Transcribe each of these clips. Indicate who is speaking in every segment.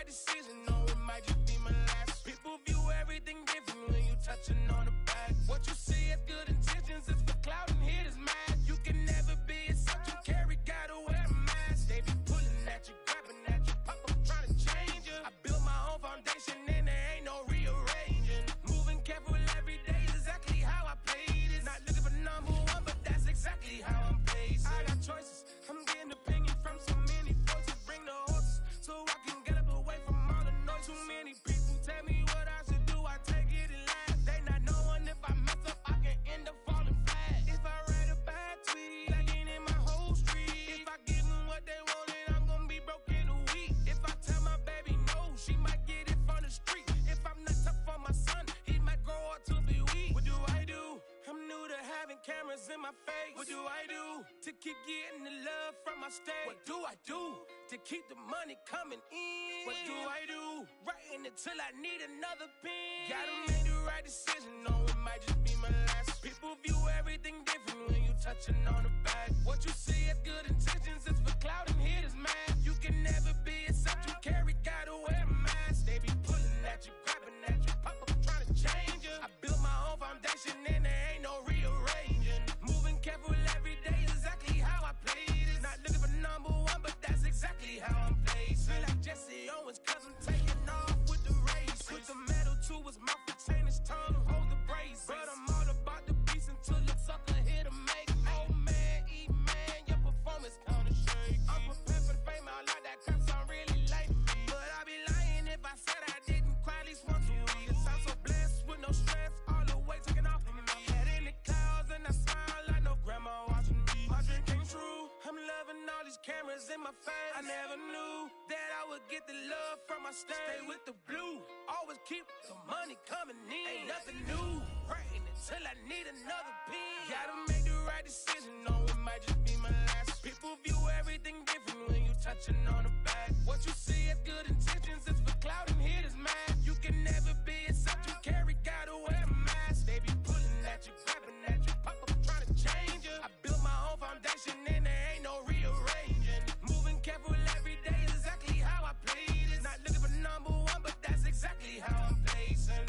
Speaker 1: decision, no, it might just be my last. People view everything different when you touching on the back. What you see as good intentions is for clout and hit is mad. You can never be a subject you carry, gotta wear a mask. They be pulling at you, grabbing at you, pop up trying to change you. I built my own foundation and there ain't no rearranging. Moving careful every day is exactly how I play this. Not looking for number one, but that's exactly how I'm pacing. I got choices, I'm getting opinion from so many voices. Bring the horses so I can get up away from all the noise. Too many people tell me what I should do, I take it and laugh. They not knowing if I mess up, I can end up falling flat. If I write a bad tweet, I ain't in my whole street. If I give them what they want, then I'm gonna be broke in a week. If I tell my baby no, she might get it from the street. If I'm not tough for my son, he might grow up to be weak. What do I do? I'm new to having cameras in my face. What do I do to keep getting the love from my state? What do I do to keep the money coming in? What do I do? Writing it till I need another pen. Gotta make the right decision, no, it might just be my last. People view everything different when you touching on the back. What you see as good intentions is for clout and hit is mad. You can never be a subject you carry, gotta wear a mask. They be pulling at you, grabbing at you, pop up trying to change you. I built my own foundation and there ain't no rearranging. Moving careful every day is exactly how I play this. Not looking for number one, but that's exactly how I'm placed. Feel like Jesse Owens, cause I'm taking off with the race. Put the metal to his mouth, retain his tongue, hold the brace. But I'm all about the beast until the sucker hit a make. Oh man, man, your performance kinda shaky. I'm prepared for the fame, I like that crap sound really like me. But I'd be lying if I said I didn't cry at least once a week. Cause I'm so blessed with no stress, all the weight taken off of me. Head in the clouds and I smile like no grandma watching me. My dream came true, I'm loving all these cameras in my face. I never knew that I would get the love from my state. Stay with the blue, always keep the money coming in. Ain't nothing new, writing it till I need another pen. Gotta make the right decision, no, it might just be my last. People view everything different when you touching on the back. What you see as good intentions is for clout and hit is mad. You can never be a subject you carry, gotta wear a mask. They be pulling at you, grabbing at you, pop up trying to change you. I built my own foundation and there ain't no rearranging. Moving careful every day is exactly how I play this. Not looking for number one, but that's exactly how I'm placing.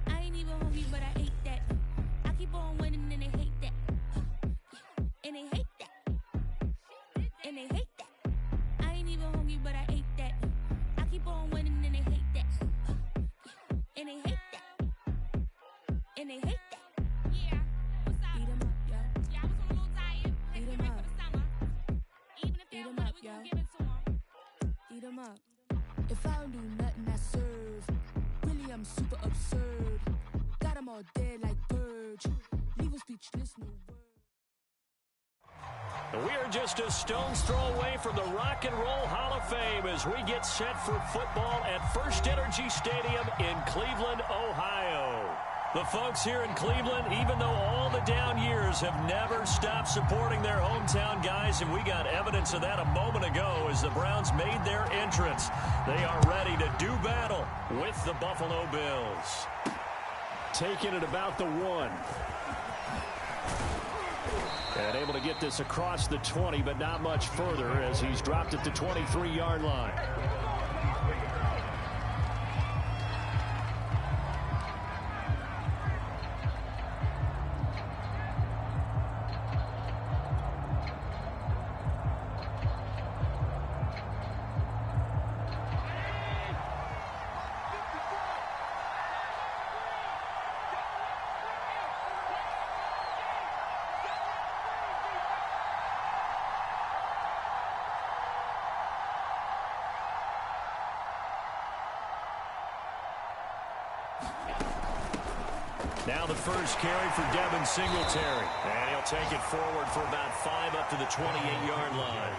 Speaker 2: I ain't even hungry, but I ate that. I keep on winning and they hate that. And they hate that. And they hate that. I ain't even hungry, but I ate that. I keep on winning and they hate that. And they hate that. And they hate that.
Speaker 3: Yeah, what's up?
Speaker 2: Eat 'em up, yo.
Speaker 3: Yeah, I was on a little diet. Had to
Speaker 2: Eat
Speaker 3: get
Speaker 2: 'em
Speaker 3: ready
Speaker 2: up.
Speaker 3: for the summer. Even if they
Speaker 2: Eat
Speaker 3: don't
Speaker 2: 'em
Speaker 3: want
Speaker 2: up,
Speaker 3: it, we gon'
Speaker 2: yo.
Speaker 3: give it to them.
Speaker 2: Eat 'em up. If I don't do nothing, I serve. Really, I'm super absurd. Got 'em all dead like Purge. Leave 'em speechless, no word.
Speaker 4: We are just a stone's throw away from the Rock and Roll Hall of Fame as we get set for football at First Energy Stadium in Cleveland, Ohio. The folks here in Cleveland, even though all the down years, have never stopped supporting their hometown guys, and we got evidence of that a moment ago as the Browns made their entrance. They are ready to do battle with the Buffalo Bills. Taking it about the 1. And able to get this across the 20, but not much further as he's dropped at the 23-yard line. Now the first carry for Devin Singletary. And he'll take it forward for about 5 up to the 28-yard line.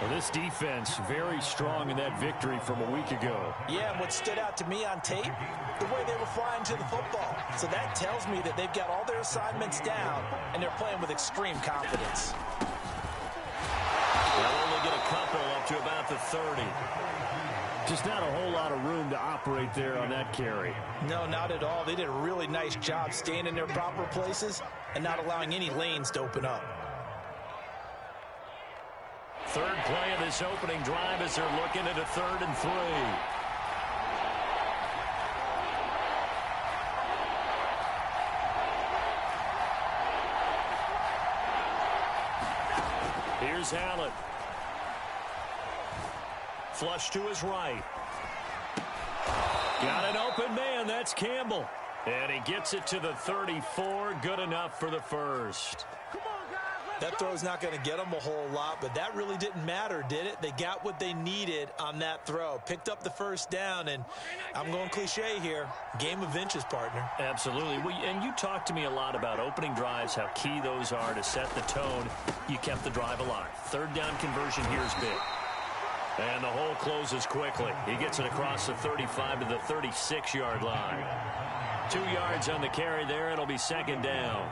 Speaker 4: Well, this defense very strong in that victory from a week ago.
Speaker 5: Yeah, and what stood out to me on tape, the way they were flying to the football. So that tells me that they've got all their assignments down, and they're playing with extreme confidence.
Speaker 4: couple up to about the 30.
Speaker 6: Just not a whole lot of room to operate there on that carry.
Speaker 5: No, not at all. They did a really nice job staying in their proper places and not allowing any lanes to open up.
Speaker 4: Third play of this opening drive as they're looking at a 3rd and 3. Here's Allen. Flush to his right. Got an open man. That's Campbell. And he gets it to the 34. Good enough for the first.
Speaker 5: That throw's not going to get them a whole lot, but that really didn't matter, did it? They got what they needed on that throw. Picked up the first down, and I'm going cliche here. Game of inches, partner.
Speaker 4: Absolutely. Well, and you talked to me a lot about opening drives, how key those are to set the tone. You kept the drive alive. 3rd down conversion here is big. And the hole closes quickly. He gets it across the 35 to the 36-yard line. 2 yards on the carry there. It'll be 2nd down.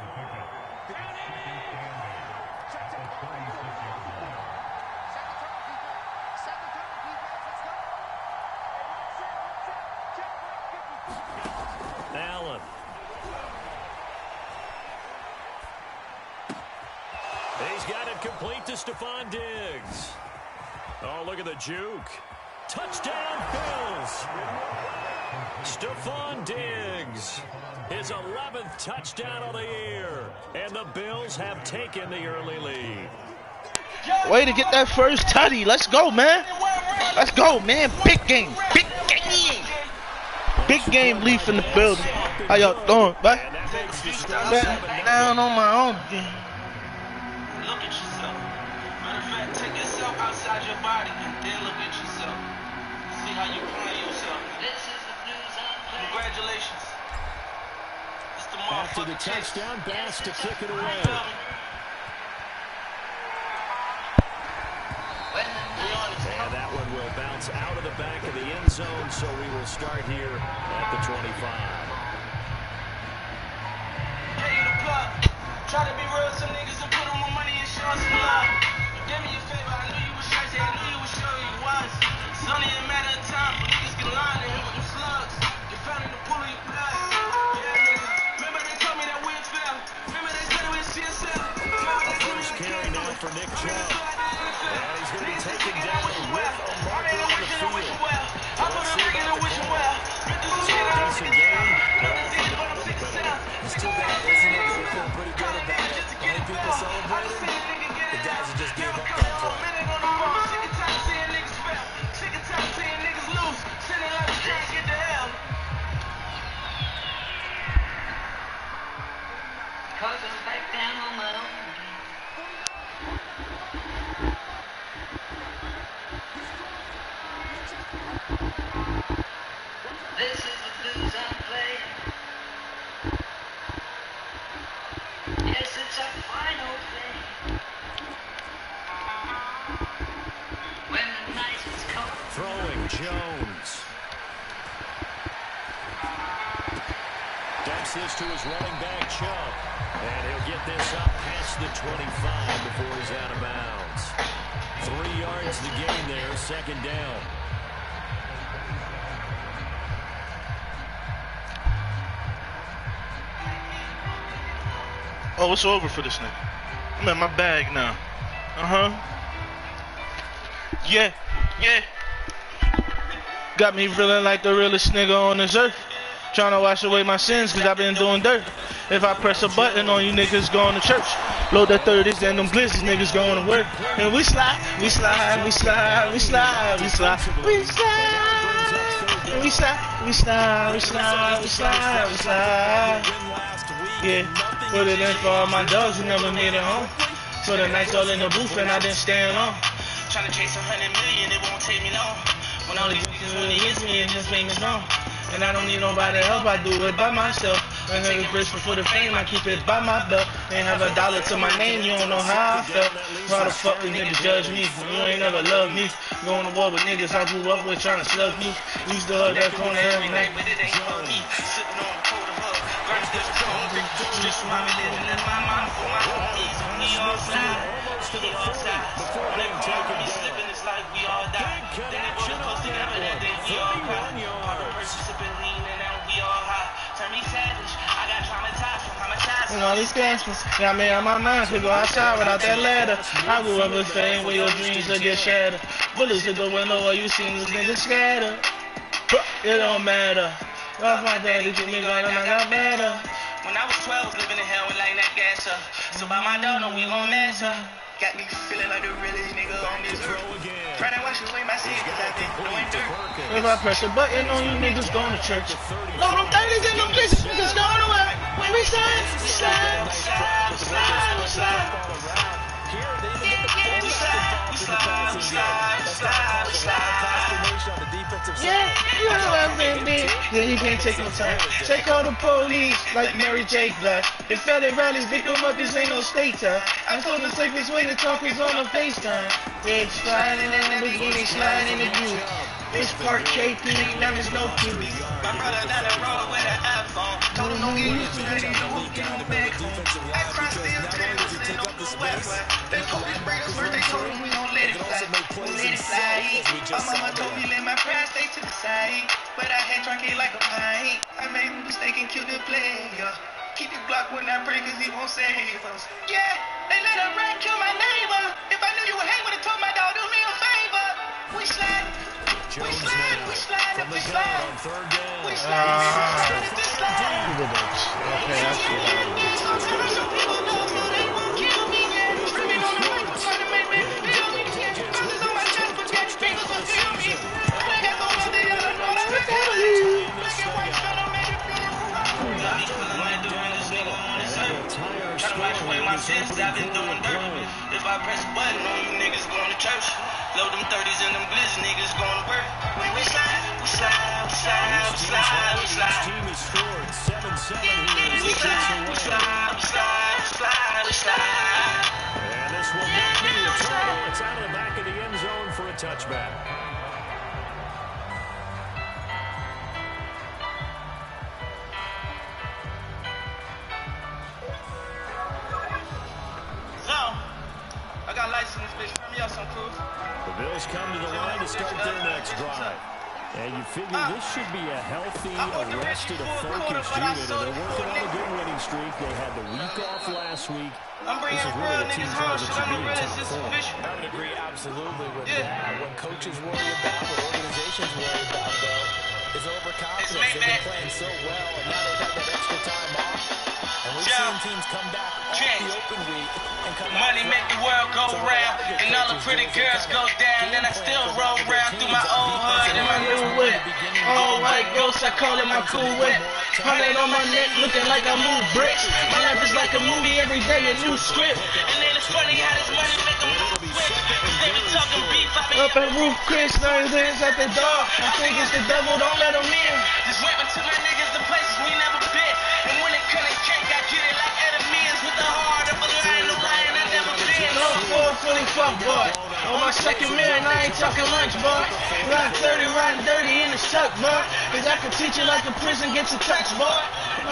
Speaker 4: Allen. He's got it complete to Stephon Diggs. Oh, look at the juke. Touchdown, Bills. Stephon Diggs. His 11th touchdown of the year. And the Bills have taken the early lead.
Speaker 7: Way to get that first tutty. Let's go, man. Let's go, man. Big game. Big game. Big game Leaf in the building. How y'all doing? Back down on my own again.
Speaker 8: Look at yourself. Matter of fact, take yourself outside your body and then look at yourself. See how you play yourself. This is the news I'm playing. Congratulations. It's the
Speaker 6: After the touchdown, Bass to kick it away.
Speaker 4: And that one will bounce out of the back of the end zone, so we will start here at the 25.
Speaker 8: Hey, you the plug. Try to be real with some niggas and put on more money and show some love. You did me a favor, I knew you was shy, I knew you was sure you was. It's only a matter of time for niggas get lined and hit with them slugs. You found in the pool of your blood. Yeah, nigga. Remember they told me that we had failed. Remember they said we had CSL.
Speaker 4: First carry now for Nick Chubb. And he's going to be taken down with a marker on the field. Decent game.
Speaker 5: He's still got this, and they're feeling pretty good about it. The only people celebrating, the guys who just gave up that play.
Speaker 8: Back down on my own. This is the blues I'm playing. Yes, it's a final thing. When the night is cold.
Speaker 4: Throwing Jones. Dumps this to his running back, Chubb. And he'll get this up past the 25 before he's out of bounds. 3 yards to gain there, 2nd down.
Speaker 7: Oh, it's over for this nigga. I'm in my bag now. Yeah. Got me feeling like the realest nigga on this earth. Trying to wash away my sins cause I've been doing dirt. If I press a button on you niggas going to church. Load the 30s and them glizzes niggas going to work. And we slide. Yeah, put it in for all my dogs who never made it home. For the nights all in the booth and I didn't stand long. Trying to chase 100 million, it won't take me long. When all these niggas really hits me and this fame is gone. And I don't need nobody help, I do it by myself. I heard the bridge before the fame, I keep it by my belt. Ain't have a dollar to my name, you don't know how I felt. Why the fuck these niggas judge me? You ain't never loved me. Going to war with niggas I grew up with trying to slug me. Used to hug that corner every night, but it ain't for me. Sitting on the coat of hug. Grinding this phone, just remind me living in my mind for my homies. On the outside, on the outside. When they call me slipping
Speaker 4: connection on that one. 31 yards.
Speaker 7: You know, these gangsters got me on my mind to go outside without that ladder. I grew up the same way your dreams will get shattered. Bullets hit the window while you seen this nigga scatter. It don't matter. Lost my daddy to me, God, and I got better.
Speaker 8: When I was 12, living in hell with like that gas up. So by my dog, no, we gon' mess up. Got me feeling like the realest nigga on this earth. Tryna wash away my sins, cause I've been doing dirt.
Speaker 7: If I press a button on you niggas going to church. No, them 30s and them bitches niggas going away. When we slide, we slide, we slide, we slide, we slide. Yeah, you know what I'm saying, then you can't take no time. Take all the police like Mary J. Black. If federal rallies, pick them up, this ain't no state time. I told the safest way to talk is on a FaceTime. Yeah, sliding in the bikini, sliding in the view. This part KP, there is no QB.
Speaker 8: My brother down the road with an iPhone. Told him don't get used to that, he don't get on back home. I crossed the tables and no good Wi-Fi. They told this breakers first, they told him we gon' let it fly. We let it fly. My mama told me let my pride stay to the side. But I had drunk it like a pint. I made a mistake and killed the player. Keep the Glock when I pray cause he won't save us. Yeah, they let a rat kill my neighbor. If I knew you would hang, would've told my dog, do me a favor. We slide. We slide, we slide, we slide. We slide, we slide.
Speaker 7: Okay, that's what
Speaker 8: I've been doing dirt. If I press a button on you niggas going to church. Load them 30s and them glitz niggas going to work. We slide, we slide, we slide, we slide, we slide.
Speaker 4: Team has scored 7-7 here.
Speaker 8: We slide, we slide, we slide, we slide, we slide.
Speaker 4: And this will not be a turnover. It's out of the back of the end zone for a touchback.
Speaker 8: I got lights in this bitch. Turn me up some crews.
Speaker 4: The Bills come to the line to start their next drive. And you figure this should be a healthy, arrested, focused unit. And they're working on a good winning streak. They had the week off last week. This is really a team trying to be in top form.
Speaker 5: I would agree absolutely with that. What coaches worry about, what organizations worry about, though, is overconfidence. They've been playing so well, and now they've had that extra time off. And we've seen teams come back off the open week and come back.
Speaker 8: Money make the world go round, and all the pretty girls go down. Then I still roll round through my old hood and my new whip.
Speaker 7: All white ghosts, I call it my cool whip. 100 on my neck, looking like I move bricks. My life is like a movie, every day a new script.
Speaker 8: And then it's funny how this money make them move quick. They be talking beef, I be
Speaker 7: Up at roof, Chris, Thursdays at the door. I think it's the devil, don't let him in.
Speaker 8: just rapping to my niggas the places we never been. And when it come to cake, I get it like enemies with the heart of a lion, the lion I never been.
Speaker 7: No, 440 fuck boy. On my second man, I ain't talking lunch, boy. Ride 30, riding dirty in the suck, boy. Cause I can teach you like a prison gets a touch, boy.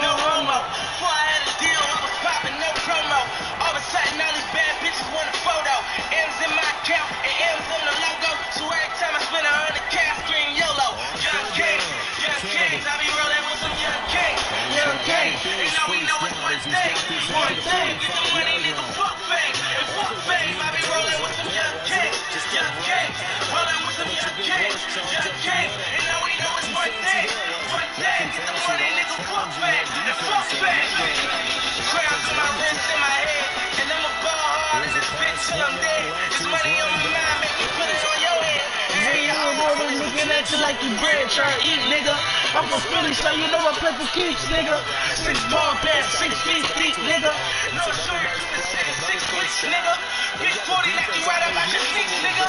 Speaker 7: No homo.
Speaker 8: Before I had a deal, I was popping no promo. All of a sudden, all these bad bitches want a photo. M's in my account and M's on the logo. So every time I spend 100K, I scream YOLO. Young Kings, I be rolling with some young kings.
Speaker 7: Young King.
Speaker 8: And all we know is one thing. One thing. Get the money, nigga, fuck fame. And fuck fame, I be rolling with some young kings. Young kings, rolling with some young kings. Young kings, and all we know is one thing. One thing. Get the money, nigga, fuck fame. And fuck fame. Crowns on my wrist and my head. And I'ma ball hard in this bitch till I'm dead. This money on my mind, make me put it on your head.
Speaker 7: Hey, you always looking at you like you bread, trying to eat, nigga. I'm from Philly, so you know I play for keeps, nigga. 6 ball pants, 6 feet deep, nigga.
Speaker 8: No shirt, you can say it's 6 weeks, nigga. Big 40, knock you right up out your seats, nigga.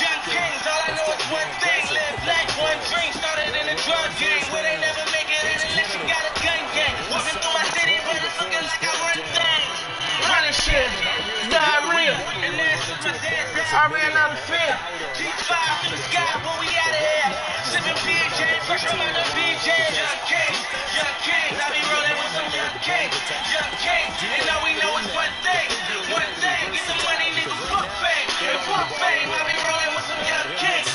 Speaker 8: Young Kings, all I know is one thing. Live black, one dream. Started in a drug gang where they never make it in unless you got a gun gang. Walking through my city, brothers looking like I run things.
Speaker 7: Running shit, diarrhea.
Speaker 8: And that's my dance.
Speaker 7: I ran out of fear.
Speaker 8: G5 through the sky, but we out of here. Sipping PJ, fresh from under BJ. Young Kings, I be rolling with some young kings. Young kings, and all we know is one thing. One thing, get the money, nigga, fuck fame. And fuck fame, I be rolling with some young kings.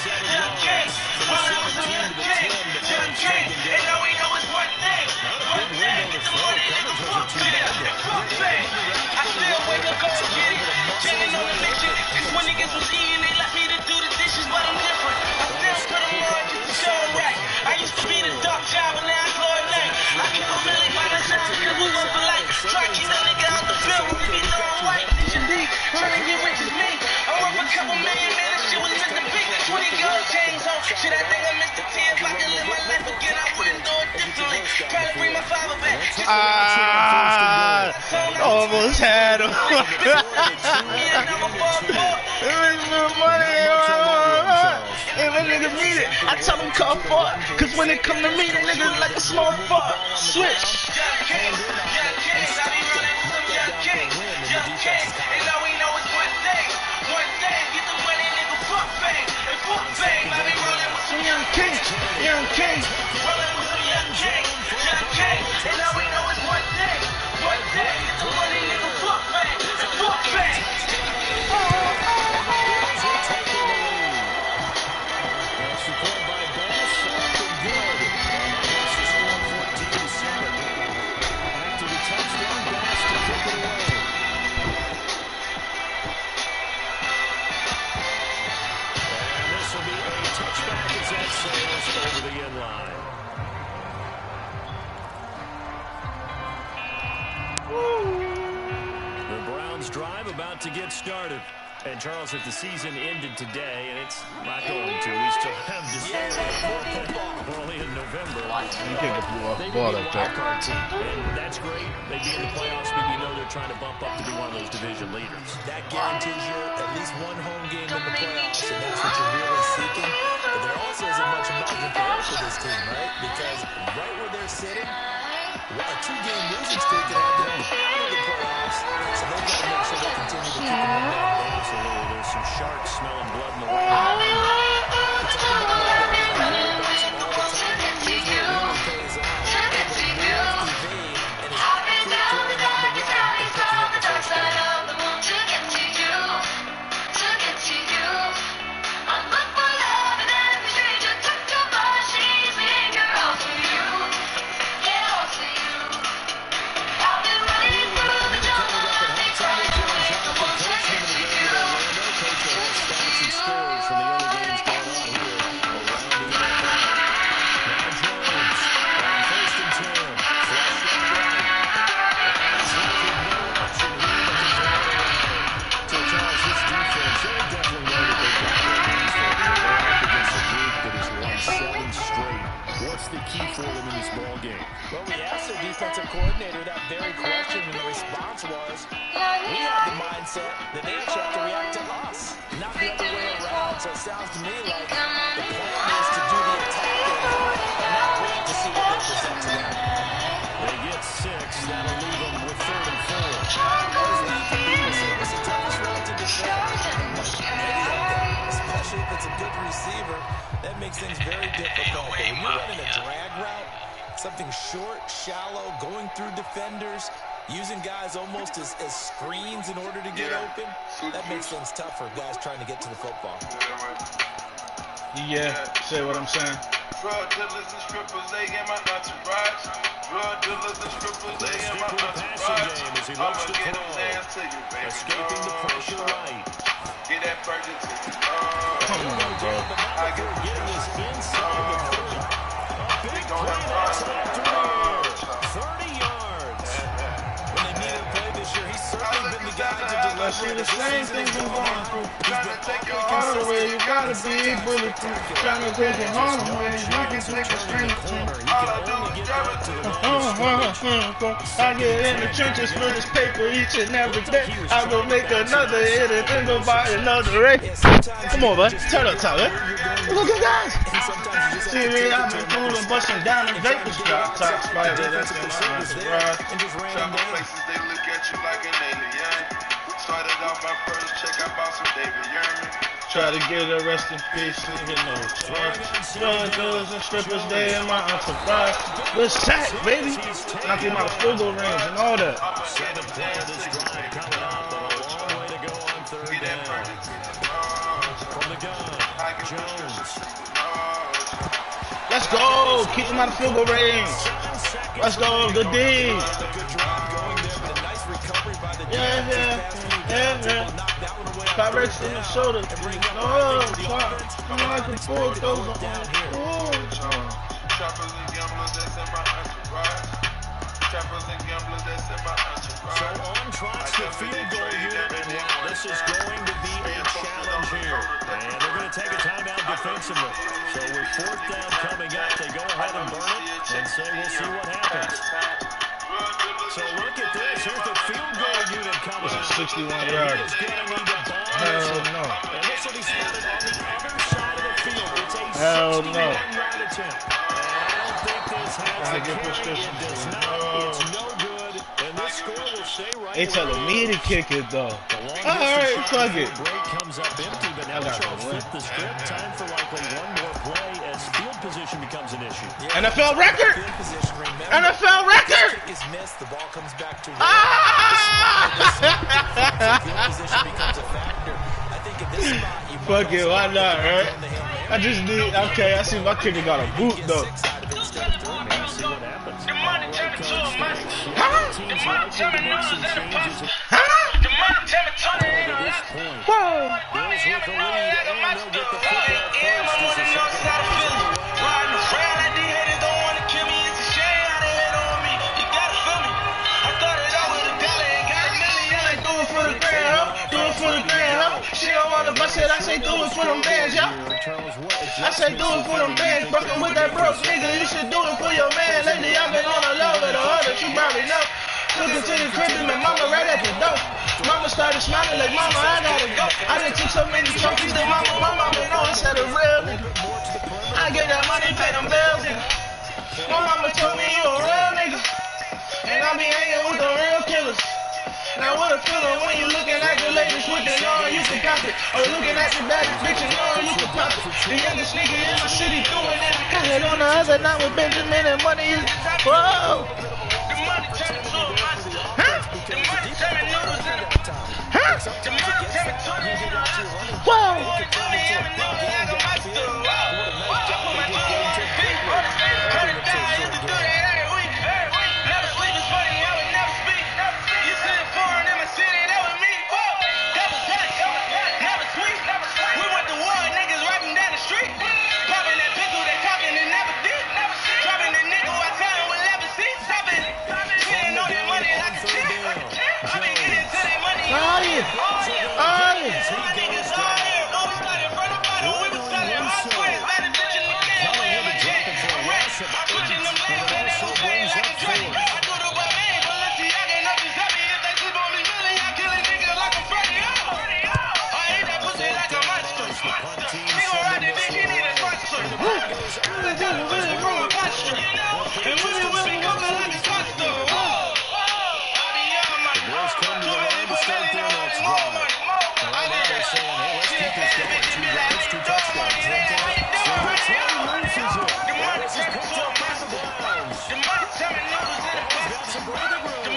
Speaker 8: James was eating, they left me to do the dishes, but I'm different. I still put them on just to show them right. I used to be the dark child, but now I glow at night. I keep a million by the time, cause we work for life. Try to keep that nigga out the bill, if he know I'm white. This should be, running get rich as me. I'm worth a couple million, man, this shit was Mr. Big. 20 gold chains on, shit, I think I missed the T. If I could live my life again, I wouldn't do it differently. Probably bring my father back.
Speaker 7: Almost had him. Hey, my nigga beat it. I tell him call for it. Cause when it come to me, the niggas like a small fart. Switch.
Speaker 8: Young kings, I be running with some young kings. Young kings, and all we know is one thing. One thing, get the money, nigga, fuck fame. And fuck fame, I be running with some young kings. Young kings, running with some young kings. Young kings, and all we know is one thing. One thing, get the money, nigga, fuck fame. And fuck fame.
Speaker 4: Over the end line. The Browns drive about to get started. And Charles, if the season ended today, and it's not going to, we still have December. We're only in November.
Speaker 7: You can't get off the ball like that.
Speaker 4: Card team, and that's great. They be in the playoffs, but you know they're trying to bump up to be one of those division leaders.
Speaker 5: That guarantees you at least one home game in the playoffs, and that's what you're really seeking. But there also isn't much margin for error for this team, right? Because right where they're sitting, a 2-game losing streak can have them out of the playoffs. So they've got to make sure they continue to keep them on that.
Speaker 4: Absolutely. There's some sharks smelling blood in the wind. What's the key for them in this ball game?
Speaker 5: Well, we asked their defensive coordinator that very question, and the response was, we have the mindset that they actually have to react to us, not the other way around. So it sounds to me like the plan is to do the attacking and not wait to see what they present to them.
Speaker 4: They get 6. That'll leave them with 3rd and 4.
Speaker 5: It's the toughest route to defend. Especially if it's a good receiver, that makes things very difficult. But when you're running a drag route, something short, shallow, going through defenders, using guys almost as screens in order to get open, that makes things tough for guys trying to get to the football.
Speaker 7: Yeah, say what I'm saying.
Speaker 9: Drug dealers and strippers, they in my entourage. Drug dealers and strippers, they in my entourage. I'ma get them dance to you, baby.
Speaker 4: Escaping the pressure right.
Speaker 9: Get that burger to you.
Speaker 7: Come on, bro.
Speaker 9: I get
Speaker 4: Getting this inside the 30. A big play. 30 yards.
Speaker 5: When they needed a play this year, he's certainly been the guy to deliver.
Speaker 7: Let's see the same things I'm going through.
Speaker 9: trying to take your
Speaker 7: All
Speaker 9: heart
Speaker 7: the
Speaker 9: away.
Speaker 7: way you gotta be bulletproof. Trying to take it home away. You can take a string.
Speaker 9: All I do is drive it to the
Speaker 7: I get in the trenches for this paper each and every day. I go make another hit and think about another race. Come on, bud. Turn up, Tyler. Look at that. See me, I've been cool and busting down the vapors. Top spider, that's in my surprise.
Speaker 9: Some places they look at you like an alien. Started off my first check, I bought some David Yerman.
Speaker 7: Try to get a rest in peace, you know. Drug dealers and strippers, they in my entourage. Good sack, baby. Knock him out of field goal range and all that.
Speaker 4: 7th play of this drive coming up, but a long way to go on 3rd down. From the gun, Jones.
Speaker 7: Let's go. Keep him out of field goal range. Let's go. Good D.
Speaker 5: Good drive going there, but a nice recovery by the
Speaker 7: Yeah.
Speaker 5: knock that one away
Speaker 7: Pyrex in the shoulder. Oh, I'm like a four those on.
Speaker 9: Trappers and gamblers that's in my entourage. Trappers and gamblers that's in my entourage.
Speaker 4: So on trots the field goal unit, and wow, this is going to be a challenge here. And they're going to take a timeout defensively. So with fourth down coming up, they go ahead and burn it and say we'll see what happens. So look at this. Here's the field goal unit coming up.
Speaker 7: 61 yards. Hell no.
Speaker 4: And this will be spotted on the other side of the field. It's a 61-yard attempt. I don't think this has the carry. It does not. It's no good. And this score will stay right.
Speaker 7: They telling me to kick it though. Alright, fuck it.
Speaker 4: Break comes up empty, but now Charles flip the script. Time for likely one more play as field position becomes an issue.
Speaker 7: NFL record! NFL record!
Speaker 5: Is missed, the ball comes back to position becomes a factor. I think at this spot you
Speaker 7: fuck it, why not, right? I just need, okay, I see my kicker got a boot though. I say do it for them bands, y'all. I say do it for them bands. Fucking with that broke nigga, you should do it for your man. Lately I've been on a low with a hundred, you probably know. Looking to the crib and mama right at the door. Mama started smiling like, mama, I gotta go. I done took so many trophies that my mama know it's at a real nigga. I get that money, pay them bills, nigga. My mama told me you a real nigga. And I be hanging with the real killers. Now what a feeling when you looking at the latest with the knowing you can cop it. Or looking at the baddest bitch and knowing you can pop it. The youngest nigga in the city doing it. Got it on the other night with Benjamin and money is whoa. The money turning to a monster. Huh? The money turning noodles in a huh? The money turning to a whoa. The money every noodle like a monster. Whoa. I put my money on the feet. Cut it down, I used to do that every week. Never sleep is funny, I would never speak. You see it foreign in my city, that was me. Whoa. Double touch, never sweet. We went to war, niggas rapping down the street. Popping that pickle, they talking and never did. Dropping the nickel, I tell them we'll never see. Stopping, sitting on that money like a tip. I been getting to that money. All here. My niggas all here. We started from the bottom, we was selling hot sweats. Let a bitch in the can, we in my jet. I'm switching them lanes, and they gon' say it like a Drake. I do the white man, but let's see, I can't know just happy. If they sleep on me, really, I kill a nigga like a Freddy. I hate that pussy like a monster. He gon' ride the bitch, he need a sponsor. Really, really, from a monster. And really, really, walking like a monster. I be on my
Speaker 4: Boys come to the line to start their next drive. And right now they're saying, hey, let's keep this going. 2 yards, 2 touchdowns. So the train loses it. And this is picked up by the Browns. Ball's got some breathing room.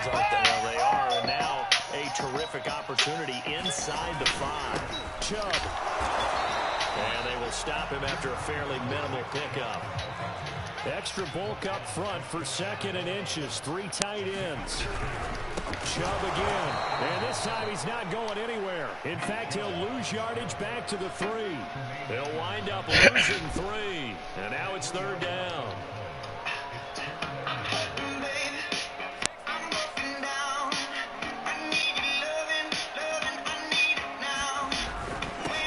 Speaker 4: Well, they are, and now a terrific opportunity inside the 5. Chubb. And they will stop him after a fairly minimal pickup. Extra bulk up front for 2nd and inches. 3 tight ends. Chubb again. And this time he's not going anywhere. In fact, he'll lose yardage back to the 3. He'll wind up losing 3. And now it's 3rd down.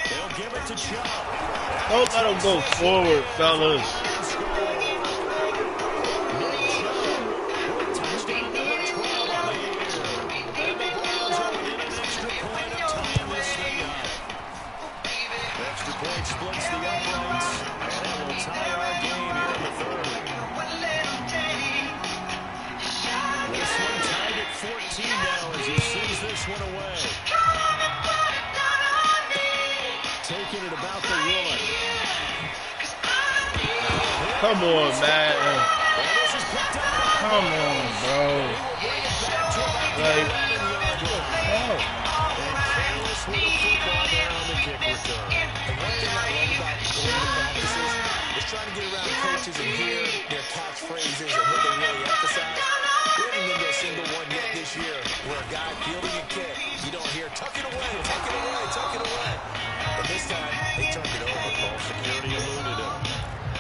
Speaker 4: They'll give it to Chubb.
Speaker 7: Don't let him go forward, fellas.
Speaker 4: Splits the uprights, and it will tie our game here in the 3rd. This one tied at 14 now as he sends this one away. Taking it about the 1.
Speaker 7: Come on, man. Come on, bro. Like, oh.
Speaker 4: And careless with the football there. kick return.
Speaker 5: And one thing I love about going to practices is trying to get around coaches and hear their catchphrases and what they really emphasize. We haven't been to a single one yet this year where a guy fielding a kick, you don't hear, tuck it away, tuck it away, tuck it away. But this time, they turned it over.
Speaker 4: Ball security eluded him.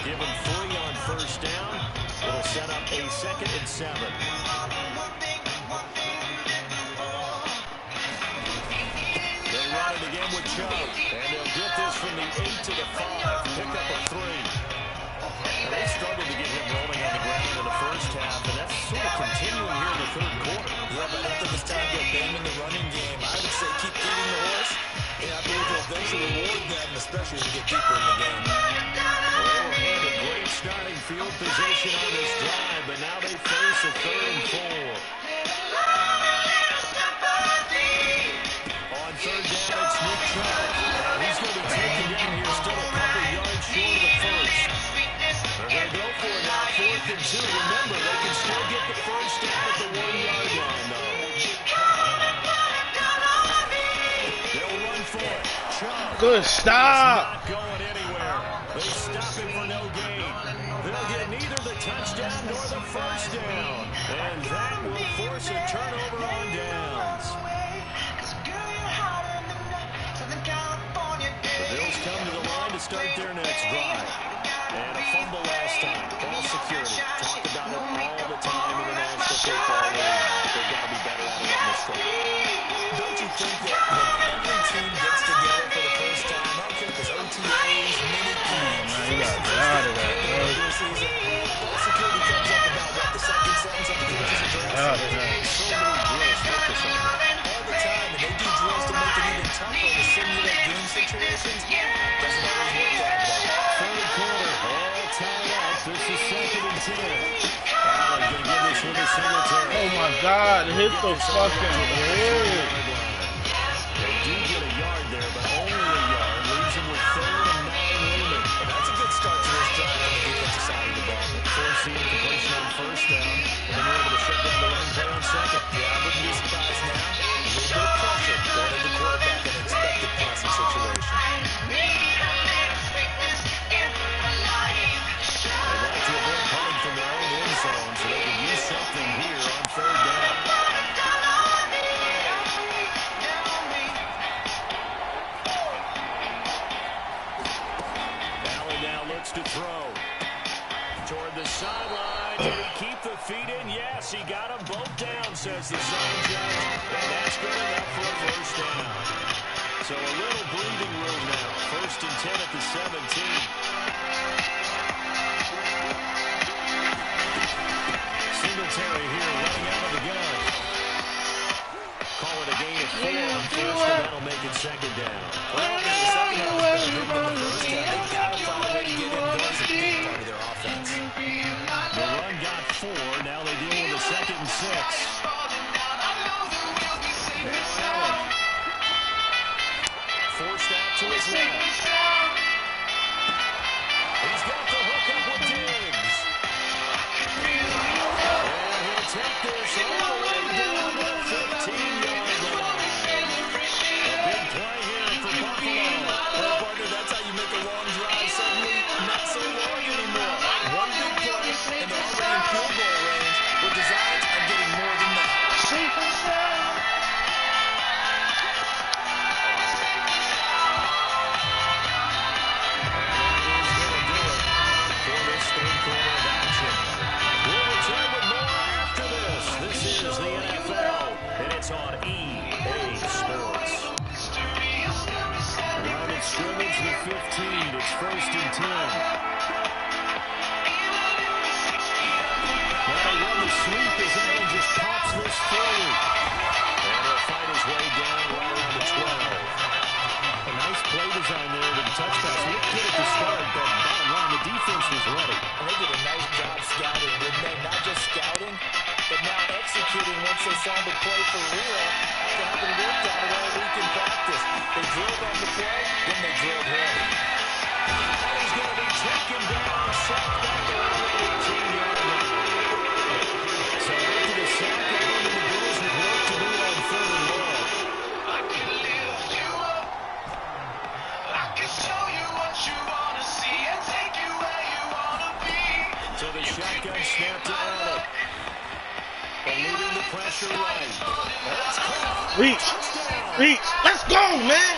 Speaker 4: Give him 3 on first down. It'll set up a 2nd and 7. They run it again with Chubb. And they'll get this from the 8 to the 5. Pick up a 3. And they struggled to get him rolling on the ground in the first half, and that's sort of continuing here in the third quarter.
Speaker 5: Yeah, but I think it's time to abandon the running game. I would say keep feeding the horse, and I believe we'll eventually reward them, especially as we get deeper in the game.
Speaker 4: Well, had a great starting field position on this drive, but now they face a 3rd and 4. On 3rd down, it's Nick Chubb. He's going to be taken down here, still a couple yards short of the first. They're going to go for it now, 4th and 2. Remember, they can still get the first down at the 1-yard line, though. They'll run for it. Chubb.
Speaker 7: Good stop.
Speaker 4: Not going anywhere. They stop him for no gain. They'll get neither the touchdown nor the first down. And that will force a turnover on downs. The Bills come to the line to start their next drive. And a fumble last time. Ball security. Talk about it all the time in the National Football League. They've got to be better at it on this front.
Speaker 5: Don't you think that when every team gets together for the first time, I don't care if it's OTAs, mini games,
Speaker 7: You gotta get out of that, bro.
Speaker 5: ball security comes up about what, the second sentence of the coaches address?
Speaker 7: Out of that.
Speaker 4: So many drills focus on that.
Speaker 5: All the time, and they do drills to make it even tougher to simulate game situations. Doesn't always work out, though.
Speaker 4: Third quarter, all tied up. This is 2nd and 10. Allen going to give this one to Singletary.
Speaker 7: Oh my God, hit the fucking head.
Speaker 4: They do get a yard there, but only a yard. Leaves them with 3rd and 9 remaining.
Speaker 5: And that's a good start to this drive on the defensive side of the ball.
Speaker 4: Forcing completion on first down. And then you're able to shut down the run play on second.
Speaker 5: Yeah, I wouldn't be surprised now. A little bit of pressure going at the quarterback in an expected passing situation.
Speaker 4: They'd like to avoid punting from their own end zone, so they can use something here on 3rd down. Allen now looks to throw. Toward the sideline. Did he keep the feet in? Yes, he got them both down, says the sign judge. And that's good enough for a first down. So a little breathing room now. 1st and 10 at the 17. Singletary here running out of the gun. Call it a gain of 4 on first, and that'll make it 2nd down.
Speaker 5: Well, in the second half, they've got to find a way to get indoors as a big part of their offense.
Speaker 4: The run got 4. Now they deal with a 2nd and 6. Now Allen. Forced out to his left. He's got the hook up with Diggs. And he'll take this all the way down to the 15-yard line. A big play here for Buffalo.
Speaker 5: Well, partner, that's how you make a long drive suddenly not so long anymore. One big play, and they're already in field goal range with designs on getting more than that.
Speaker 4: It's on EA Sports. Line of scrimmage, the 15. It's 1st and 10. Now they run the sweep as Allen just pops this forward. And he'll fight his way down right around the 12. A nice play design there with the touch pass. Looked good at the start, but bottom line, the defense was ready.
Speaker 5: And they did a nice job scouting, didn't they? Not just scouting, but now executing once they saw the play for real after having worked on it all week in practice. They drilled on the play, then they drilled him.
Speaker 4: And he's going to be taken down, sacked back around the 18-yard line. So after the sack, Allen and the Bills with work to do on 3rd and long. So the shotgun snap to Allen. Eluding the pressure right.
Speaker 7: Reach. Reach. Let's go, man.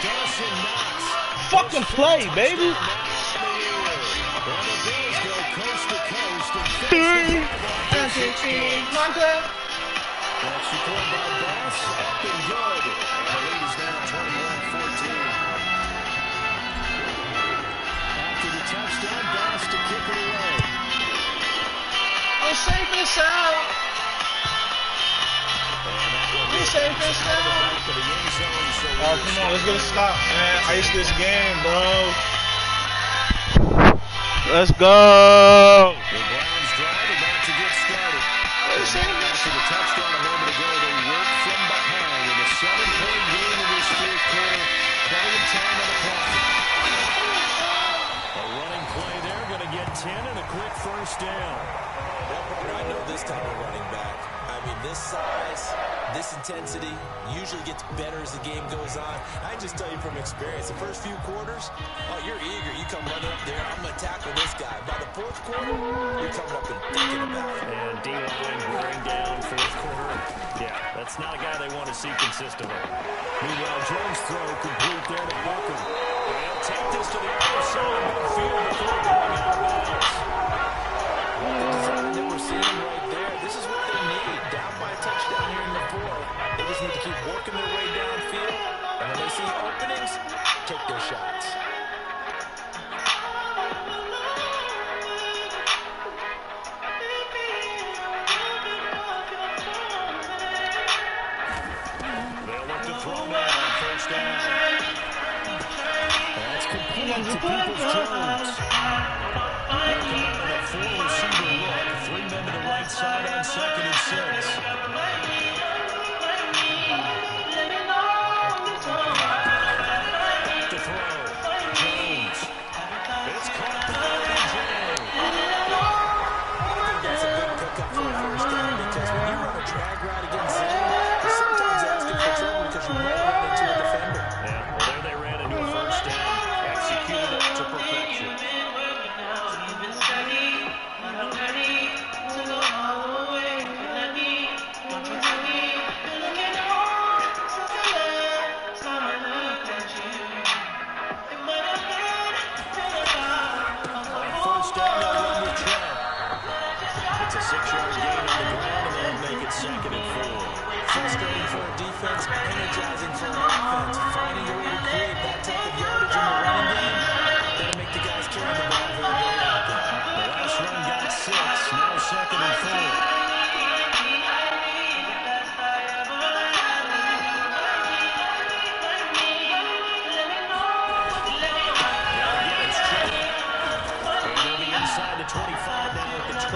Speaker 7: Fucking play, baby.
Speaker 4: That's supported by Bass. Up and good. And the lead is now 21-14. After the touchdown, Bass to kick it away.
Speaker 7: We're safe and sound. We're safe and sound. Oh, come on, let's get a stop, man. Ice this game, bro. Let's go.
Speaker 4: The Browns drive about to get started. After the touchdown a moment ago, they work from behind in a 7-point game in this fourth quarter. Plenty of time on the clock. A running play there, going to get 10 and a quick first down.
Speaker 5: I know this type of running back. I mean, this size, this intensity usually gets better as the game goes on. I can just tell you from experience, the first few quarters, oh, you're eager. You come running up there, I'm going to tackle this guy. By the fourth quarter, you're coming up and thinking about it.
Speaker 4: And D-line wearing down fourth quarter. Yeah, that's not a guy they want to see consistently. Meanwhile, Jones' throw complete there to Buckham. They'll take this to the other side of midfield before going out of bounds.
Speaker 5: The design that we're seeing right there, this is what they need. Down by a touchdown here in the fourth. They just need to keep working their way downfield. And when they see openings, take their shots.
Speaker 4: They'll look to throw now on first down. That's complete to Peoples-Jones. A four-receiver look. 3 men to the right side on 2nd and 6. Back to throw. Jones. It's caught by Jones.
Speaker 5: I think that's a good pickup for a first down because when you run a drag route against zone, you're sometimes asking for trouble because you might run into a defender.
Speaker 4: Yeah, well, there they ran into a first down. Executed it to perfection. It's a 6-yard gain on the ground, and they'll make it 2nd and 4.
Speaker 5: Frustrating for a defense, energizing for an offense. Finding a way to create that type of yardage in the running game, that'll make the guys carry the ball very, very out there.
Speaker 4: The last run got 6, now 2nd and 4. Inside the 25 now at the 24.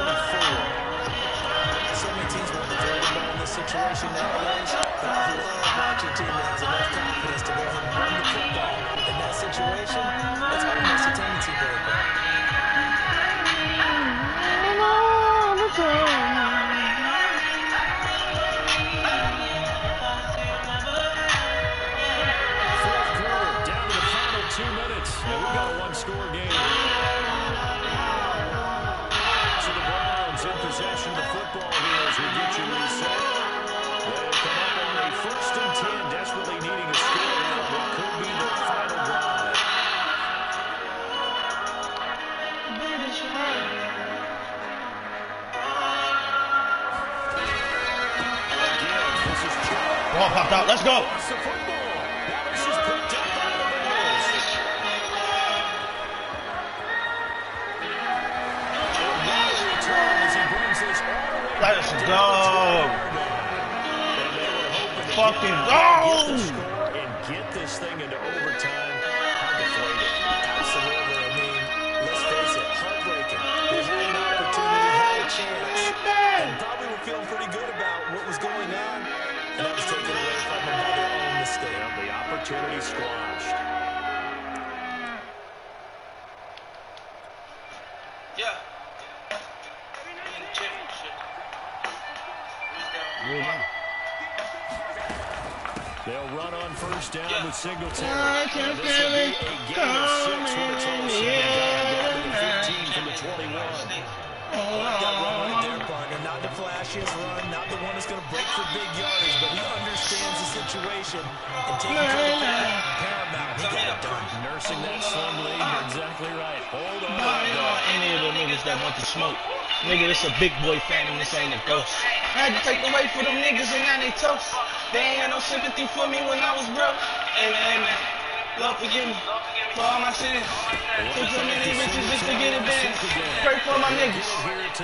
Speaker 5: So many teams want to throw the ball in this situation nowadays, but I love watching a team that has enough confidence to go ahead and run the football. In that situation, that's almost a tendency breaker.
Speaker 4: Fourth quarter, down to the final 2 minutes, and we've got a one-score game. In possession of the football here as we get you reset. They'll come up on a 1st and 10, desperately needing a score on what could be their final drive. Again, this is Chubb.
Speaker 7: Ball popped out. Let's go.
Speaker 4: Lost the football. Now this is picked up by the Bears.
Speaker 7: Let's go. Fucking go.
Speaker 4: And get this thing into overtime. How deflated.
Speaker 5: Absolutely. I mean, let's face it, heartbreaking. They had an opportunity, had a chance, and probably were feeling pretty good about what was going on, and that was taken away from them by their own mistake.
Speaker 4: Yeah, the opportunity squashed.
Speaker 8: Yeah.
Speaker 4: They'll run on first down with Singletary. This will be a gain of 6 when it's all said and done. Down to the 15 from the 21.
Speaker 5: flashiest run, not the one that's going to break for big yardage, but he understands the situation and taking care of the paramount. He got it done.
Speaker 4: Nursing that slim lead. You're exactly right. Hold on.
Speaker 7: Any of the niggas that want to smoke. Nigga, this a big boy phantom, this ain't a ghost. I had to take the weight for them niggas and now they toast. They ain't had no sympathy for me when I was broke. Amen. Lord forgive me for all my sins. Took so many bitches just to get it back. Pray for my niggas,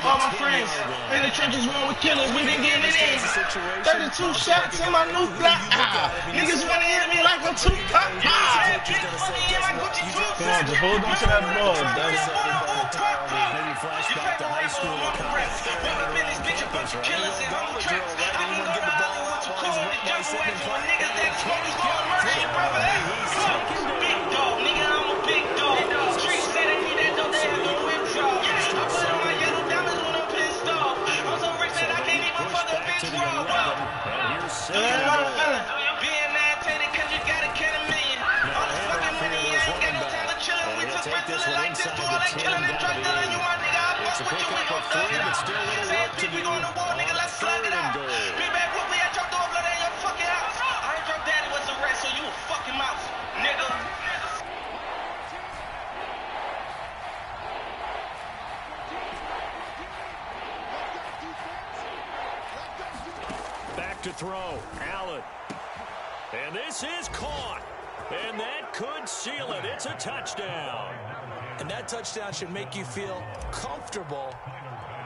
Speaker 7: all my friends. In the trenches wrong with killers, we been getting it in. 32 shots in my new block. Niggas wanna hit me like I'm Tupac. Come on, just hold on to that ball, dog.
Speaker 4: Maybe flashback to high school or college.
Speaker 8: Big dog, nigga, I'm a big dog. Streets say they need that dope, they have no withdrawal. I put on my yellow diamonds when I'm pissed off. I'm so rich that I can't even fuck a bitch raw. Being agitated cause you gotta get a million. All this fucking money, I ain't got no time to chillin'. We took risks feeling like this, do all that killing and drug dealing. You my nigga, I fuck with you, we gon' thug it out. Say if we go to war, nigga, let's slug it out. Be back with me, I dropped the blood in your fucking house. I ain't drunk daddy was a rat, so you a fucking mouse, nigga.
Speaker 4: Back to throw. Allen. And this is caught. And that could seal it. It's a touchdown.
Speaker 5: And that touchdown should make you feel comfortable.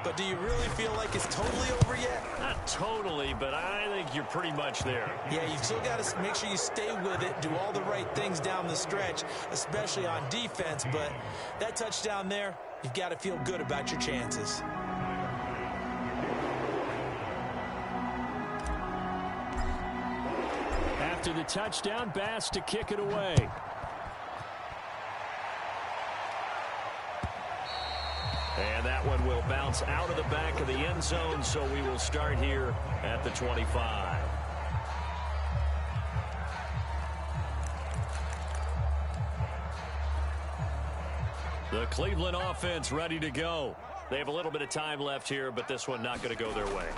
Speaker 5: But do you really feel like it's totally over yet?
Speaker 4: Not totally, but I think you're pretty much there.
Speaker 5: Yeah, you've still got to make sure you stay with it, do all the right things down the stretch, especially on defense. But that touchdown there, you've got to feel good about your chances.
Speaker 4: After the touchdown, Bass to kick it away. And that one will bounce out of the back of the end zone, so we will start here at the 25. The Cleveland offense ready to go. They have a little bit of time left here, but this one not going to go their way.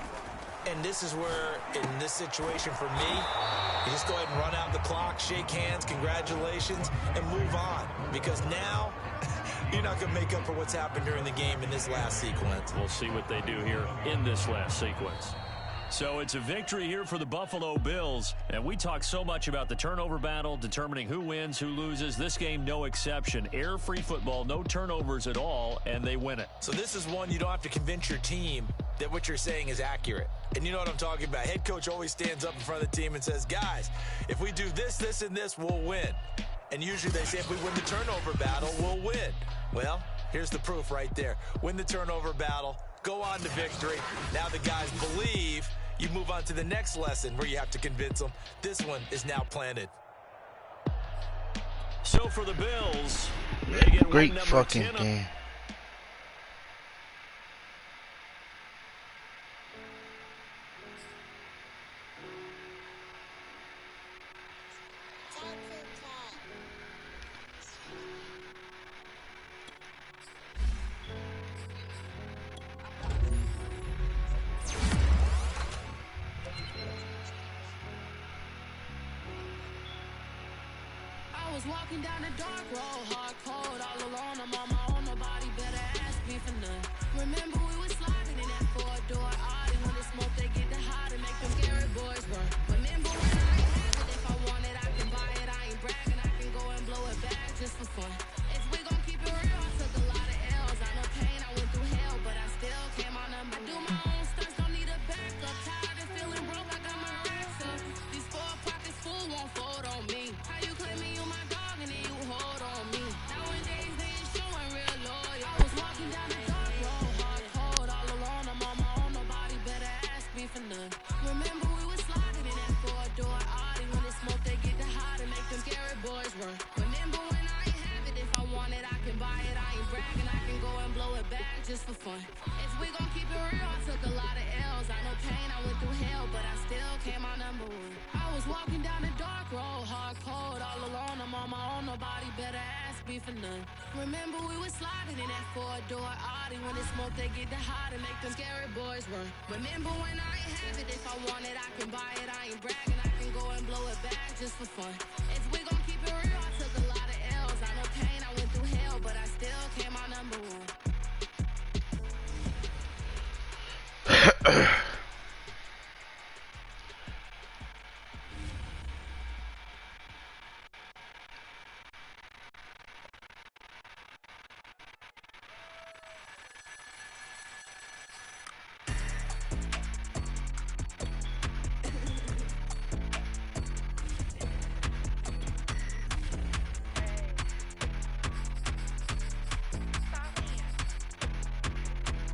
Speaker 5: And this is where, in this situation for me, you just go ahead and run out the clock, shake hands, congratulations, and move on. Because now, you're not going to make up for what's happened during the game in this last sequence.
Speaker 4: We'll see what they do here in this last sequence. So it's a victory here for the Buffalo Bills. And we talk so much about the turnover battle, determining who wins, who loses. This game, no exception. Air-free football, no turnovers at all, and they win it.
Speaker 5: So this is one you don't have to convince your team that what you're saying is accurate. And you know what I'm talking about. Head coach always stands up in front of the team and says, guys, if we do this, this, and this, we'll win. And usually they say if we win the turnover battle, we'll win. Well, here's the proof right there. Win the turnover battle, go on to victory. Now the guys believe. You move on to the next lesson where you have to convince them. This one is now planted.
Speaker 4: So for the Bills, they get
Speaker 7: great fucking game.
Speaker 10: Walking down the dark road, hard cold, all alone, I'm on my own, nobody better ask me for none. Remember we was sliding in that four-door Audi, when the smoke they get the hot and make them Gary boys run. Remember when I ain't have it, if I want it, I can buy it, I ain't bragging, I can go and blow it back just for fun. If we gon' keep it real, I took a lot of L's, I know pain, I went through hell, but I still came on up. I do my own stunts, don't need a backup, tired of feeling broke, I got my racks up. These 4 pockets full won't fold on me. How you claiming you my dog and then you hold on me? Nowadays they ain't showing real loyal. I was walking down the dark road, hard cold. If we gon' keep it real, I took a lot of L's. I know pain, I went through hell, but I still came out number one. I was walking down the dark road, hard cold, all alone. I'm on my own, nobody better ask me for none. Remember we was sliding in that four-door Audi. When it's smoke, they get the hot and make them scary boys run. Remember when I ain't have it, if I want it, I can buy it. I ain't bragging, I can go and blow it back just for fun. If we gon' keep it real, I took a lot of L's. I know pain, I went through hell, but I still came out number one.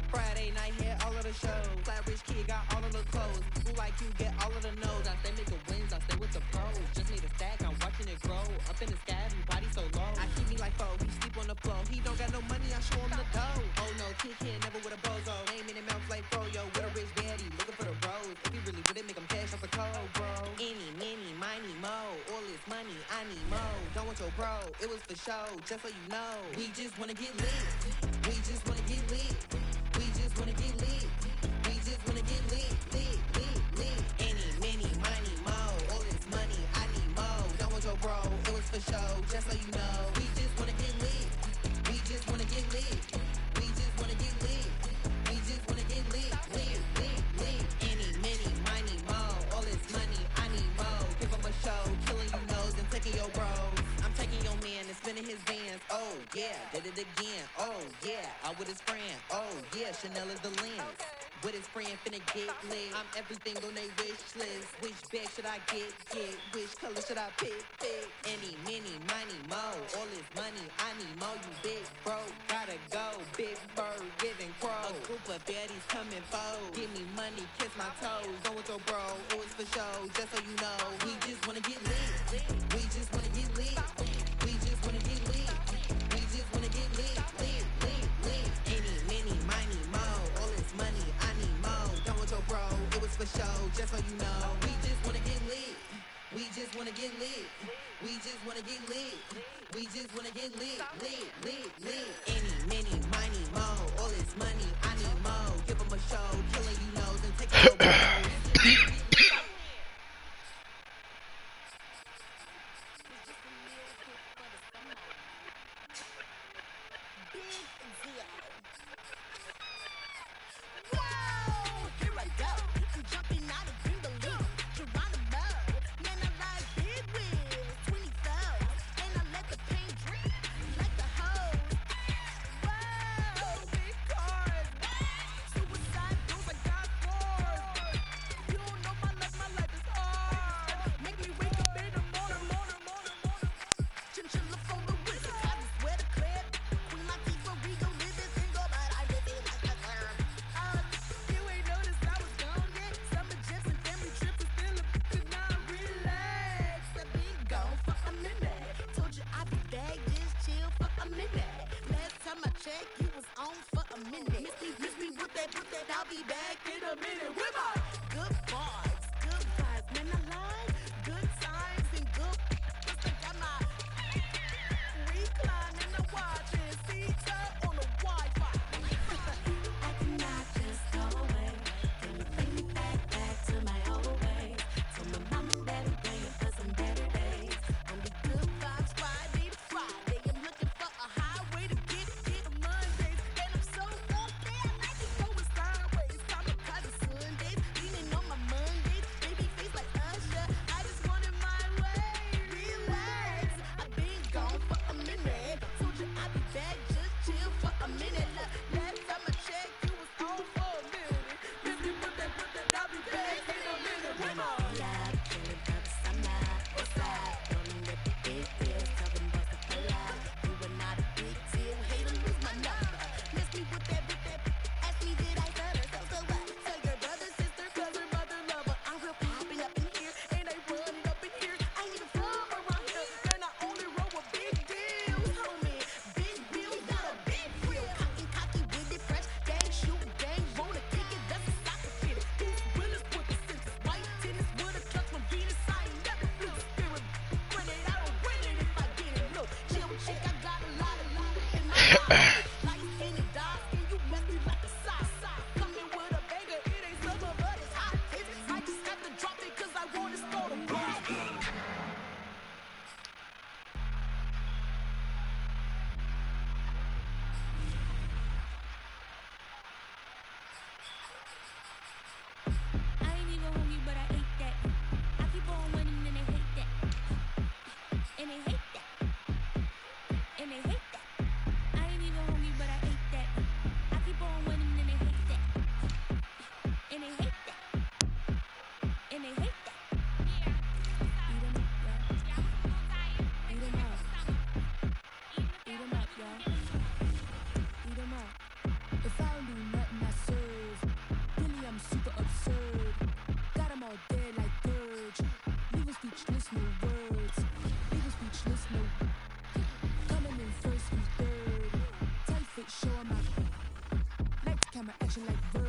Speaker 11: Friday night here, all of the shows. Flat rich kid got all of the clothes. Who like you get all of the no's. I stay making wins, I stay with the pros. Just need a stack, I'm watching it grow. Up in the sky, everybody so low. I keep me like foe, he sleep on the floor. He don't got no money, I show him the dough. Oh no, kid can't never with a bozo. Name in the mouth like froyo. With a rich daddy, looking for the bros. If he really with it, make him cash off the cold, bro. Any, many, miny, mo. All this money, I need mo. Don't want your bro, it was for show. Just so you know, we just wanna get lit. We just wanna get lit. We just wanna get lit. We just wanna get lit, lit, lit, lit. Any, many, money, mo. All this money, I need mo. Don't want your bro, it was for show. Just so you know, we just wanna get lit. We just wanna get lit. We just wanna get lit. We just wanna get lit, lit, lit, lit. Any, many, money, mo. All this money, I need mo. Give him a show, killing you nose and taking your bros. I'm taking your man and spinning his vans. Oh yeah, did it again. Oh yeah, out with his friend. Oh yeah, Chanel is the lens. With his friend finna get lit. I'm everything on they wish list. Which bag should I get? Which color should I pick? Any, many, money, mo. All this money, I need mo. You big bro, gotta go. Big bird, giving crow. A group of baddies coming fold. Give me money, kiss my toes. Don't want your bro, it was for show. Just so you know, we just wanna get lit. We just wanna get lit. We just wanna get lit. We just wanna get lit, lit, lit, lit. Any, many, money, mo. All this money, I need mo. Don't want your bro, it was for show. Just so you know, we just wanna get lit. We just wanna get lit. We just wanna get lit. We just wanna get lit, lit, lit, lit. Any, many, money, mo. All this money, I need mo. Give him a show, killing you nose and taking your bro.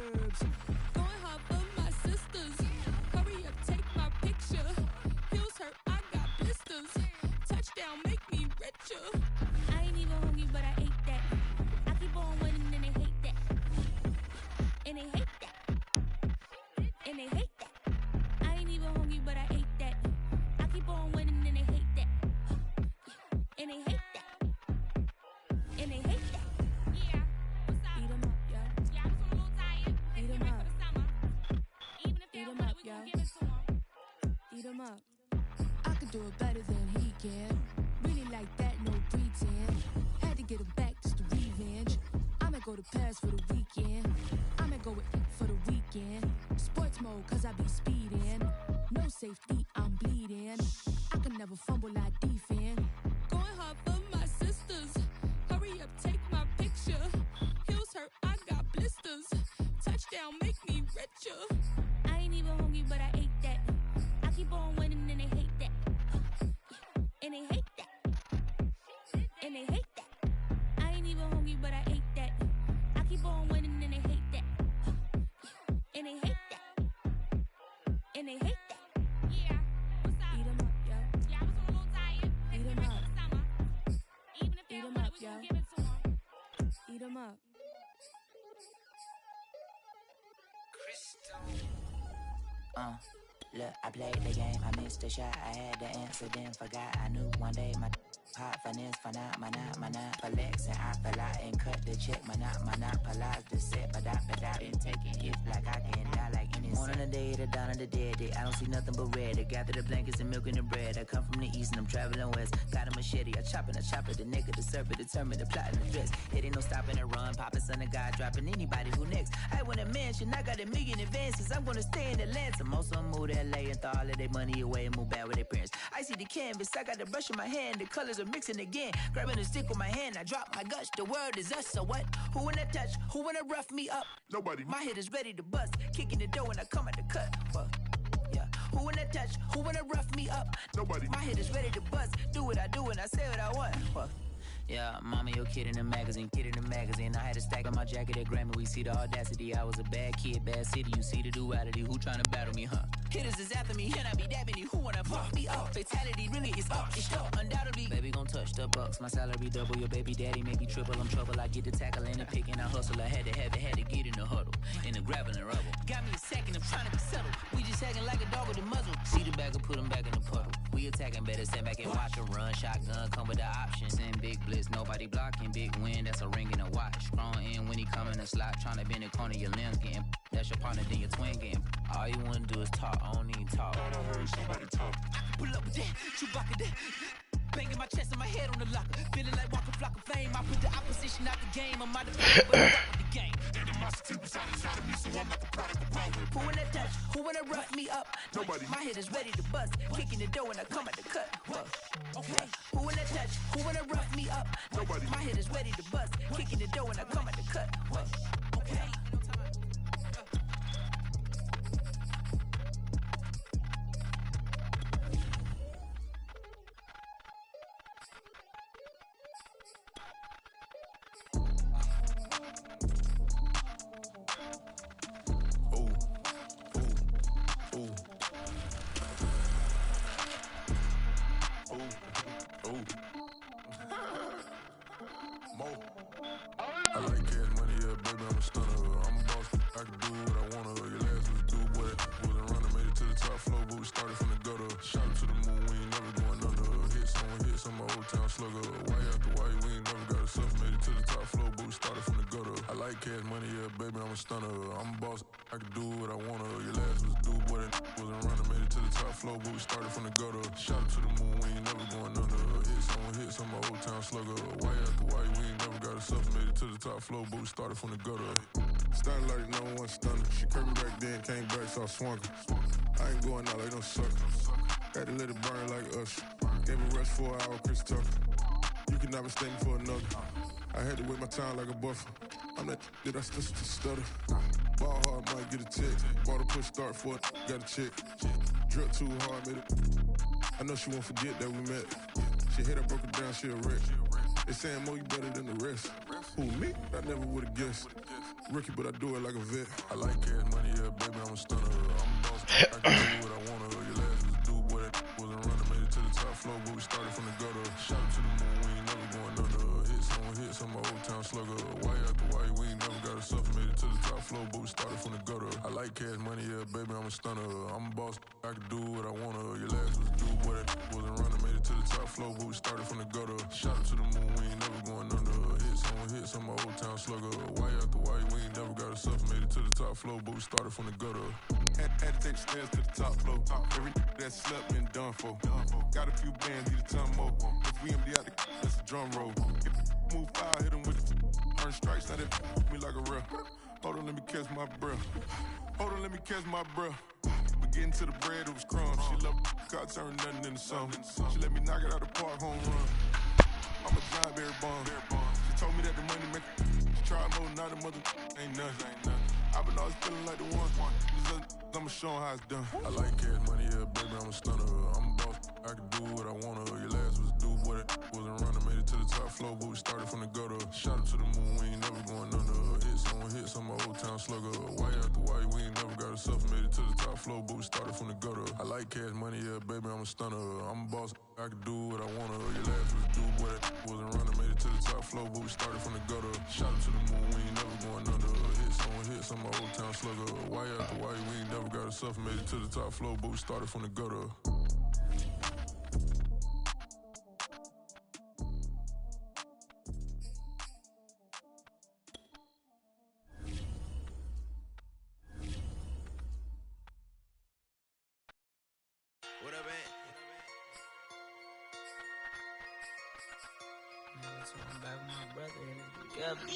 Speaker 10: suburbs. Going hard for my sisters. Hurry up, take my picture. Heels hurt, I got blisters. Touchdown, make me richer.
Speaker 2: I ain't even hungry, but I ate that. I keep on winning and they hate that. And they hate that. And they hate that. I ain't even hungry, but I ate that. I keep on winning and they hate that. And they hate that. And they hate that.
Speaker 3: Yeah, what's up?
Speaker 2: Eat 'em up, yo.
Speaker 3: Yeah, I was on a little diet. Let's
Speaker 2: Eat
Speaker 3: get
Speaker 2: 'em
Speaker 3: ready
Speaker 2: up.
Speaker 3: for the summer. Even if they
Speaker 2: Eat
Speaker 3: don't
Speaker 2: 'em
Speaker 3: want
Speaker 2: up,
Speaker 3: it, we
Speaker 2: yo.
Speaker 3: gon' give it to them.
Speaker 2: Eat 'em up.
Speaker 10: I could do it better than he can. Really like that, no pretend. Had to get him back just to revenge. I'ma go to Paris for the weekend. I'ma go with for the weekend. Sports mode, cause I be speeding. No safety, I'm bleeding. I can never fumble, I defend. Going hard for my sisters. Hurry up, take my picture. Heels hurt, I got blisters. Touchdown, make me richer.
Speaker 2: I ain't even hungry, but I ate that. I keep on winning and they hate that. And they hate that. And they hate that. I ain't even hungry, but I ate that. I keep on winning and they hate that. And they hate that. And they hate that.
Speaker 3: Yeah, what's up?
Speaker 2: Eat 'em up, yo.
Speaker 3: Yeah, I was on a little diet. Let's
Speaker 2: Eat
Speaker 3: get
Speaker 2: 'em
Speaker 3: ready
Speaker 2: up.
Speaker 3: for the summer. Even if they
Speaker 2: Eat
Speaker 3: don't
Speaker 2: 'em
Speaker 3: want
Speaker 2: up,
Speaker 3: it, we
Speaker 2: yo.
Speaker 3: gon' give it to them.
Speaker 2: Eat 'em up.
Speaker 12: Look, I played the game, I missed the shot, I had the answer, then forgot. I knew one day my hot finesse, flexing, I fell out and cut the check, monopolize the set, but I been taking hits like I can die like any Born on the day of the dawn of the dead, I don't see nothing but red. I gather the blankets and milk and the bread. I come from the east and I'm traveling west. Got a machete, I chop it, the neck of the serpent, determined to plot and the dress. It ain't no stopping and run, popping son of God, dropping anybody who next. I want a mansion, I got a million advances, I'm gonna stay in Atlanta. Most of them move to LA and throw all of their money away and move back with their parents. I see the canvas, I got the brush in my hand, the colors are mixing again. Grabbing a stick with my hand, I drop my guts, the world is us, so what? Who wanna touch, who wanna rough me up?
Speaker 9: Nobody.
Speaker 12: My head is ready to bust, kicking the door when I come at the cut. Fuck. Yeah. Who wanna touch, who wanna rough me up?
Speaker 9: Nobody.
Speaker 12: My head is ready to bust, do what I do and I say what I want. Fuck. Yeah, mama, your kid in the magazine, I had a stack on my jacket at Grammy. We see the audacity. I was a bad kid, bad city. You see the duality. Who tryna battle me, huh? Hitters is after me, and I be dabbing you. Who wanna fuck me up? Fatality really is up. It's up, undoubtedly. Baby gon' touch the bucks. My salary double. Your baby daddy maybe triple. I'm trouble. I get the tackle and the pick and I hustle. I had to get in the huddle, in the gravel and rubble. Got me a second. I'm trying to be settled. We just acting like a dog with a muzzle. See the bagger, put him back in the puddle. We attacking, better stand back and watch her run. Shotgun come with the option. Send big blitz, nobody blocking. Big win, that's a ring and a watch. Strong in when he come in the slot. Trying to bend the corner, your limbs getting. That's your partner, then your twin getting. All you wanna do is talk. I don't even talk.
Speaker 9: I heard somebody talk.
Speaker 12: Pull up with that, Chewbacca that. Banging my chest and my head on the locker. Feeling like walking flock of fame. I put the opposition out the game. I'm out the fight, but I'm with the game. Who wanna touch? Who wanna rough me up?
Speaker 9: Nobody.
Speaker 12: My head is ready to bust. Kicking the door when I come at the cut. Okay. Who wanna touch? Who wanna rough me up?
Speaker 9: Nobody.
Speaker 12: My head is ready to bust. Kicking the door when I come at the cut. Okay.
Speaker 9: I like cash money, yeah, baby, I'm a stunner. I'm a boss, I can do what I wanna. Your last was do boy, wasn't running, made it to the top floor, but we started from the gutter. Shot it to the moon, we ain't never going under. Hits on my old town slugger. Why after why, we ain't never got a stuff, made it to the top floor, but we started from the gutter. I like cash money, yeah, baby, I'm a stunner. I'm a boss, I can do what I wanna. Your last was do boy, wasn't running, made it to the top floor, but we started from the gutter. Shot it to the moon, we ain't never going under. Hits on my old town slugger. Why after why, we ain't never got a stuff, made it to the top floor, but we started from the gutter. Started like no one stunner. She curved me back then, came back, so I swung her. I ain't going out like no sucker. Had to let it burn like Usher. Gave a rest for an hour, Chris Tucker. You cannot mistake me for another. I had to wait my time like a buffer. I'm that that I still stutter. Ball hard, might get a tick. Bought a push start for it, got a chick. Drip too hard, made it. I know she won't forget that we met. She hit, I broke it down, she a wreck. They saying, Mo, you better than the rest. Who, me? I never would've guessed. Rookie, but I do it like a vet. I like cash money, yeah, baby, I'm a stunner. I'm a boss, I can do what I wanna. Your last was do boy, that wasn't running, made it to the top floor, but we started from the gutter. Shot up to the moon, we ain't never going under. Hits on my old town slugger. Why after why, we ain't never got us up, made it to the top floor, but we started from the gutter. I like cash money, yeah, baby, I'm a stunner. I'm a boss, I can do what I wanna. Your last was do boy, that wasn't running, made it to the top floor, but we started from the gutter. Shot up to the moon, we ain't never going under. Hits on my old town slugger. Why after why, we ain't never got us up, made it to the top floor, but we started from the gutter.
Speaker 13: Had to take the stairs to the top floor. Every that slept been done for. Got a few bands, need a ton more. If we empty out the that's a drum roll. Move fire, hit him with it. Earn strikes, now that me like a real. Hold on, let me catch my breath. Hold on, let me catch my breath. We getting to the bread, it was crumbs. She love God turn nothing into something. She let me knock it out the park, home run. I'm a John Berry bomb. She told me that the money make she try more, not a mother ain't nothing. I've been always feeling like the one. I'ma show 'em how it's done.
Speaker 9: I like cash money, yeah, baby, I'm a stunner. I'm a boss, I can do what I wanna. Your last was do boy, that wasn't running, made it to the top floor, but we started from the gutter. Shot up to the moon, we ain't never going under. Hits on my old town slugger. Why after why, we ain't never got us up, made it to the top floor, but we started from the gutter. I like cash money, yeah, baby, I'm a stunner. I'm a boss, I can do what I wanna. Your last was do boy, that wasn't running, made it to the top floor, but we started from the gutter. Shot up to the moon, we ain't never going under. Hits on my old town slugger. Why after why, we ain't never got us up, made it to the top floor, but we started from the gutter.
Speaker 1: What up, man?
Speaker 12: I'm back with my brother and together.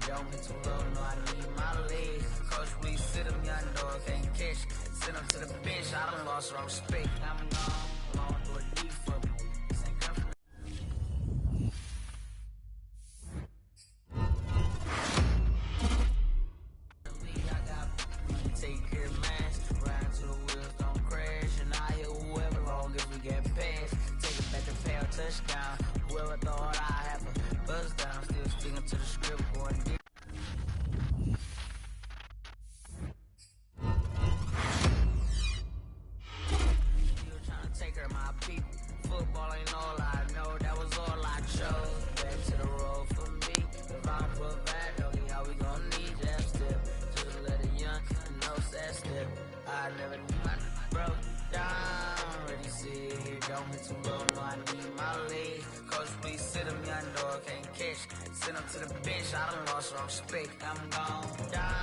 Speaker 12: Don't be too low, no, I need my legs. Coach, please sit him, young dog, can't catch. Send him to the bench, I done lost all respect. I'm gone, long do a deep for me. This ain't come from I got take care of mine. Ride to the wheels, don't crash. And I hit whoever long as we get past. Take it back to pay a touchdown. Whoever thought I have a buzz down. Still sticking to the script, going deep. Football ain't all I know, that was all I chose. Back to the road for me. If I provide, doggy, how we gon' need that step? Just let a young know that step. I never knew my broke down. Already sit here, don't hit too low, no, I need my legs. Coach, please sit him, young dog, can't catch. Send him to the bench, I done lost all respect. I'm gone down.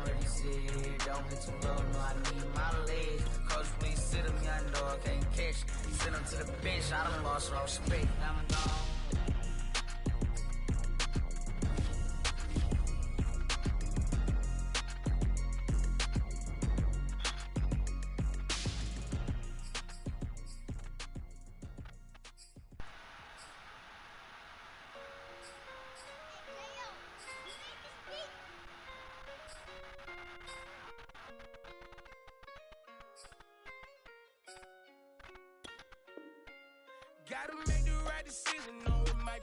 Speaker 12: Already sit here, don't hit too low, no, I need my legs. Coach, please sit him, young dog, can't catch. Send him to the bench, I done lost all respect. I'm gone.
Speaker 1: Gotta make the right decision, no, it might.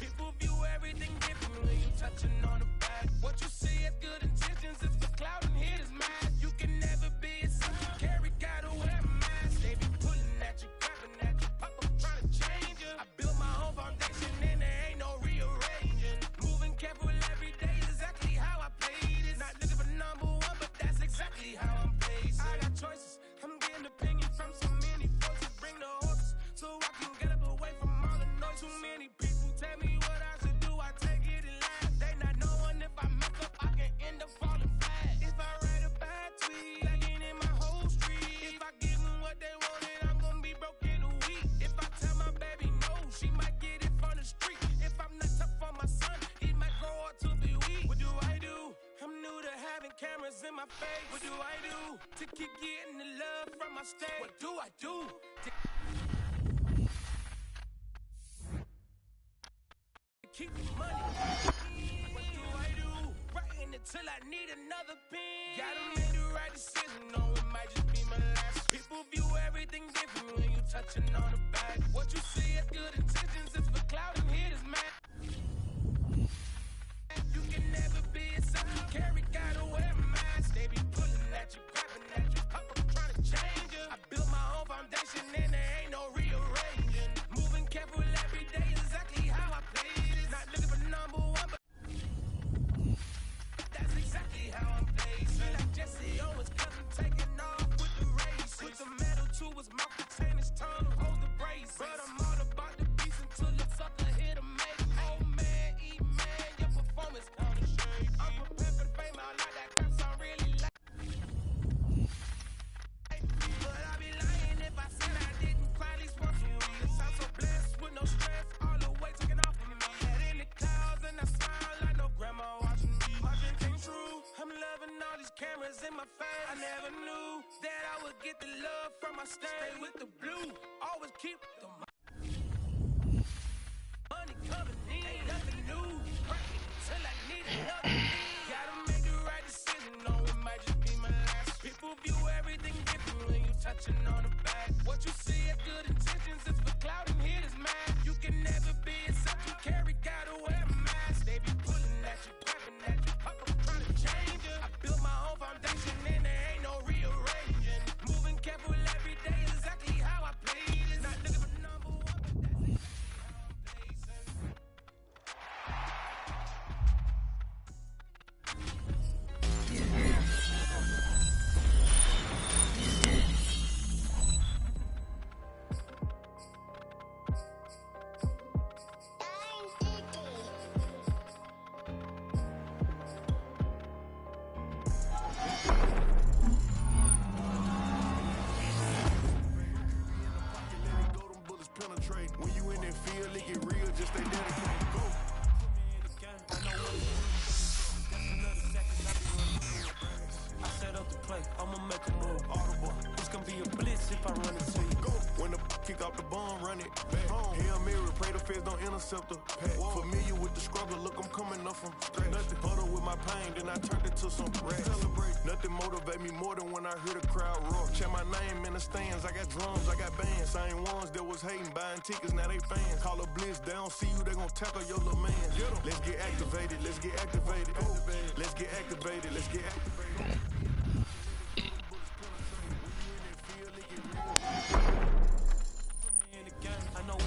Speaker 1: People view everything different when you touching on the back. What you see is good intentions, if the cloud and hit is mad. You can never be yourself, you carry, gotta wear a mask. They be pulling at you, grabbing at you, pop up trying to change you. I built my own foundation and there ain't no rearranging. Moving careful every day is exactly how I played it. Not looking for number one, but that's exactly how I'm pacing. I got choices, I'm getting opinion from so many folks that bring the horses, so I can get up away from all the noise. Too many people tell me what I should do, I take it and laugh. They not knowing if I mess up, I can end up falling flat. If I write a bad tweet, I ain't in my whole street. If I give them what they wanted, I'm gonna be broke in a week. If I tell my baby no, she might get it from the street. If I'm not tough for my son, he might grow up to be weak. What do? I'm new to having cameras in my face. What do I do to keep getting the love from my state? What do I do to keep the money? What do I do? Writing it till I need another pen. Gotta make the right decision, no, it might just be my last. People view everything different when you touching on the back. What you see as good intentions is for cloud and hit is mad. You can never be yourself, you carry, gotta wear a mask. They be pulling at you, grabbing at you, pop up trying to change you. I built my own foundation and there ain't no rearranging. Moving careful every day, exactly how I played it. Not looking for number one, but that's exactly how I'm placing. Like Jesse Owens, cause I'm taking off with the race. With the metal to his mouth, retain his tongue, hold the brace. But I'm all about the beast until the sucker hit a make. Oh man, man, your performance kinda shake. I'm prepared for the fame, I like that crap sound really like. But I'd be lying if I said I didn't cry at least once a week. It sounds so blessed with no stress, all the weight taken off of me. Head in the clouds and I smile like no grandma watching me. My dream came true, I'm loving all these cameras in my face. I never knew that I would get the love from my stay with the blue. Always keep the money coming in, ain't nothing new. Right till I need another. Gotta make the right decision, no, it might just be my last. People view everything different when you touching on the back. What you see as good intentions is for cloud and hit is mad. You can never be yourself, you carry, gotta wear a mask. They be pulling at you, grabbing at you, pop up trying to change you. I built my own foundation and there ain't no rearranging. Moving careful every day, exactly how I played it. Not looking for number one, but that's
Speaker 13: penetrate. When you in that field, it get real, just stay dedicated. Go.
Speaker 1: I set up the play, I'ma make a move. Audible. It's gonna be a blitz if I run it to you.
Speaker 13: Go. When the kick off the bomb, run it back home. Hail Mary, pray the feds don't intercept her. Familiar with the struggle, look, I'm coming up from scratch. Nothing huddle with my pain, then I turned it to some rap. Celebrate. Nothing motivate me more than when I hear the crowd roar. Check my name in the stands, I got drums, I got bands. Same ones that was hating, buying tickets, now they fans. Call a blitz, they don't see you, they gon' tackle your little man. Let's get activated, let's get activated. Let's get activated, let's get activated.
Speaker 1: I know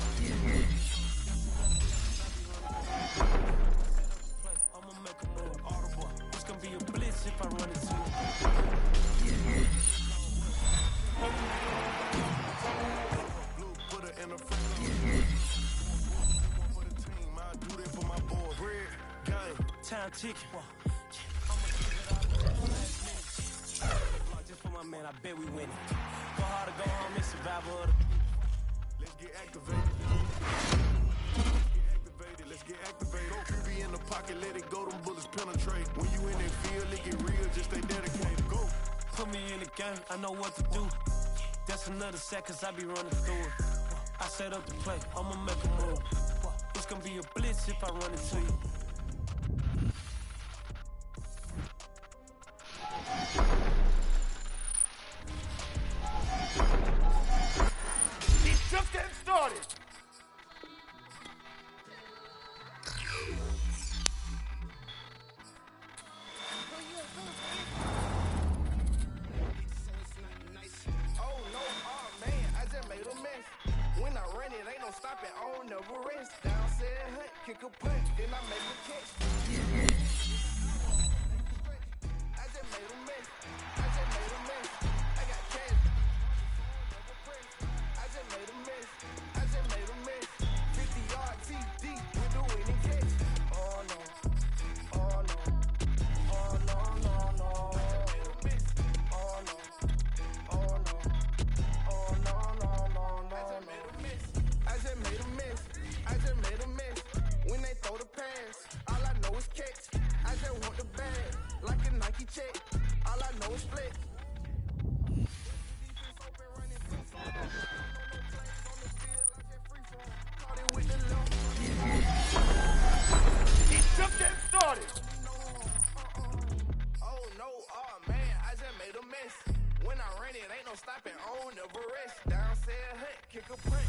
Speaker 1: I'ma make a move. Audible. It's gonna be a blitz if I run it to you.
Speaker 13: Blue, put her in the front. For the team, I do that for my boys. Red, gang,
Speaker 1: time ticking. Just for my man, I bet we win it. Go hard to go home, it's survival of the.
Speaker 13: Let's get activated. Let's get activated. Go QB in the pocket, let it go, them bullets penetrate. When you in that field, it get real, just stay dedicated. Go.
Speaker 1: Put me in the game, I know what to do. That's another sack, cause I be running through it. I set up the play, I'ma make a move. It's gonna be a blitz if I run it to you.
Speaker 13: He's just getting started.
Speaker 8: Oh no, oh man, I just made a mess. When I run it, ain't no stopping, oh never rest. Down said hunt, kick a punt, then I make a catch. I just made a mess. I just made a mess. I got cash. I just made a mess. I just made a mess. 50-yard TD with the winning catch. Oh no. Oh no. Oh no, no, no. Oh no. Oh no. Oh no, no, no, no. I just made a mess. I just made a mess. When they throw the pass, all I know is catch. I just want the bag, like a Nike check. All I
Speaker 1: it ain't no stopping on never rest. Down said hut, kick a punch.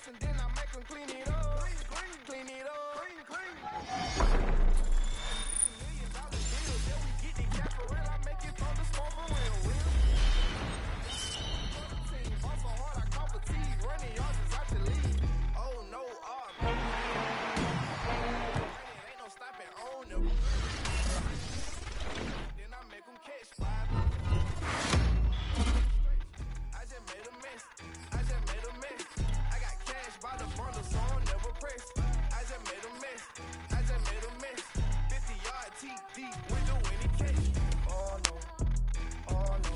Speaker 1: And then I make them clean it up. Clean it up. Clean. $1 million deals. Yeah, we get the cash for real. I make it from the smoke for real. Team ball so hard, I call fatigue. Running yards is out the lead. Oh no, ain't no stopping on them. Then I make them catch 5. I just made a mess. By the bundle, so I'll never press. I just made a mess. 50-yard TD with the winning catch. Oh no. Oh no.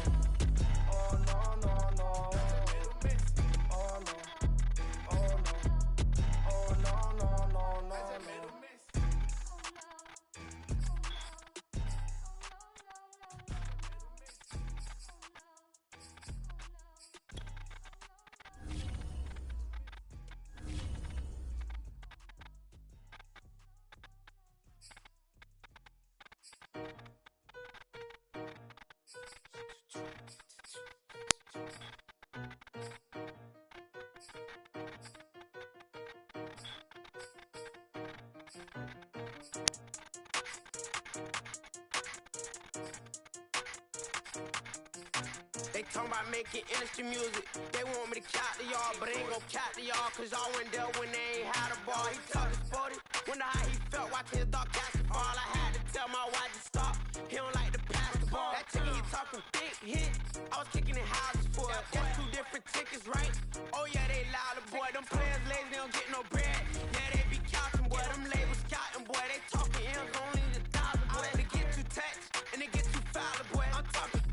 Speaker 1: Oh no, no, no. I just made a mess. Oh no. Oh no. Oh no, no, no, no. I just made a mess. They talking about making industry music. They want me to count to y'all, but ain't gon' count to y'all, cause y'all went there when they ain't had a ball. He talking sporty, wonder how he felt watching his dog catch the ball. I had to tell my wife to stop, he don't like to pass the ball. That chicken he talking big hit, I was kicking in houses for it. That's 2 different tickets, right? Oh yeah, they louder, boy. Them players lazy, they don't get no bread. Yeah, they be counting, boy. Them labels scouting, boy. They talking M's only the 1,000, boy. They get too taxed, and they get too foul, boy. I'm talking,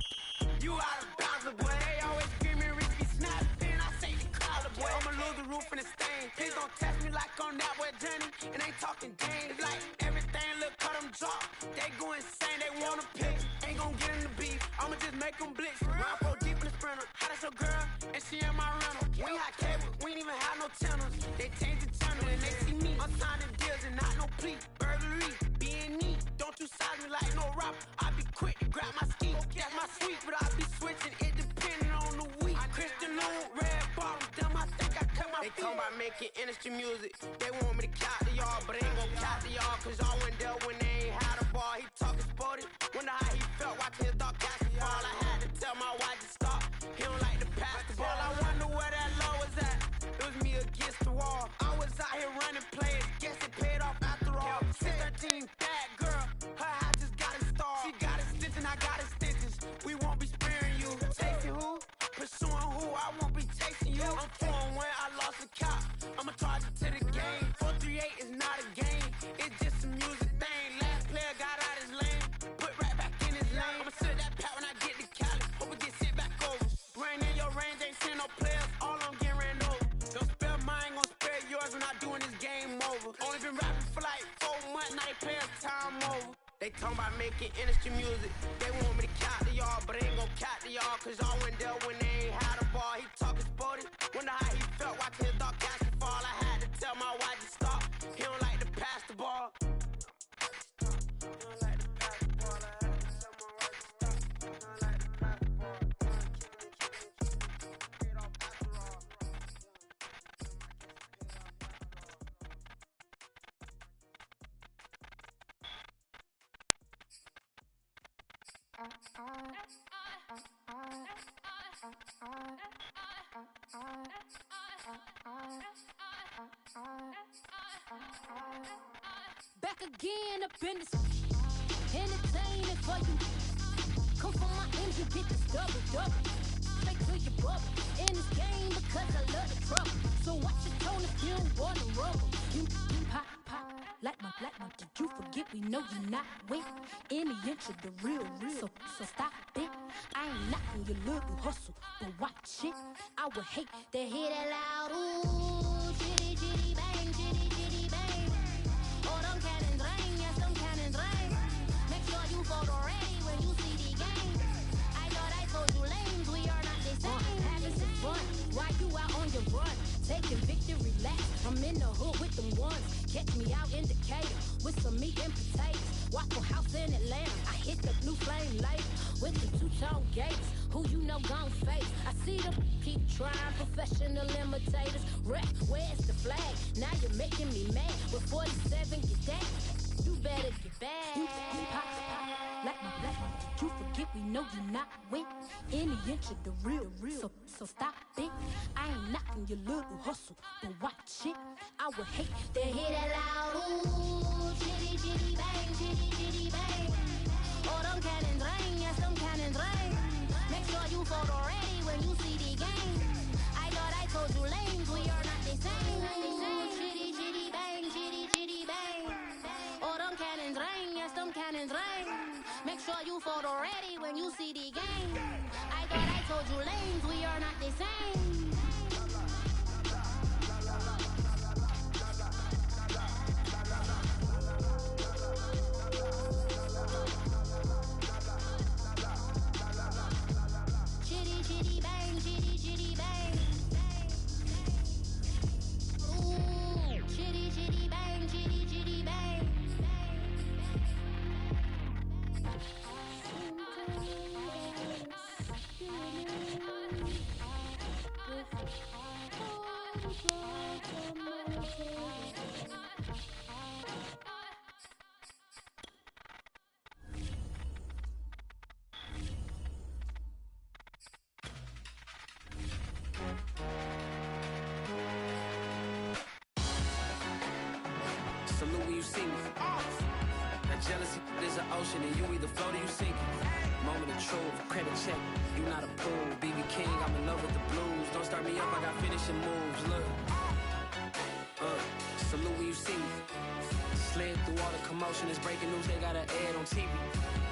Speaker 1: you out of bounds, boy. They always screaming, Rich be snapping, then I say the collar, boy. I'ma lose the roof and the stain. Please don't test me like on that boy Johnny, and ain't talking James. Like everything look cut them drop. They go insane, they want a pitch. Ain't gon' get in the beef, I'ma just make them blitz. Round 4 deep in the sprinter, how that's your girl, and she in my rental. We ain't hot cable, we ain't even have no channels. They change the channel and they see me. I'm signing deals and not no plea. Burglary, being neat. Don't you size me like no rapper. I be quick to grab my ski. That's my sweet, but I be switching it depending on the week. Christian Loon, red bottoms, them I think I cut my feet. They talking about making industry music. They want me to count to y'all, but ain't gon' count to y'all, cause y'all went there when they ain't had a ball. He talking sporty, wonder how he felt watching his dog catch the ball. I had to tell my wife to stop, he don't like to pass the ball. I wonder where that low was at. It was me against the wall. I was out here running plays, guess it paid off after all. 613, bad girl, her house just got installed. She got a stitch and I got a stitches. We won't be sparing you. Chasing who? Pursuing who? I won't be chasing you. I'm 4-1, I lost the count. I'ma charge it to the game. 438 is not a game, it's just a music thing. Last player got out his lane, put right back in his lane. I'ma sit that pat when I get to Cali, hope it get sit back over. Rain in your range, ain't seen no players, all I'm getting ran over. Don't spare mine, gon' spare yours when I doing this game over. Only been rapping for like 4 months, now they playing time over. They talking about making industry music. They want me to count to y'all, but ain't gon' count to y'all, cause y'all went there when they ain't had a ball. He talking sporty, wonder how he felt watching his dog catch the ball. I had to tell my wife to stop, he don't like to pass the ball. He don't like to pass the ball. I had to tell my wife to stop, he don't like to pass the ball. Paid off after all.
Speaker 2: Back again up in this entertaining for you. Come for my energy, get this double. Straight to your bubble. In this game because I love the trouble. So watch your tone if you don't wanna rubble. You pop.
Speaker 14: like my. Did you forget we know you not with any inch of the real. So stop it. I ain't knocking your little hustle, but watch it. I would hate to hear that loud ooh, chitty chitty bang, chitty chitty bang. Oh, them cannons ring, yes, them cannons ring. Make sure you photo ready when you see the game. I thought I told you lanes, we are not the same. Having some fun while you out on your run, taking victory laps. I'm in the hood with them ones. Catch me out in Decatur with some meat and potatoes. Waffle House in Atlanta. I hit the blue flame later with the two-tone gates. Who you know gon' face? I see them keep trying, professional imitators. Rep, where's the flag? Now you're making me mad. With 47, get that. You better get back. You pop, like my black. Did you forget we know you not with any inch of the real. So stop it. I ain't knocking your little hustle, but watch it. I would hate to hear that loud ooh, chitty chitty bang, chitty chitty bang. Oh, them cannons ring, yes, them cannons ring. Make sure you photo ready when you see the game. I thought I told you lanes, we are not the same. Chitty chitty bang, chitty chitty bang. Oh, them cannons ring, yes, them cannons ring. Make sure you photo ready when you see the game. I thought I told you lanes, we are not the same. Chitty chitty bang, chitty chitty bang. Ooh, chitty chitty bang, chitty chitty bang.
Speaker 15: Salute when you see me. That jealousy is an ocean and you either float or you sink. Moment of truth, credit check. You not a fool. BB King, I'm in love with the blues. Don't start me up, I got finishing moves. Look. Salute when you see me. Slid through all the commotion. It's breaking news, they got an ad on TV.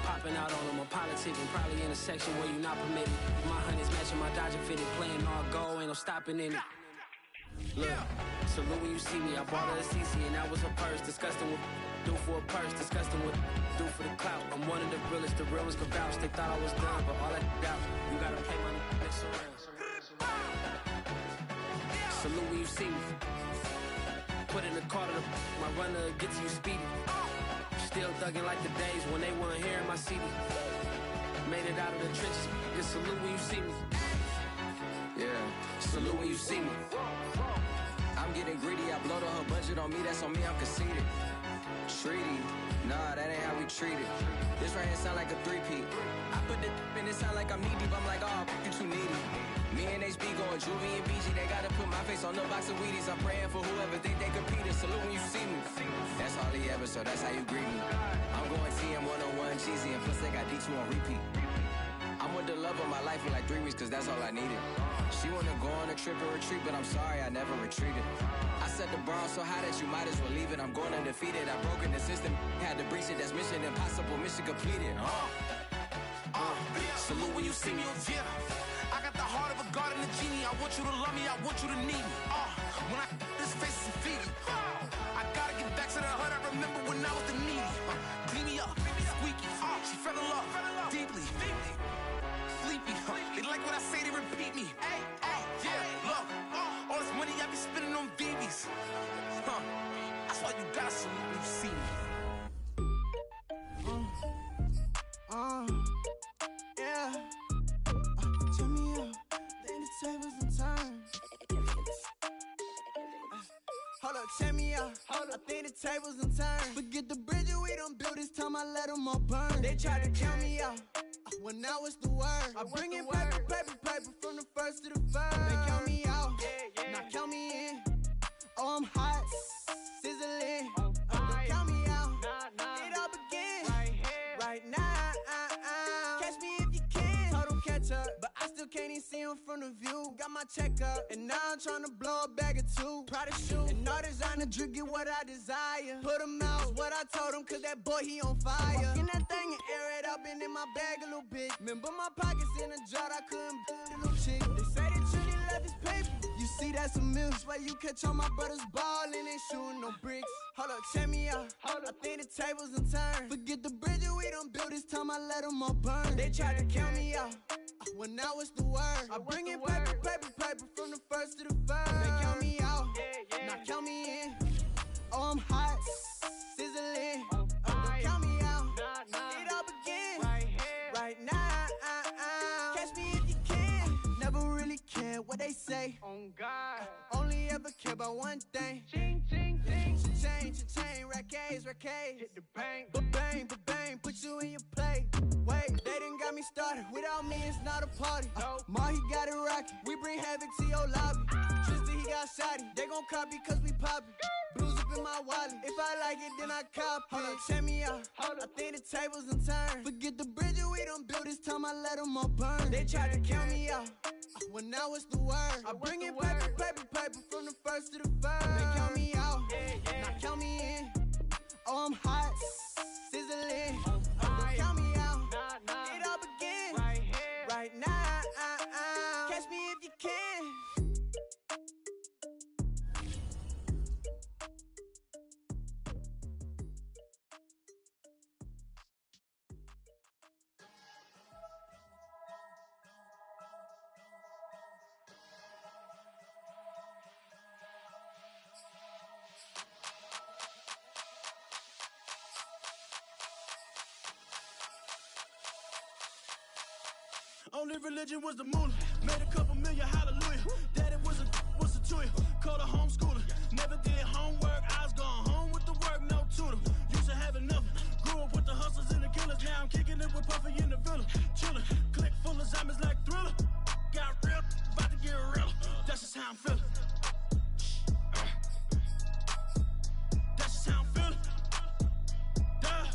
Speaker 15: Popping out on them, I'm politicking. Probably in a section where you not permitted. My honey's matching my Dodger fitted. Playing all gold, ain't no stopping in it. Look, salute when you see me. I bought her a CC and that was her purse. Disgusting with do for a purse. Disgusting with do for the clout. I'm one of the realest. The real ones could vouch. They thought I was done, but all I doubt. You gotta pay my next around. Salute when you see me. Put in the car to my runner gets you speedy. Still thugging like the days when they weren't here in my CD. Made it out of the trenches. Just salute when you see me. Yeah, salute when you see me. I'm getting greedy, I blow to her budget on me, that's on me, I'm conceited. Treaty, nah, that ain't how we treat it. This right here sound like a three-peat. I put the in it sound like I'm knee deep, I'm like, oh, you too needy. Me and HB going Juvie and BG, they gotta put my face on the box of Wheaties. I'm praying for whoever think they competed. Salute when you see me. That's all he ever, so that's how you greet me. I'm going TM 101 cheesy, and plus they got D2 on repeat. I'm with the love of my life for like 3 weeks, cause that's all I needed. She wanna go on a trip or retreat, but I'm sorry, I never retreated. I set the bar so high that you might as well leave it. I'm going undefeated, I broke in the system, had to breach it, that's mission impossible, mission completed.
Speaker 1: Salute when you see me, yeah. I got the heart of a god and a genie. I want you to love me, I want you to need me. When I this face is feedy. I gotta get back to the hood, I remember when I was the needy. Clean me up, squeaky. She fell in love, deeply. Sleepy, they like what I say, they repeat me. Yeah, look, all this money I be spending on BBs. That's why you gotta salute when you see me.
Speaker 11: Yeah. Turn me up, then the tables and turn. Hold up, check me out. I think the tables and turn. Forget the bridge we don't build this time, I let them all burn. They tried to count me out when I was the word. I bring in paper from the first to the third. They count me out, now count me in. Oh, I'm hot, sizzling. Don't count me out, it all begins right now. Catch me if you can. Total catch up, but I still
Speaker 16: can't even see him from the view. Got my check up, and now I'm tryna blow a bag of two. Proud of shoe, and all designer drip, get what I desire. Put him out, what I told him, cause that boy, he on fire. Walking that thing and air it out, been in my bag a little bit. Remember my pockets in a jar, I couldn't a little chick. They say that Trinity left his paper. You see, that's a milk. Where you catch all my brothers ballin', ain't shooting no bricks. Hold up, check me out. I think the tables done turned. Forget the bridges we done built, this time I let them all burn. They tried to count me out. Well, now it's the word. I bring in paper, paper, paper from the first to the third. They count me out, now count me in. Oh, I'm hot, sizzling. Don't count me out. It all begin right now. Catch me if you can. Never really care what they say. On God, only ever care about one thing. Ching, ching, ching. Cha-ching, rackets. Hit the bank, ba-bang, put you in your play. Wait, they done got me started. Without me, it's not a party. Ma, he got it rockin'. We bring havoc to your lobby. Tristan, he got shotty. They gon' copy cause we poppin'. Blues up in my wallet. If I like it, then I cop it. Hold up, check me out. I think the tables done turned. Forget the bridges we done built, this time I let them all burn. They tried to count me out. Well, now it's the word. I bring in paper, paper, paper from the first to the third. They count me out, now count me in. Oh, I'm hot, sizzling. Don't count me out. It all begin right now. Catch me if you can.
Speaker 17: Only religion was the moolah. Made a couple million, hallelujah. Daddy was a tutor. Called a homeschooler. Never did homework. I was going home with the work, no tutor. Used to have enough. Grew up with the hustlers and the killers. Now I'm kicking it with Puffy in the villa. Chillin'. Click full of zombies like Thriller. Got real, about to get real. That's just how I'm feeling. That's just how I'm feeling. Duh.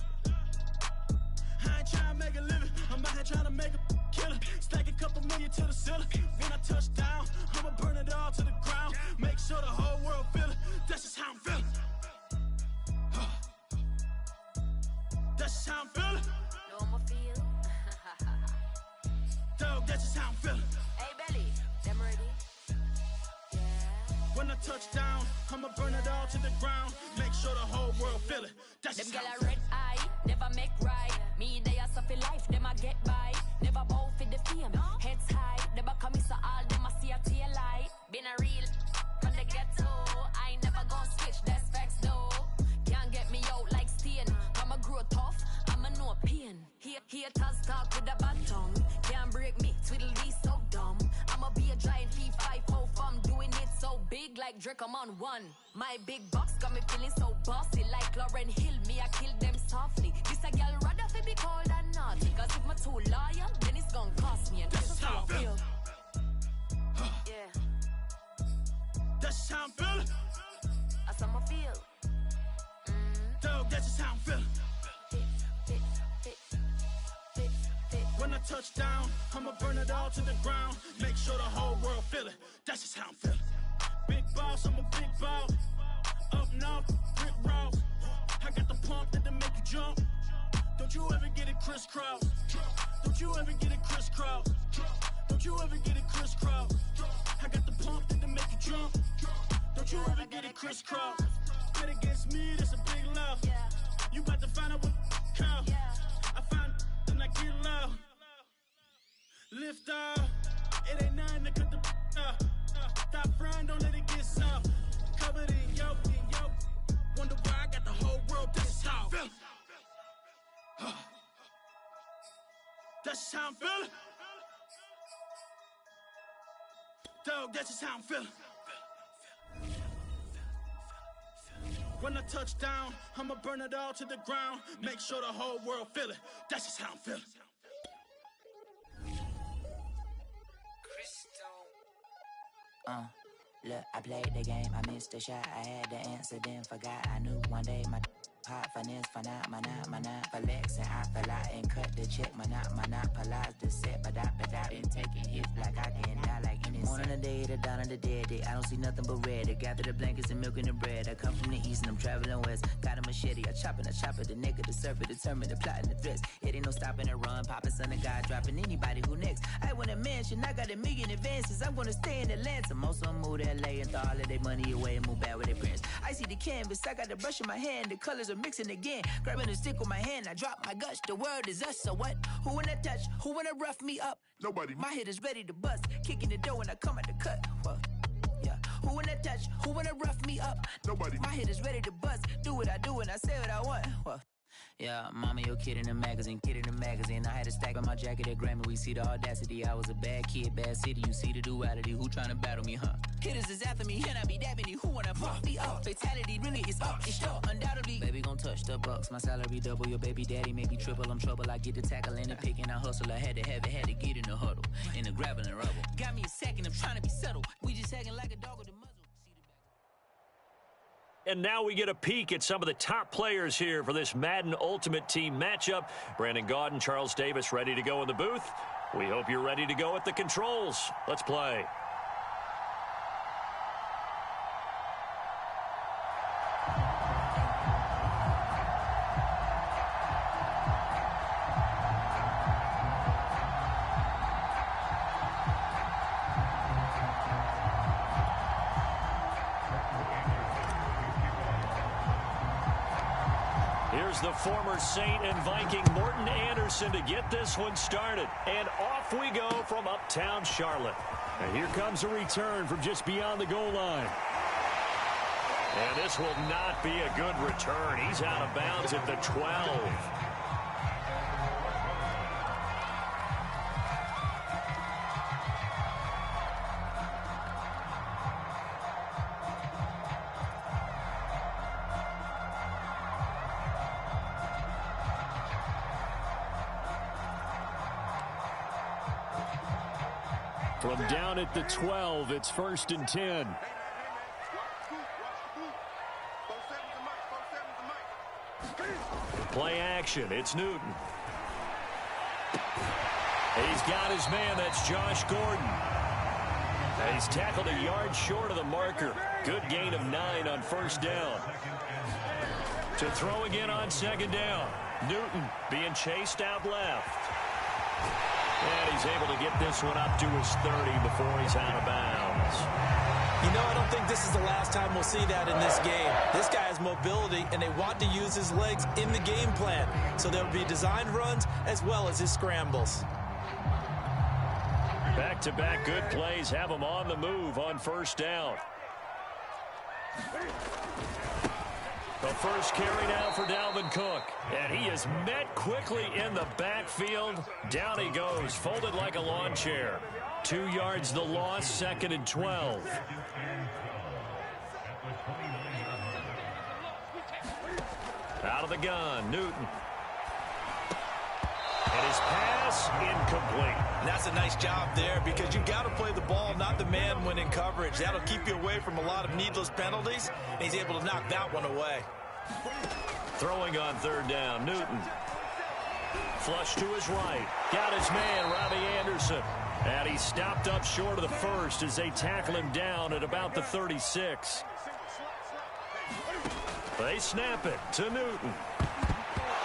Speaker 17: I ain't trying to make a living. I'm out here trying to make a killer. Stack a couple million to the ceiling. When I touch down, I'ma burn it all to the ground. Make sure the whole world feel it. That's just how I'm feeling. That's just how I'm feeling.
Speaker 18: Know I'ma feel.
Speaker 17: Dog, that's just how I'm feeling.
Speaker 18: Hey, Belly, them ready? Yeah.
Speaker 17: When I touch down, I'ma burn it all to the ground. Make sure the whole world feel it. That's
Speaker 18: Them
Speaker 17: just
Speaker 18: gal
Speaker 17: how
Speaker 18: a
Speaker 17: I'm
Speaker 18: red
Speaker 17: feeling.
Speaker 18: eye, never make right. Me, they are suffer life, them a get by. Never bow for the fame, heads high. Never come so all them a see a tail light. Been a real from the ghetto. I ain't never gon' switch, that's facts though. Can't get me out like stain. I'ma grow tough, I'ma know pain. Haters talk with a bad tongue. Can't break me, twiddle these so dumb. I'ma be a giant P5 from doing it so big like Drake, I'm on one. My big box got me feeling so bossy like Lauren Hill. Me, I kill them softly. This a girl rather fi be cold than naughty. Cause if my too loyal, then it's gon' cost me. And that's just how I feel. Yeah.
Speaker 17: That's just how I'm feeling.
Speaker 18: That's how I feel.
Speaker 17: Dog, that's just how I'm feeling. When I touch down, I'ma burn it all to the ground. Make sure the whole world feel it. That's just how I'm feeling. Big boss, I'm a big boss. Up north, brick rock. I got the pump that'll make you jump. Don't you ever get it crisscross. Don't you ever get it crisscross. Don't you ever get it crisscross. I got the pump that'll make you jump. Don't you ever get it crisscross. Bet against me, that's a big love. You about to find out what cow. I find and I get loud. Lift off. It ain't nothing to cut the up. Stop frying, don't let it get soft. Covered in yolk. Wonder why I got the whole world. That's how I'm feeling. That's just how I'm feeling. Dog, that's just how I'm feeling. When I touch down, I'ma burn it all to the ground. Make sure the whole world feel it. That's just how I'm feeling.
Speaker 12: Look, I played the game, I missed the shot. I had the answer, then forgot. I knew one day my hot finesse, for not flexing. I fell out and cut the check, monopolize the set, but I taking hits like I can die like any morning of the day, the dawn of the dead day. I don't see nothing but red. I gather the blankets and milk and the bread. I come from the east and I'm traveling west. Got a machete, I chop it, the neck of the serpent, determined, the plot and the threats. It ain't no stopping and run, popping son of God, dropping anybody who next. I want a mansion, I got $1 million advances. I'm gonna stay in Atlanta. Most of them move to LA and throw all of their money away and move back with their parents. I see the canvas, I got the brush in my hand, the colors are mixing again. Grabbing the stick with my hand, I drop my gush. The word is us, so what? Who wanna touch? Who wanna rough me up?
Speaker 13: Nobody.
Speaker 12: My hit is ready to bust, kicking the door when I come at the cut. Whoa. Yeah. Who wanna touch? Who wanna rough me up?
Speaker 13: Nobody.
Speaker 12: My hit is ready to bust. Do what I do and I say what I want. Whoa. Yeah, mama, your kid in the magazine, I had a stack on my jacket at Grammy. We see the audacity. I was a bad kid, bad city. You see the duality. Who tryna battle me, huh? Hitters is after me, and I be that many. Who wanna fuck me up? Fatality really is up. It's sure, undoubtedly. Baby gon' touch the bucks. My salary double. Your baby daddy maybe triple. I'm trouble. I get the tackle and the pick and I hustle. I had to have it, had to get in the huddle. In the gravel and rubble. Got me a second. I'm trying to be subtle. We just acting like a dog with a muzzle.
Speaker 4: And now we get a peek at some of the top players here for this Madden Ultimate Team matchup. Brandon Gaudin, Charles Davis ready to go in the booth. We hope you're ready to go at the controls. Let's play. Here's the former Saint and Viking Morton Anderson to get this one started. And off we go from uptown Charlotte. And here comes a return from just beyond the goal line. And this will not be a good return. He's out of bounds at the 12. From down at the 12, it's 1st and 10. Play action, it's Newton. He's got his man, that's Josh Gordon. And he's tackled a yard short of the marker. Good gain of 9 on 1st down. To throw again on 2nd down. Newton being chased out left. And he's able to get this one up to his 30 before he's out of bounds.
Speaker 5: You know, I don't think this is the last time we'll see that in this game. This guy has mobility, and they want to use his legs in the game plan. So there'll be designed runs as well as his scrambles.
Speaker 4: Back-to-back good plays have him on the move on 1st down. The first carry now for Dalvin Cook. And he is met quickly in the backfield. Down he goes, folded like a lawn chair. 2 yards the loss, 2nd and 12. Out of the gun, Newton. And his pass incomplete.
Speaker 5: And that's a nice job there because you've got to play the ball, not the man when in coverage. That'll keep you away from a lot of needless penalties, and he's able to knock that one away.
Speaker 4: Throwing on 3rd down, Newton. Flush to his right. Got his man, Robbie Anderson. And he stopped up short of the 1st as they tackle him down at about the 36. They snap it to Newton.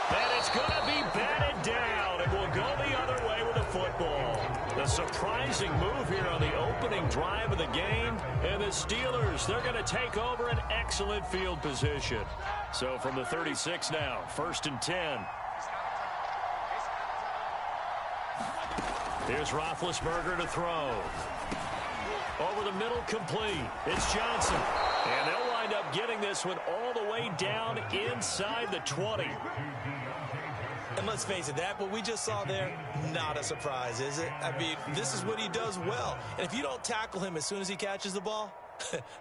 Speaker 4: And it's going to be batted down. It will go the other way with the football. The surprising move here on the opening drive of the game. And the Steelers, they're going to take over an excellent field position. So from the 36 now, 1st and 10. Here's Roethlisberger to throw. Over the middle, complete. It's Johnson. And they'll wind up getting this one all the way down inside the 20.
Speaker 5: And let's face it, that what we just saw there, not a surprise, is it? I mean, this is what he does well. And if you don't tackle him as soon as he catches the ball,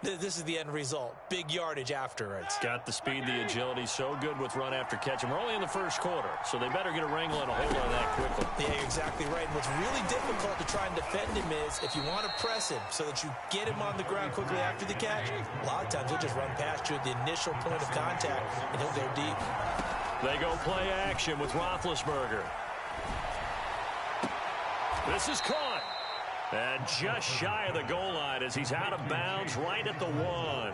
Speaker 5: this is the end result. Big yardage afterwards.
Speaker 4: Got the speed, the agility, so good with run after catch. And we're only in the 1st quarter, so they better get a wrangle and a hold on that quickly.
Speaker 5: Yeah, exactly right. And what's really difficult to try and defend him is if you want to press him so that you get him on the ground quickly after the catch, a lot of times he'll just run past you at the initial point of contact, and he'll go deep.
Speaker 4: They go play action with Roethlisberger. This is caught. And just shy of the goal line as he's out of bounds right at the 1.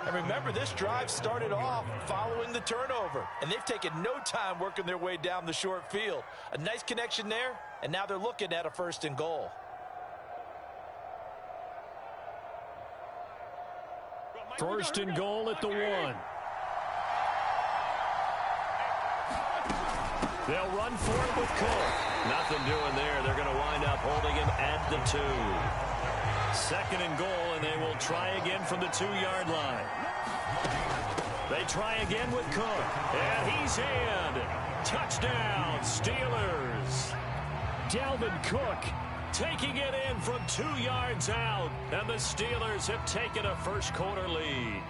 Speaker 5: And remember, this drive started off following the turnover, and they've taken no time working their way down the short field. A nice connection there, and now they're looking at a 1st and goal.
Speaker 4: First and goal at the 1. They'll run for it with Cook. Nothing doing there. They're going to wind up holding him at the 2. 2nd and goal, and they will try again from the 2-yard line. They try again with Cook, and he's in. Touchdown, Steelers. Dalvin Cook taking it in from 2 yards out, and the Steelers have taken a first-quarter lead.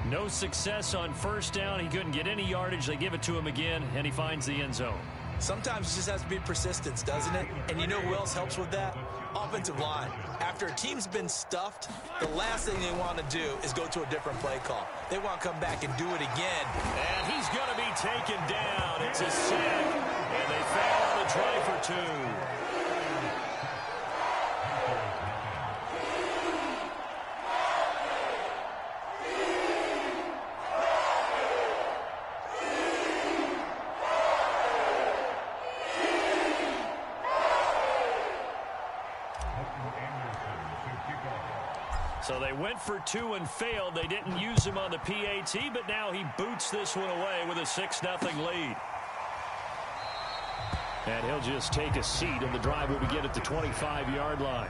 Speaker 4: No success on 1st down. He couldn't get any yardage. They give it to him again, and he finds the end zone.
Speaker 5: Sometimes it just has to be persistence, doesn't it? And you know who else helps with that? Offensive line. After a team's been stuffed, the last thing they want to do is go to a different play call. They want to come back and do it again.
Speaker 4: And he's going to be taken down. It's a sack, and they fail on the try for 2. So they went for 2 and failed. They didn't use him on the PAT, but now he boots this one away with a 6-0 lead. And he'll just take a seat, and the drive will begin at the 25-yard line.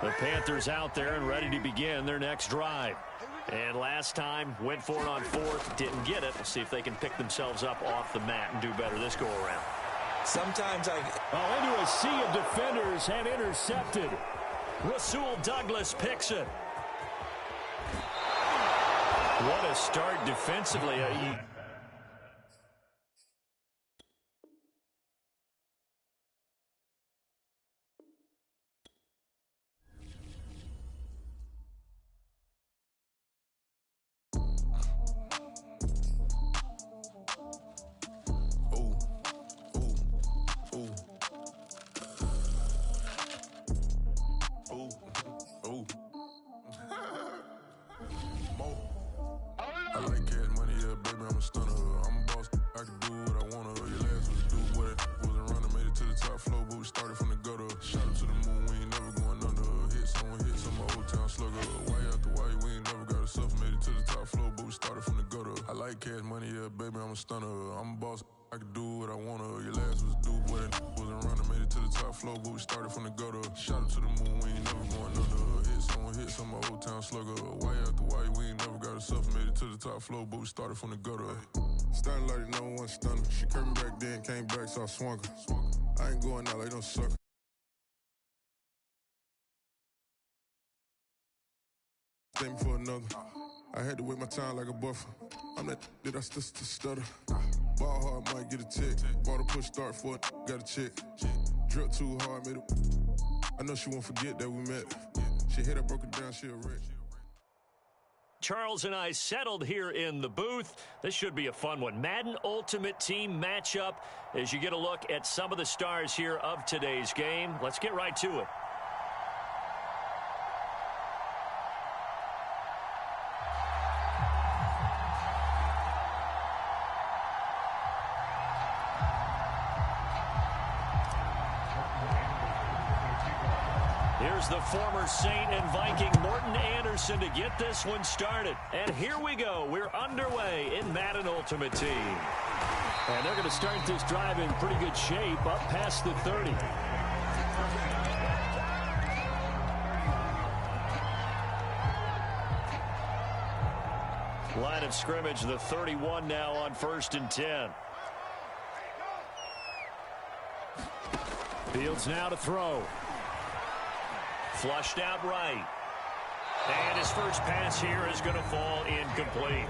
Speaker 4: The Panthers out there and ready to begin their next drive. And last time, went for it on 4th, didn't get it. We'll see if they can pick themselves up off the mat and do better this go-around.
Speaker 5: Sometimes
Speaker 4: into a sea of defenders and intercepted. Rasul Douglas picks it. What a start defensively.
Speaker 13: Flow, but we started from the gutter. Starting like the number 1 stunner. She curved me back then, came back, so I swung her. I ain't going out like no sucker. Stay me for another. I had to wait my time like a buffer. I'm that I still stutter. Ball hard, might get a tick. Ball to push start for it, got a chick. Drip too hard, made it. I know she won't forget that we met. She hit, I broke it down, she a wreck.
Speaker 4: Charles and I settled here in the booth. This should be a fun one. Madden Ultimate Team matchup as you get a look at some of the stars here of today's game. Let's get right to it. Here's the former Saint and Viking Morton Anderson to get this one started. And here we go. We're underway in Madden Ultimate Team. And they're going to start this drive in pretty good shape up past the 30. Line of scrimmage, the 31 now on 1st and 10. Fields now to throw. Flushed out right. And his first pass here is going to fall incomplete.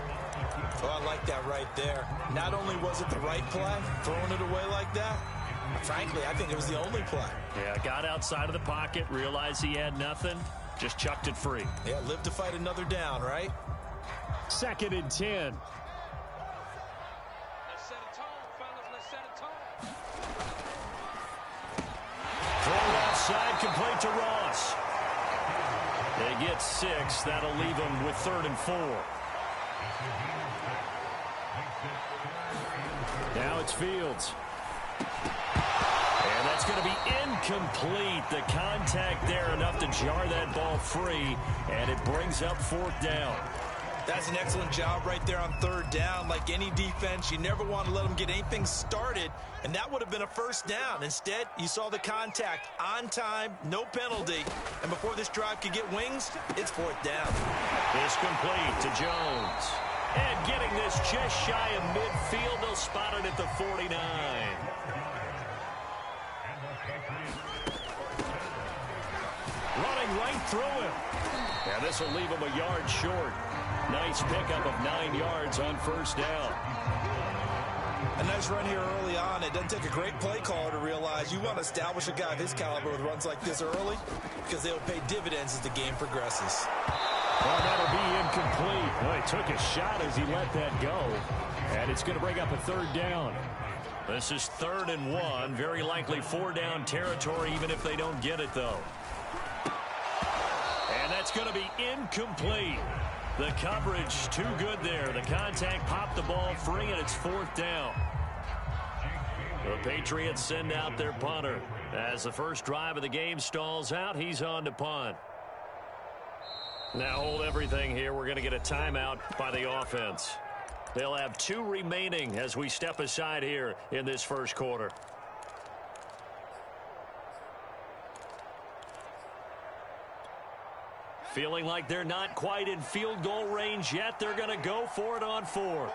Speaker 5: Oh, I like that right there. Not only was it the right play, throwing it away like that, frankly, I think it was the only play.
Speaker 4: Yeah, got outside of the pocket, realized he had nothing, Just chucked it free.
Speaker 5: Yeah, live to fight another down, right?
Speaker 4: 2nd and 10. Throw outside, complete to Ross. They get 6. That'll leave them with 3rd and 4. Now it's Fields. And that's going to be incomplete. The contact there enough to jar that ball free, and it brings up 4th down.
Speaker 5: That's an excellent job right there on 3rd down. Like any defense, you never want to let them get anything started, and that would have been a 1st down. Instead, you saw the contact on time, no penalty, and before this drive could get wings, it's 4th down.
Speaker 4: It's complete to Jones. And getting this just shy of midfield, they'll spot it at the 49. Running right through him. And this will leave him a yard short. Nice pickup of 9 yards on 1st down.
Speaker 5: A nice run here early on. It doesn't take a great play caller to realize you want to establish a guy of his caliber with runs like this early because they'll pay dividends as the game progresses.
Speaker 4: Well, that'll be incomplete. Well, he took a shot as he let that go. And it's going to bring up a 3rd down. This is 3rd and 1. Very likely 4-down territory, even if they don't get it, though. And that's going to be incomplete. The coverage too good there. The contact popped the ball free, and it's 4th down. The Patriots send out their punter. As the first drive of the game stalls out, he's on to punt. Now hold everything here. We're going to get a timeout by the offense. They'll have 2 remaining as we step aside here in this first quarter. Feeling like they're not quite in field goal range yet. They're going to go for it on 4th.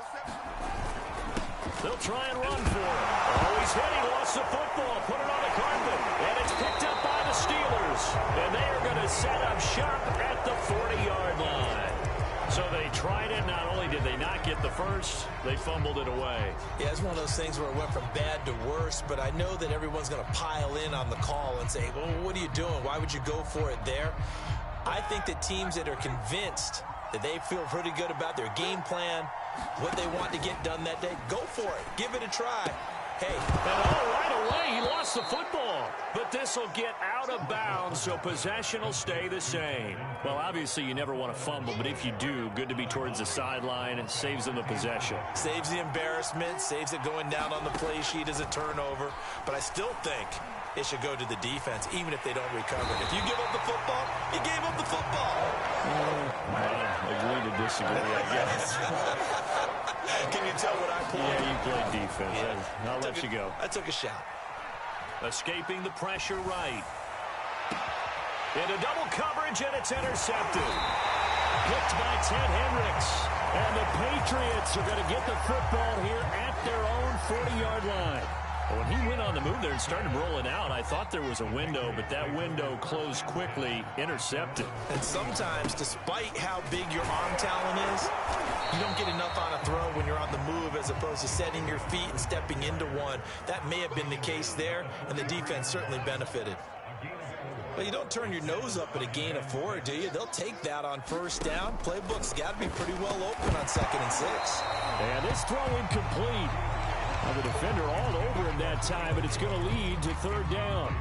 Speaker 4: They'll try and run for it. Oh, he's hit. He lost the football. Put it on the carpet. And it's picked up by the Steelers. And they are going to set up shop at the 40-yard line. So they tried it. Not only did they not get the first, they fumbled it away.
Speaker 5: Yeah, it's one of those things where it went from bad to worse, but I know that everyone's going to pile in on the call and say, well, what are you doing? Why would you go for it there? I think that teams that are convinced that they feel pretty good about their game plan, what they want to get done that day, go for it. Give it a try. Hey.
Speaker 4: And right away, he lost the football. But this will get out of bounds, so possession will stay the same. Well, obviously, you never want to fumble, but if you do, good to be towards the sideline. It saves them the possession.
Speaker 5: Saves the embarrassment, saves it going down on the play sheet as a turnover. But I still think it should go to the defense, even if they don't recover it. If you give up the football, you gave up the football.
Speaker 4: Agree to disagree, I guess.
Speaker 5: Can you tell what I played?
Speaker 4: Yeah, you played defense. Yeah. I'll let you go.
Speaker 5: I took a shot.
Speaker 4: Escaping the pressure right. Into double coverage, and it's intercepted. Picked by Ted Hendricks. And the Patriots are going to get the football here at their own 40-yard line. When he went on the move there and started rolling out, I thought there was a window, but that window closed quickly, intercepted.
Speaker 5: And sometimes, despite how big your arm talent is, you don't get enough on a throw when you're on the move as opposed to setting your feet and stepping into one. That may have been the case there, and the defense certainly benefited. But you don't turn your nose up at a gain of 4, do you? They'll take that on 1st down. Playbook's got to be pretty well open on 2nd and 6.
Speaker 4: And this throw incomplete. The defender all over him that time, but it's going to lead to 3rd down.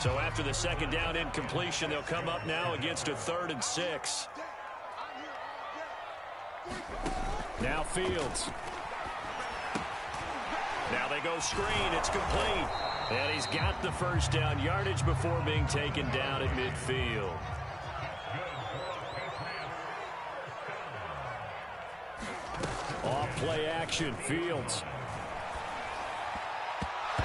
Speaker 4: So after the 2nd down incompletion, they'll come up now against a 3rd and 6. Now Fields. Now they go screen. It's complete. And he's got the 1st down yardage before being taken down at midfield. Off play action, Fields.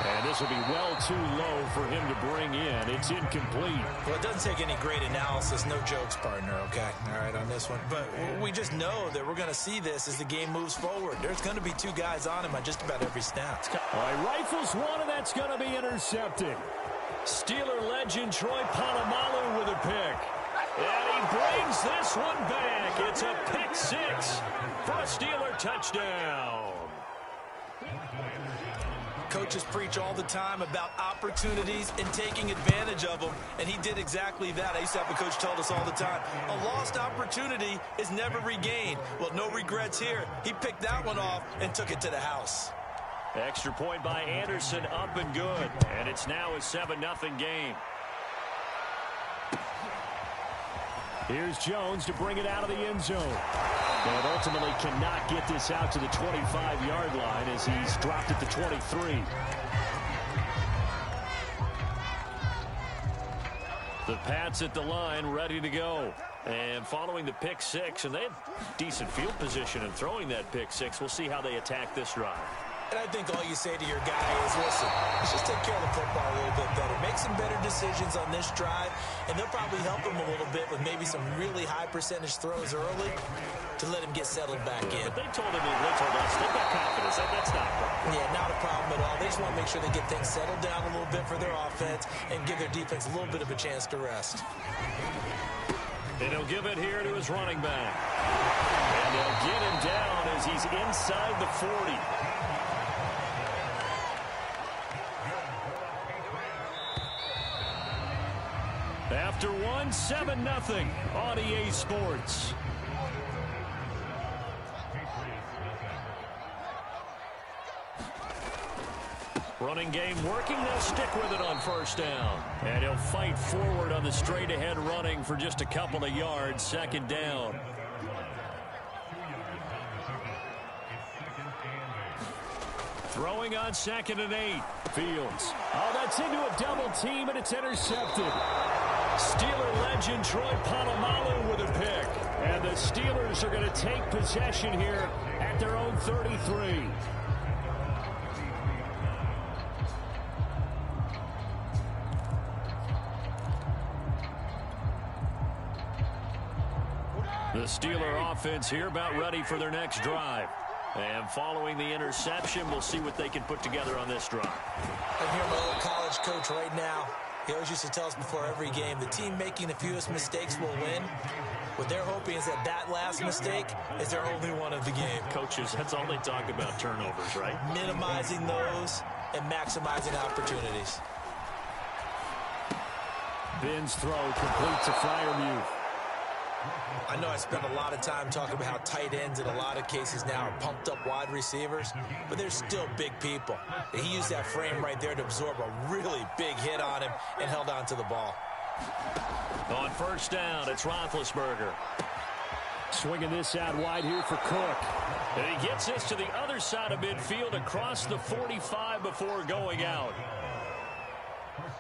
Speaker 4: And this will be well too low for him to bring in. It's incomplete.
Speaker 5: Well, it doesn't take any great analysis. No jokes, partner, okay? All right, on this one. But we just know that we're going to see this as the game moves forward. There's going to be 2 guys on him on just about every snap.
Speaker 4: All right, rifles one, and that's going to be intercepted. Steeler legend Troy Polamalu with a pick. And he brings this one back. It's a pick 6 for a Steeler touchdown.
Speaker 5: Coaches preach all the time about opportunities and taking advantage of them, and he did exactly that. I used to have a coach tell us all the time, a lost opportunity is never regained. Well, no regrets here. He picked that one off and took it to the house.
Speaker 4: Extra point by Anderson, up and good. And it's now a 7-0 game. Here's Jones to bring it out of the end zone. But ultimately cannot get this out to the 25-yard line as he's dropped it to 23. The Pats at the line, ready to go. And following the pick six, and they had decent field position in throwing that pick six. We'll see how they attack this drive.
Speaker 5: And I think all you say to your guy is, listen, let's just take care of the football a little bit better. Make some better decisions on this drive, and they'll probably help him a little bit with maybe some really high percentage throws early to let him get settled back in.
Speaker 4: But they told us, they've got confidence. That's not a problem.
Speaker 5: Yeah, not a problem at all. They just want to make sure they get things settled down a little bit for their offense and give their defense a little bit of a chance to rest.
Speaker 4: And he'll give it here to his running back. And they'll get him down as he's inside the 40. After one, 7-0 on EA Sports. Running game working. They'll stick with it on first down. And he'll fight forward on the straight-ahead running for just a couple of yards. Second down. Throwing on 2nd and 8. Fields. Oh, that's into a double team, and it's intercepted. Steeler legend Troy Polamalu with a pick. And the Steelers are going to take possession here at their own 33. The Steeler offense here about ready for their next drive. And following the interception, we'll see what they can put together on this drive.
Speaker 5: I hear my old college coach right now. He always used to tell us before every game, the team making the fewest mistakes will win. What they're hoping is that last mistake is their only one of the game.
Speaker 4: Coaches, that's all they talk about, turnovers, right?
Speaker 5: Minimizing those and maximizing opportunities.
Speaker 4: Ben's throw complete to Freiermuth.
Speaker 5: I know I spent a lot of time talking about how tight ends in a lot of cases now are pumped up wide receivers, but they're still big people. He used that frame right there to absorb a really big hit on him and held on to the ball.
Speaker 4: On first down, it's Roethlisberger. Swinging this out wide here for Cook. And he gets this to the other side of midfield across the 45 before going out.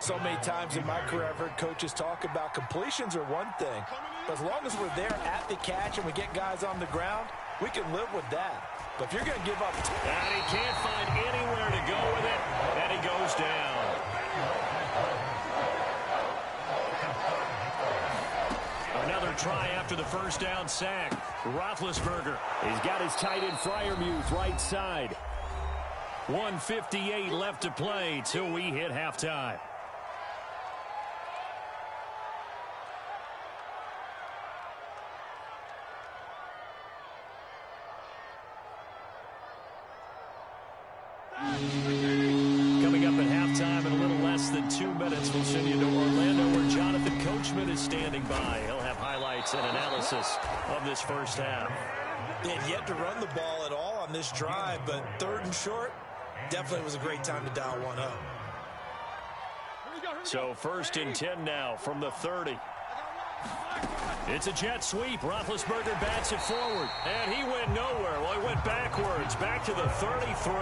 Speaker 5: So many times in my career I've heard coaches talk about completions are one thing, but as long as we're there at the catch and we get guys on the ground, we can live with that. But if you're going to give up...
Speaker 4: And he can't find anywhere to go with it, and he goes down. Another try after the first down sack. Roethlisberger. He's got his tight end Freiermuth right side. 1:58 left to play till we hit halftime. Coming up at halftime in a little less than 2 minutes, we'll send you to Orlando where Jonathan Coachman is standing by. He'll have highlights and analysis of this first half.
Speaker 5: They had yet to run the ball at all on this drive, but 3rd and short, definitely was a great time to dial one up.
Speaker 4: So 1st and 10 now from the 30. It's a jet sweep. Roethlisberger bats it forward. And he went nowhere. Well, he went backwards. Back to the 33.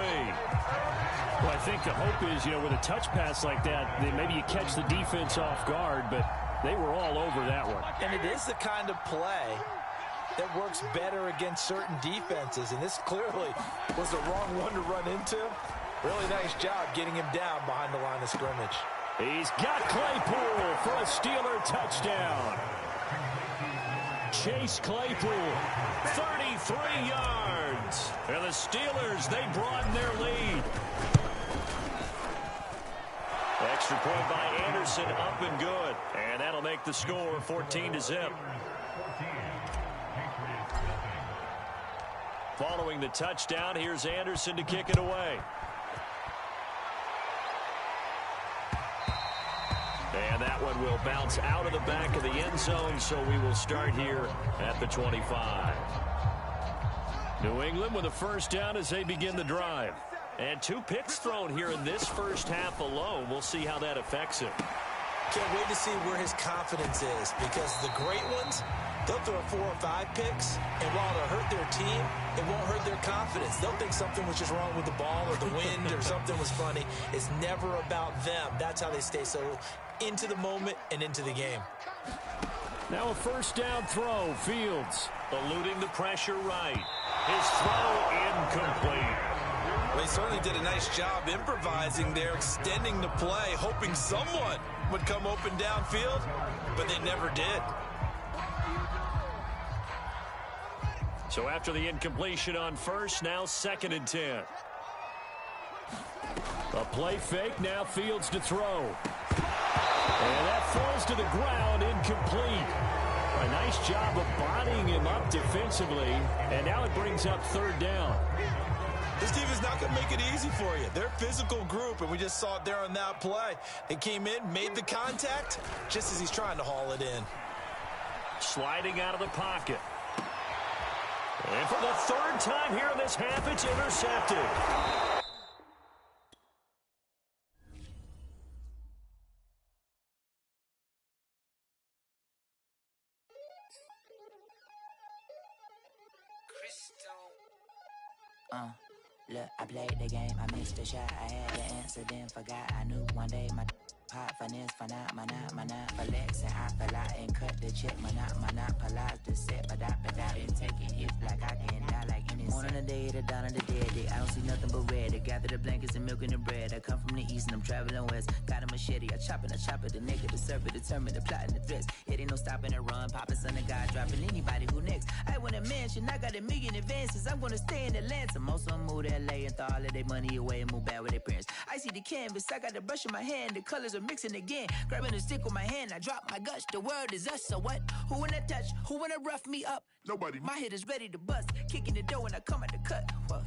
Speaker 6: Well, I think the hope is, with a touch pass like that, then maybe you catch the defense off guard, but they were all over that one.
Speaker 5: And it is the kind of play that works better against certain defenses, and this clearly was the wrong one to run into. Really nice job getting him down behind the line of scrimmage.
Speaker 4: He's got Claypool for a Steeler touchdown. Chase Claypool, 33 yards. And the Steelers, they broaden their lead. Extra point by Anderson, up and good. And that'll make the score 14-0. Following the touchdown, here's Anderson to kick it away. that one will bounce out of the back of the end zone, so we will start here at the 25. New England with a first down as they begin the drive. And 2 picks thrown here in this first half alone. We'll see how that affects him.
Speaker 5: Can't wait to see where his confidence is, because the great ones, they'll throw 4 or 5 picks, and while it'll hurt their team, it won't hurt their confidence. They'll think something was just wrong with the ball or the wind or something was funny. It's never about them. That's how they stay so into the moment and into the game.
Speaker 4: Now a first down throw. Fields eluding the pressure right. His throw incomplete.
Speaker 19: They certainly did a nice job improvising there, extending the play, hoping someone would come open downfield, but they never did.
Speaker 4: So after the incompletion on first, now 2nd and 10. A play fake, now Fields to throw. And that falls to the ground, incomplete. A nice job of bodying him up defensively, and now it brings up 3rd down.
Speaker 5: This team is not going to make it easy for you. They're a physical group, and we just saw it there on that play. They came in, made the contact, just as he's trying to haul it in.
Speaker 4: Sliding out of the pocket. And for the 3rd time here in this half, it's intercepted.
Speaker 12: Look, I played the game, I missed the shot, I had the answer, then forgot. I knew one day my pop finesse, flex, and I fell out and cut the check, monopolize the set, but I been taking hits like I can die like any Born on the day of the dawn of the dead, I don't see nothing but red. I gather the blankets and milk and the bread. I come from the east and I'm traveling west. Got a machete, I chop it, the naked, the serpent, determined, the plot and the threats. It ain't no stopping and run, popping son of God, dropping anybody who next. I want a mansion, I got 1 million advances. I'm gonna stay in Atlanta. Most of them move to LA and throw all of their money away and move back with their parents. I see the canvas, I got the brush in my hand, the colors are mixing again. Grabbing a stick with my hand, I drop my guts. The world is us, so what? Who wanna touch? Who wanna rough me up? Nobody. My head is ready to bust, kicking the door when I come at the cut. Well,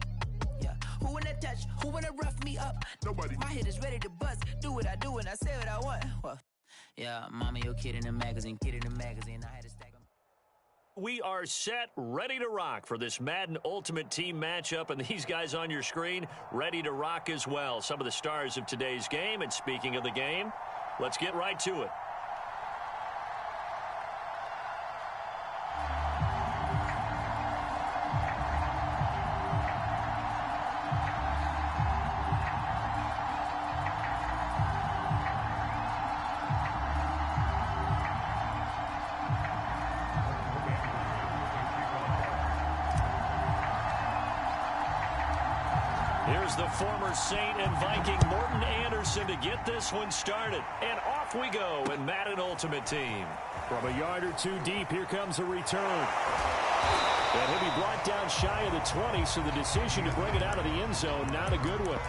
Speaker 12: yeah. Who wanna touch? Who wanna rough me up? Nobody. My head is ready to bust. Do what I do and I say what I want. Well, yeah, mama, your kid in the magazine, I had to stack them.
Speaker 4: We are set, ready to rock for this Madden Ultimate Team matchup, and these guys on your screen ready to rock as well. Some of the stars of today's game, and speaking of the game, let's get right to it. Here's the former Saint and Viking Morton Anderson to get this one started. And off we go in Madden Ultimate Team.
Speaker 6: From a yard or 2 deep, here comes a return. And he'll be brought down shy of the 20, so the decision to bring it out of the end zone, not a good one.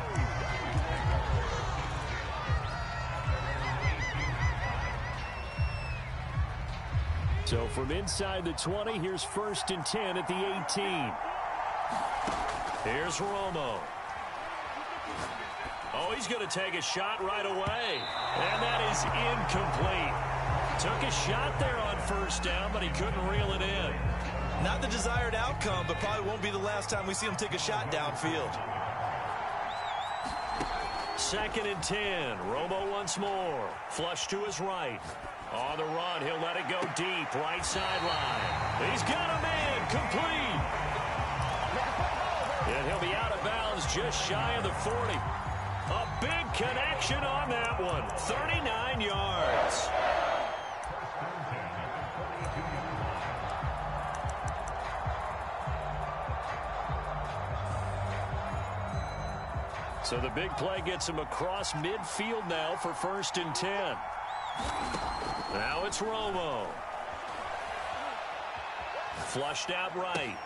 Speaker 6: So from inside the 20, here's 1st and 10 at the 18.
Speaker 4: Here's Romo. Oh, he's going to take a shot right away. And that is incomplete. Took a shot there on 1st down, but he couldn't reel it in.
Speaker 5: Not the desired outcome, but probably won't be the last time we see him take a shot downfield.
Speaker 4: 2nd and 10. Romo once more. Flush to his right. On the run, he'll let it go deep. Right sideline. He's got a man. Complete. And he'll be out of bounds just shy of the 40. A big connection on that one. 39 yards. So the big play gets him across midfield now for 1st and 10. Now it's Romo. Flushed out right.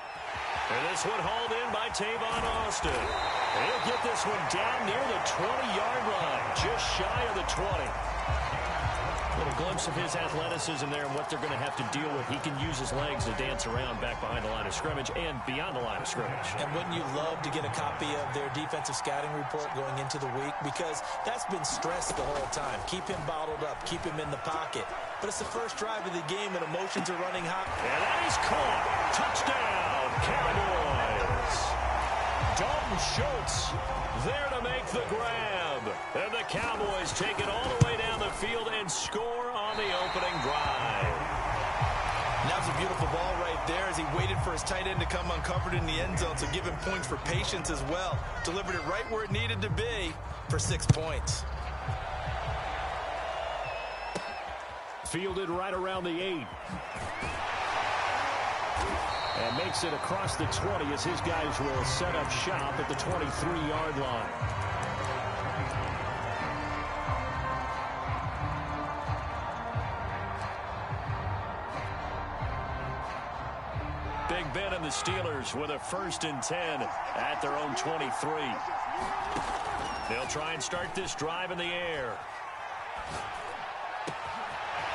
Speaker 4: And this one hauled in by Tavon Austin. He'll get this one down near the 20-yard line, just shy of the 20. Little glimpse of his athleticism there and what they're going to have to deal with. He can use his legs to dance around back behind the line of scrimmage and beyond the line of scrimmage.
Speaker 5: And wouldn't you love to get a copy of their defensive scouting report going into the week? Because that's been stressed the whole time. Keep him bottled up. Keep him in the pocket. But it's the first drive of the game and emotions are running hot.
Speaker 4: And that is caught. Touchdown, Cowboys. Dalton Schultz there to make the grab. And the Cowboys take it all the way down the field and score on the opening drive.
Speaker 19: And that was a beautiful ball right there as he waited for his tight end to come uncovered in the end zone, so give him points for patience as well. Delivered it right where it needed to be for 6 points.
Speaker 6: Fielded right around the 8. And makes it across the 20 as his guys will set up shop at the 23-yard line.
Speaker 4: Big Ben and the Steelers with a 1st and 10 at their own 23. They'll try and start this drive in the air.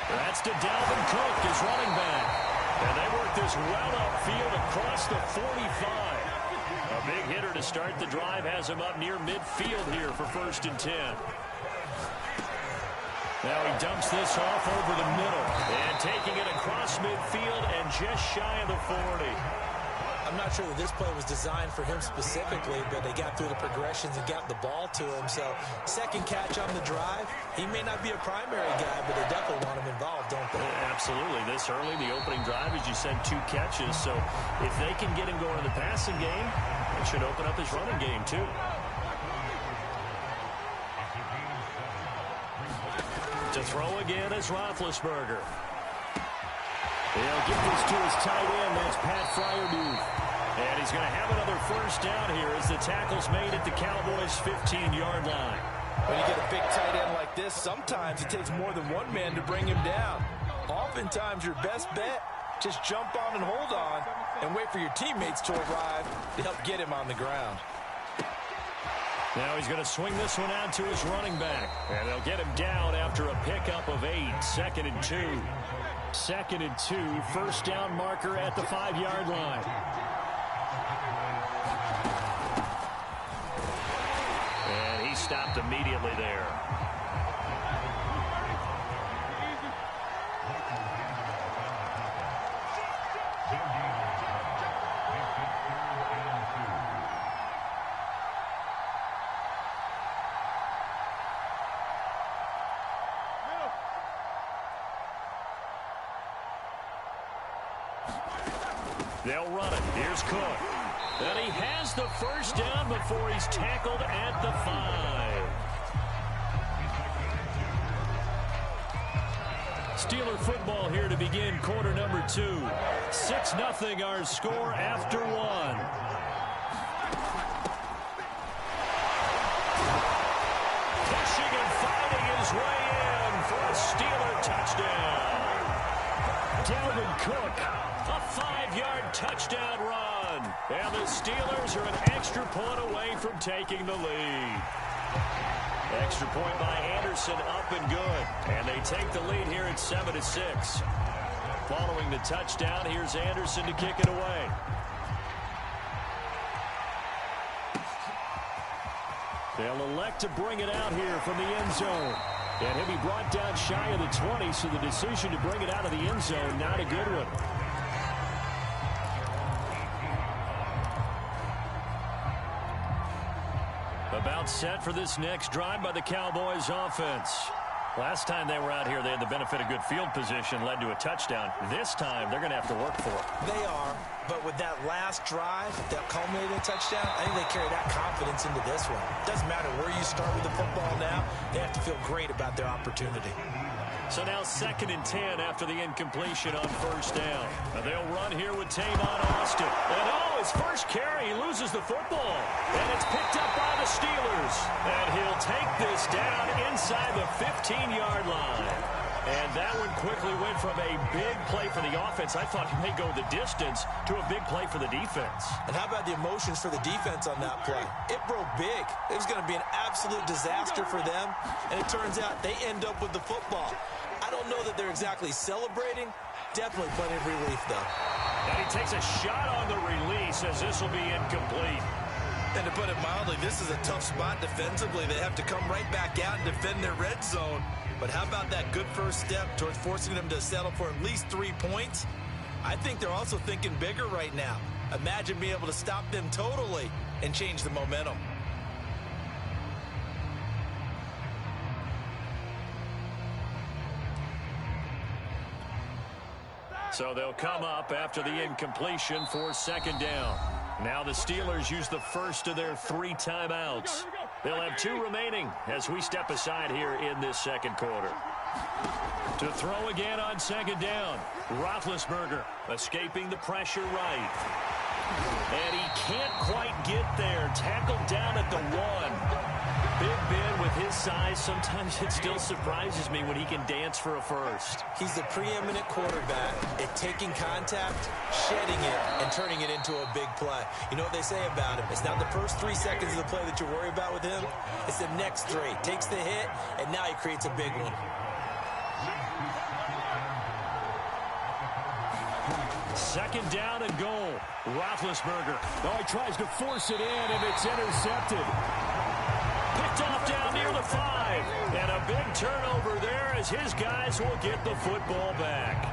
Speaker 4: That's to Dalvin Cook, his running back. And they work this well upfield across the 45. A big hitter to start the drive has him up near midfield here for 1st and 10. Now he dumps this off over the middle. And taking it across midfield and just shy of the 40.
Speaker 5: I'm not sure that this play was designed for him specifically, but they got through the progressions and got the ball to him. So, second catch on the drive. He may not be a primary guy, but they definitely want him involved, don't they?
Speaker 4: Absolutely. This early, the opening drive, as you said, 2 catches. So, if they can get him going in the passing game, it should open up his running game, too. To throw again is Roethlisberger. He'll get this to his tight end. That's Pat Freiermuth. And he's going to have another 1st down here as the tackle's made at the Cowboys' 15-yard line.
Speaker 19: When you get a big tight end like this, sometimes it takes more than one man to bring him down. Oftentimes, your best bet, just jump on and hold on and wait for your teammates to arrive to help get him on the ground.
Speaker 4: Now he's going to swing this one out to his running back. And they'll get him down after a pickup of 8. 2nd and 2. 2nd and 2. 1st down marker at the 5-yard line. And he stopped immediately there. They'll run it. Here's Cook. And he has the 1st down before he's tackled at the 5. Steeler football here to begin quarter number 2. 6-0 our score after 1. Pushing and fighting his way in for a Steeler touchdown. Dalvin Cook. A 5-yard touchdown run. And the Steelers are an extra point away from taking the lead. Extra point by Anderson, up and good. And they take the lead here at 7-6. Following the touchdown, here's Anderson to kick it away. They'll elect to bring it out here from the end zone. And he'll be brought down shy of the 20, so the decision to bring it out of the end zone, not a good one. About set for this next drive by the Cowboys offense. Last time they were out here, they had the benefit of good field position, led to a touchdown. This time, they're going to have to work for it.
Speaker 5: They are, but with that last drive that culminated in a touchdown, I think they carry that confidence into this one. Doesn't matter where you start with the football now, they have to feel great about their opportunity.
Speaker 4: So now 2nd and 10 after the incompletion on 1st down. And they'll run here with Tavon Austin. And his first carry, he loses the football. And it's picked up by the Steelers. And he'll take this down inside the 15-yard line. And that one quickly went from a big play for the offense, I thought he may go the distance, to a big play for the defense.
Speaker 5: And how about the emotions for the defense on that play? It broke big. It was going to be an absolute disaster for them, and it turns out they end up with the football. I don't know that they're exactly celebrating. Definitely plenty of relief, though.
Speaker 4: And he takes a shot on the release as this will be incomplete.
Speaker 19: And to put it mildly, this is a tough spot defensively. They have to come right back out and defend their red zone. But how about that good first step towards forcing them to settle for at least 3 points? I think they're also thinking bigger right now. Imagine being able to stop them totally and change the momentum.
Speaker 4: So they'll come up after the incompletion for second down. Now the Steelers use the first of their 3 timeouts. They'll have 2 remaining as we step aside here in this second quarter. To throw again on second down, Roethlisberger escaping the pressure right. And he can't quite get there. Tackled down at the 1. Big Ben with his size, sometimes it still surprises me when he can dance for a first.
Speaker 5: He's the preeminent quarterback at taking contact, shedding it, and turning it into a big play. You know what they say about him? It's not the first 3 seconds of the play that you worry about with him. It's the next 3. Takes the hit, and now he creates a big one.
Speaker 4: Second down and goal. Roethlisberger.
Speaker 6: Oh, he tries to force it in, and it's intercepted.
Speaker 4: Picked off down near the 5. And a big turnover there as his guys will get the football back.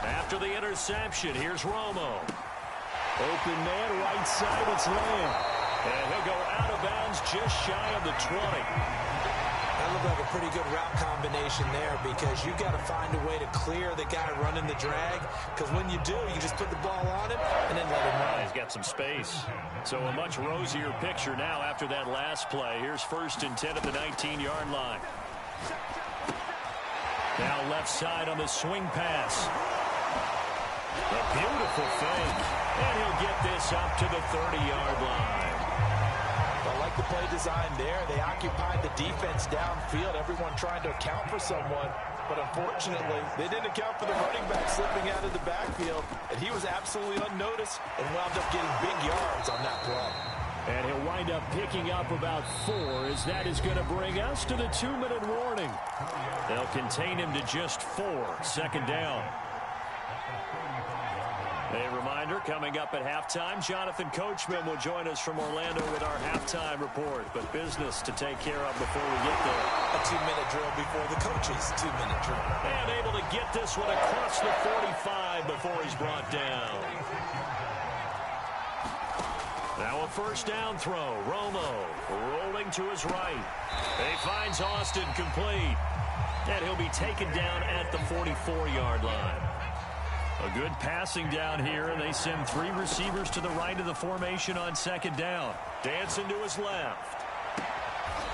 Speaker 4: After the interception, here's Romo.
Speaker 6: Open man, right side, it's Lamb.
Speaker 4: And he'll go out of bounds just shy of the 20.
Speaker 5: That looked like a pretty good route combination there because you've got to find a way to clear the guy running the drag, because when you do, you just put the ball on him and then let him run.
Speaker 4: He's got some space. So a much rosier picture now after that last play. Here's 1st and 10 at the 19-yard line. Now left side on the swing pass. A beautiful fake. And he'll get this up to the 30-yard line.
Speaker 19: I like the play design there. They occupied the defense downfield, everyone trying to account for someone. But unfortunately, they didn't account for the running back slipping out of the backfield. And he was absolutely unnoticed and wound up getting big yards on that play.
Speaker 6: And he'll wind up picking up about 4, as that is going to bring us to the 2-minute warning.
Speaker 4: They'll contain him to just 4. Second down. A reminder, coming up at halftime, Jonathan Coachman will join us from Orlando with our halftime report. But business to take care of before we get there.
Speaker 5: A 2-minute drill before the coaches' 2-minute drill.
Speaker 4: And able to get this one across the 45 before he's brought down. Now a first down throw. Romo rolling to his right. He finds Austin complete. And he'll be taken down at the 44-yard line. A good passing down here, and they send 3 receivers to the right of the formation on second down. Dancing to his left.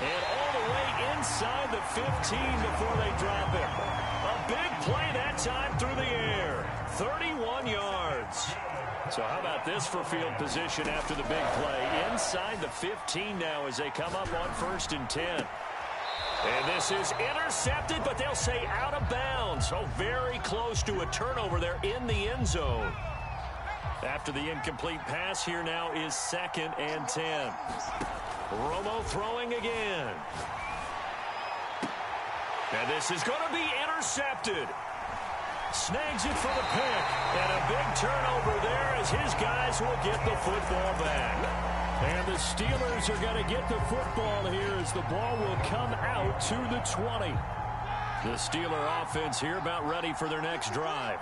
Speaker 4: And all the way inside the 15 before they drop him. A big play that time through the air. 31 yards. So how about this for field position after the big play? Inside the 15 now as they come up on 1st and 10. And this is intercepted, but they'll say out of bounds. So very close to a turnover there in the end zone. After the incomplete pass, here now is 2nd and 10. Romo throwing again. And this is going to be intercepted. Snags it for the pick. And a big turnover there as his guys will get the football back.
Speaker 6: And the Steelers are going to get the football here as the ball will come out to the 20.
Speaker 4: The Steeler offense here about ready for their next drive.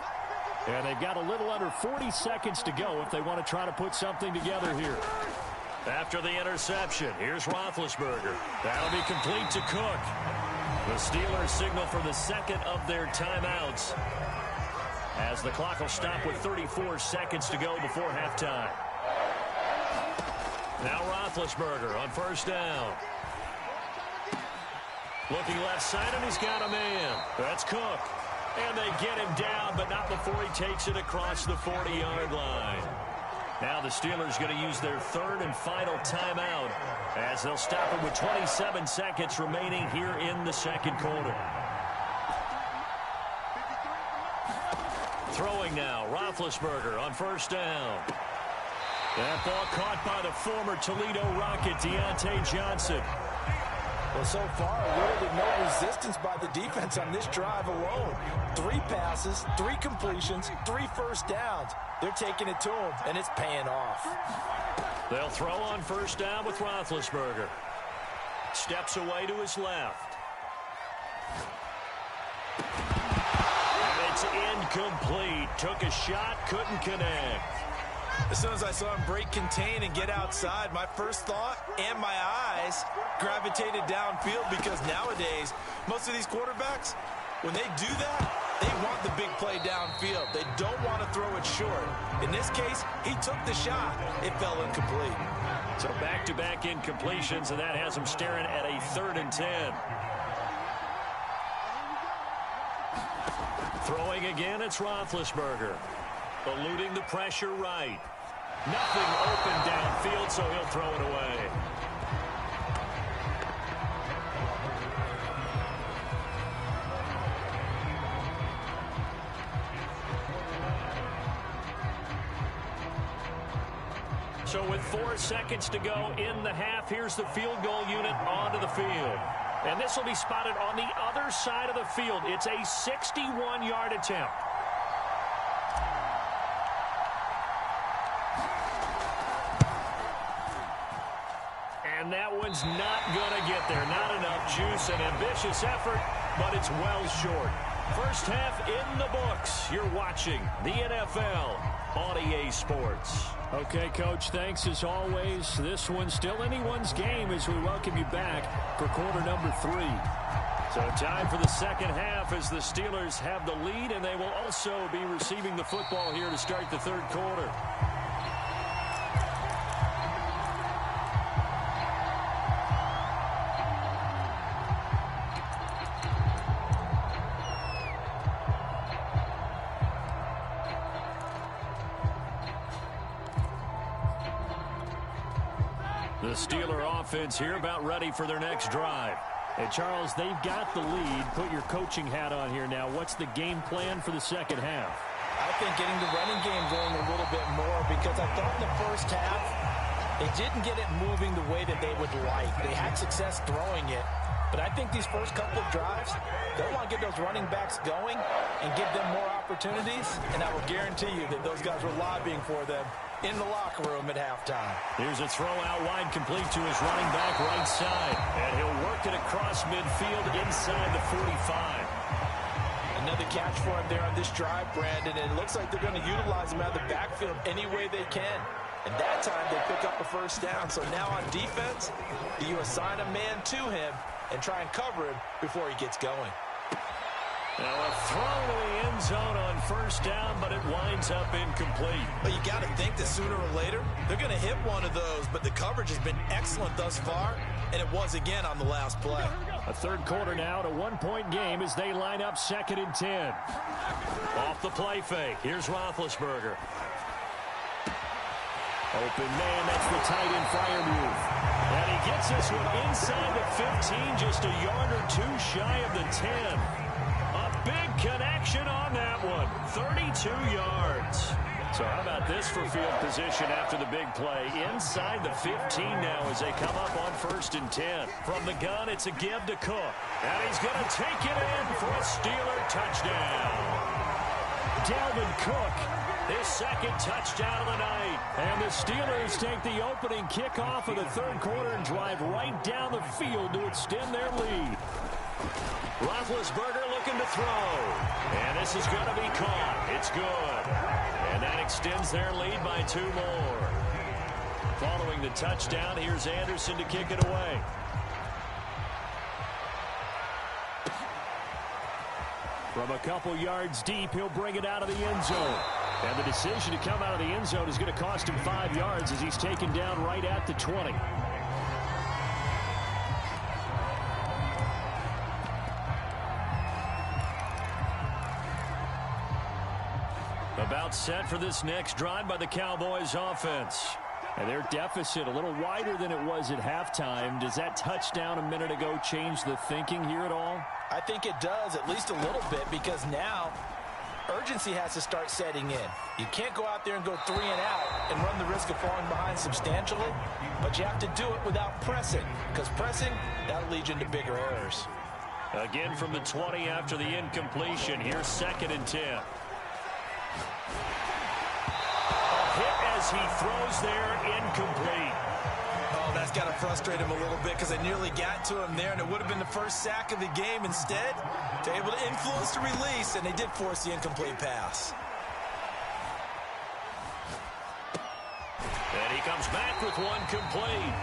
Speaker 6: And they've got a little under 40 seconds to go if they want to try to put something together here.
Speaker 4: After the interception, here's Roethlisberger. That'll be complete to Cook. The Steelers signal for the 2nd of their timeouts, as the clock will stop with 34 seconds to go before halftime. Now Roethlisberger on first down. Looking left side, and he's got a man. That's Cook. And they get him down, but not before he takes it across the 40-yard line. Now the Steelers going to use their third and final timeout as they'll stop it with 27 seconds remaining here in the second quarter. Throwing now, Roethlisberger on first down. That ball caught by the former Toledo Rocket, Deontay Johnson.
Speaker 19: Well, so far, literally no resistance by the defense on this drive alone. 3 passes, 3 completions, 3 first downs. They're taking it to him, and it's paying off.
Speaker 4: They'll throw on first down with Roethlisberger. Steps away to his left. And it's incomplete. Took a shot, couldn't connect.
Speaker 5: As soon as I saw him break contain and get outside, my first thought and my eyes gravitated downfield, because nowadays, most of these quarterbacks, when they do that, they want the big play downfield. They don't want to throw it short. In this case, he took the shot. It fell incomplete.
Speaker 4: So back-to-back incompletions, and that has him staring at a 3rd and 10. Throwing again, it's Roethlisberger. Eluding the pressure right. Nothing open downfield, so he'll throw it away. So with 4 seconds to go in the half, here's the field goal unit onto the field. And this will be spotted on the other side of the field. It's a 61-yard attempt. And that one's not going to get there. Not enough juice. An ambitious effort, but it's well short. First half in the books. You're watching the NFL on EA Sports.
Speaker 6: Okay, Coach, thanks as always. This one's still anyone's game as we welcome you back for quarter number 3. So time for the second half as the Steelers have the lead, and they will also be receiving the football here to start the third quarter. The Steeler offense here about ready for their next drive. And Charles, they've got the lead. Put your coaching hat on here now. What's the game plan for the second half?
Speaker 19: I think getting the running game going a little bit more, because I thought in the first half they didn't get it moving the way that they would like. They had success throwing it. But I think these first couple of drives, they want to get those running backs going and give them more opportunities. And I will guarantee you that those guys were lobbying for them in the locker room at halftime.
Speaker 4: Here's a throw out wide, complete to his running back right side. And he'll work it across midfield inside the 45.
Speaker 5: Another catch for him there on this drive, Brandon. And it looks like they're going to utilize him out of the backfield any way they can. And that time they pick up a first down. So now on defense, you assign a man to him and try and cover him before he gets going.
Speaker 4: Now a throw to the end zone on first down, but it winds up incomplete.
Speaker 5: But you got to think that sooner or later, they're going to hit one of those. But the coverage has been excellent thus far, and it was again on the last play.
Speaker 6: A third quarter now, at a 1-point game as they line up 2nd and 10.
Speaker 4: Off the play fake, here's Roethlisberger. Open man, that's the tight end fire move. And he gets this one inside the 15, just a yard or 2 shy of the 10. A big connection on that one, 32 yards. So how about this for field position after the big play? Inside the 15 now as they come up on 1st and 10. From the gun, it's a give to Cook. And he's going to take it in for a Steeler touchdown. Dalvin Cook, his second touchdown of the night.
Speaker 6: And the Steelers take the opening kickoff of the third quarter and drive right down the field to extend their lead.
Speaker 4: Roethlisberger looking to throw. And this is going to be caught. It's good. And that extends their lead by 2 more. Following the touchdown, here's Anderson to kick it away.
Speaker 6: From a couple yards deep, he'll bring it out of the end zone. And the decision to come out of the end zone is going to cost him 5 yards as he's taken down right at the 20. About set for this next drive by the Cowboys offense. And their deficit a little wider than it was at halftime. Does that touchdown a minute ago change the thinking here at all?
Speaker 5: I think it does, at least a little bit, because now urgency has to start setting in. You can't go out there and go 3 and out and run the risk of falling behind substantially, but you have to do it without pressing, because pressing, that'll lead you into bigger errors.
Speaker 6: Again from the 20 after the incompletion. Here's 2nd and 10. A hit as he throws there, incomplete.
Speaker 5: Oh, that's got to frustrate him a little bit because they nearly got to him there, and it would have been the first sack of the game. Instead, they're able to influence the release, and they did force the incomplete pass.
Speaker 6: And he comes back with one complete.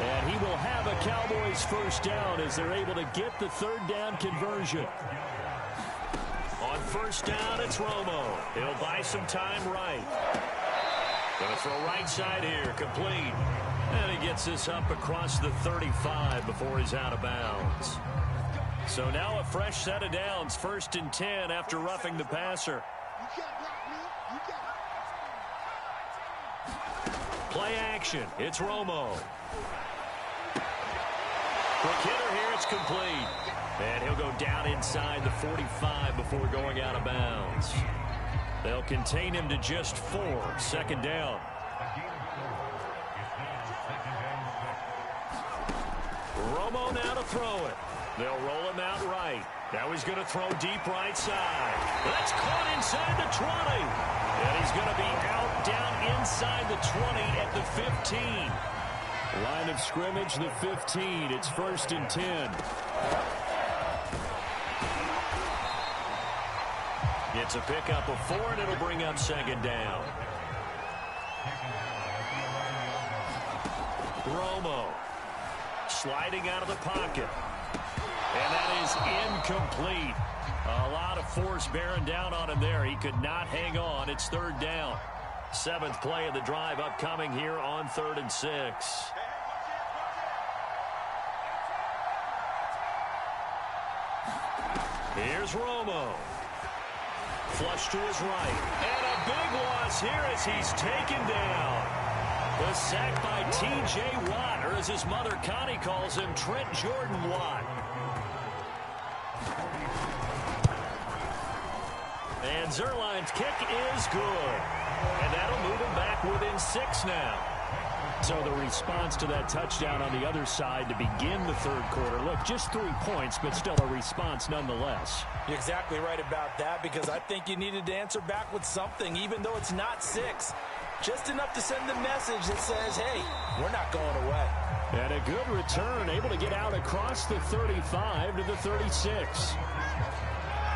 Speaker 6: And he will have a Cowboys first down as they're able to get the 3rd down conversion. On 1st down, it's Romo. He'll buy some time right. Going to throw right side here, complete. And he gets this up across the 35 before he's out of bounds. So now a fresh set of downs, 1st and 10 after roughing the passer. Play action. It's Romo. Quick hitter here. It's complete. And he'll go down inside the 45 before going out of bounds. They'll contain him to just 4. 2nd down. Romo now to throw it. They'll roll him out right. Now he's going to throw deep right side. That's caught inside the 20. And he's going to be out down inside the 20 at the 15. Line of scrimmage, the 15. It's 1st and 10. It's a pickup of 4, and it'll bring up 2nd down. Romo sliding out of the pocket. And that is incomplete. A lot of force bearing down on him there. He could not hang on. It's 3rd down. 7th play of the drive upcoming here on 3rd and 6. Here's Romo. Flush to his right. And a big loss here as he's taken down. The sack by T.J. Watt, or as his mother Connie calls him, Trent Jordan Watt. And Zerline's kick is good. And that'll move him back within 6 now. So the response to that touchdown on the other side to begin the 3rd quarter. Look, just 3 points, but still a response nonetheless.
Speaker 5: You're exactly right about that, because I think you needed to answer back with something, even though it's not 6. Just enough to send the message that says, hey, we're not going away.
Speaker 6: And a good return, able to get out across the 35 to the 36.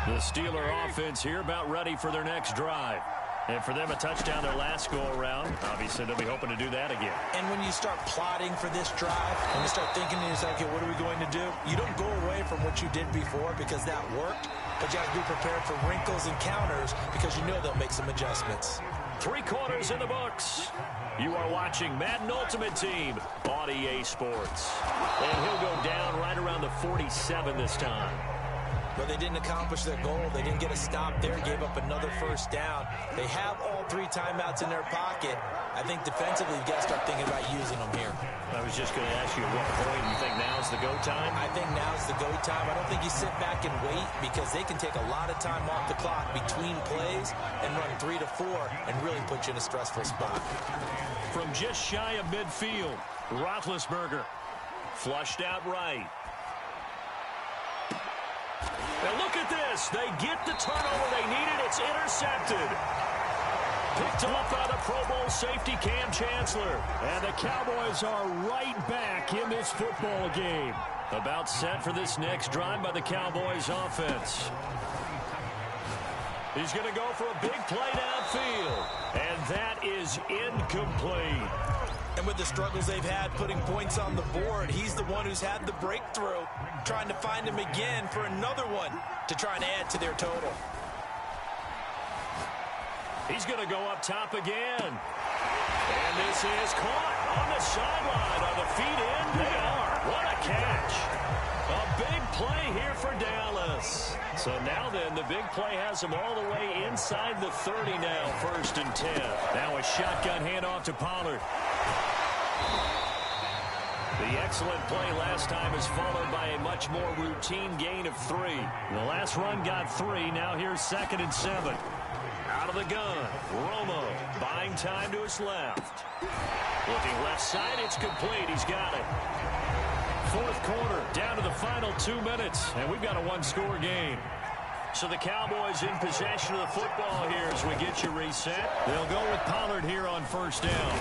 Speaker 6: The Steeler offense here about ready for their next drive. And for them, a touchdown their last go-around. Obviously, they'll be hoping to do that again.
Speaker 5: And when you start plotting for this drive, and you start thinking to yourself, okay, what are we going to do? You don't go away from what you did before because that worked, but you have to be prepared for wrinkles and counters because you know they'll make some adjustments.
Speaker 6: 3 quarters in the books. You are watching Madden Ultimate Team on EA Sports. And he'll go down right around the 47 this time.
Speaker 5: But they didn't accomplish their goal. They didn't get a stop there, gave up another 1st down. They have all 3 timeouts in their pocket. I think defensively, you've got to start thinking about using them here.
Speaker 6: I was just going to ask you at what point you think now's the go time?
Speaker 5: I think now's the go time. I don't think you sit back and wait because they can take a lot of time off the clock between plays and run 3 to 4 and really put you in a stressful spot.
Speaker 6: From just shy of midfield, Roethlisberger flushed out right. And look at this. They get the turnover they needed. It's intercepted. Picked off by the Pro Bowl safety Cam Chancellor. And the Cowboys are right back in this football game. About set for this next drive by the Cowboys offense. He's going to go for a big play downfield. And that is incomplete.
Speaker 5: And with the struggles they've had putting points on the board, he's the one who's had the breakthrough, trying to find him again for another one to try and add to their total.
Speaker 6: He's going to go up top again. And this is caught on the sideline. Are the feet in? They are. What a catch.
Speaker 4: A big play here for Dallas. So now then, the big play has them all the way inside the 30 now, 1st and 10. Now a shotgun handoff to Pollard. The excellent play last time is followed by a much more routine gain of 3. The last run got 3. Now here's 2nd and 7. Out of the gun, Romo buying time to his left. Looking left side, it's complete. He's got it. 4th quarter, down to the final 2 minutes, and we've got a one-score game. So the Cowboys in possession of the football here as we get you reset. They'll go with Pollard here on 1st down.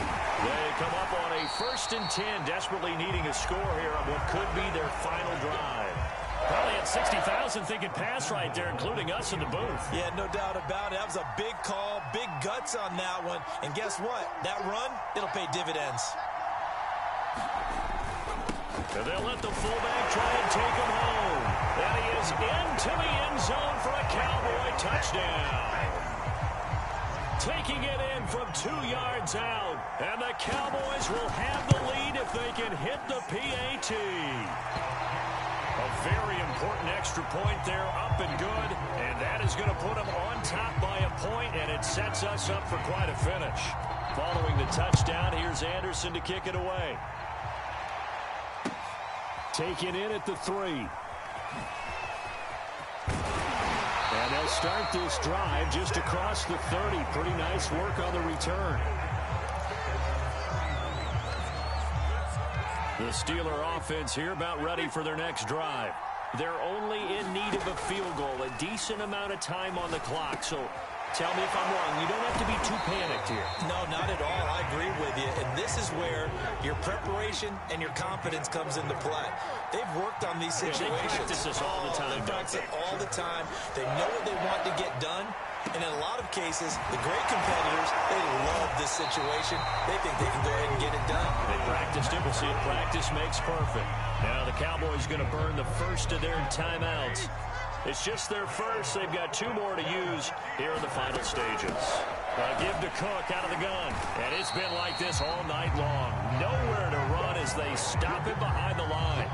Speaker 4: They come up on a 1st and 10, desperately needing a score here on what could be their final drive. Probably had 60,000 thinking pass right there, including us in the booth.
Speaker 5: Yeah, no doubt about it. That was a big call, big guts on that one. And guess what? That run, it'll pay dividends.
Speaker 4: And they'll let the fullback try and take him home. And he is into the end zone for a Cowboy touchdown. Taking it in from 2 yards out. And the Cowboys will have the lead if they can hit the PAT. A very important extra point there, up and good. And that is going to put them on top by a point, and it sets us up for quite a finish. Following the touchdown, here's Anderson to kick it away. Taken in at the 3. And they'll start this drive just across the 30. Pretty nice work on the return. The Steeler offense here about ready for their next drive. They're only in need of a field goal, a decent amount of time on the clock. So tell me if I'm wrong. You don't have to be too panicked here.
Speaker 5: No, not at all. I agree with you. And this is where your preparation and your confidence comes into play. They've worked on these situations.
Speaker 4: They practice this all the time.
Speaker 5: They practice it all the time. They know what they want to get done. And in a lot of cases, the great competitors, they love this situation. They think they can go ahead and get it done.
Speaker 4: They practiced it. We'll see if practice makes perfect. Now the Cowboys going to burn the first of their timeouts. It's just their first. They've got 2 more to use here in the final stages. Give to Cook out of the gun. And it's been like this all night long. Nowhere to run as they stop him behind the line.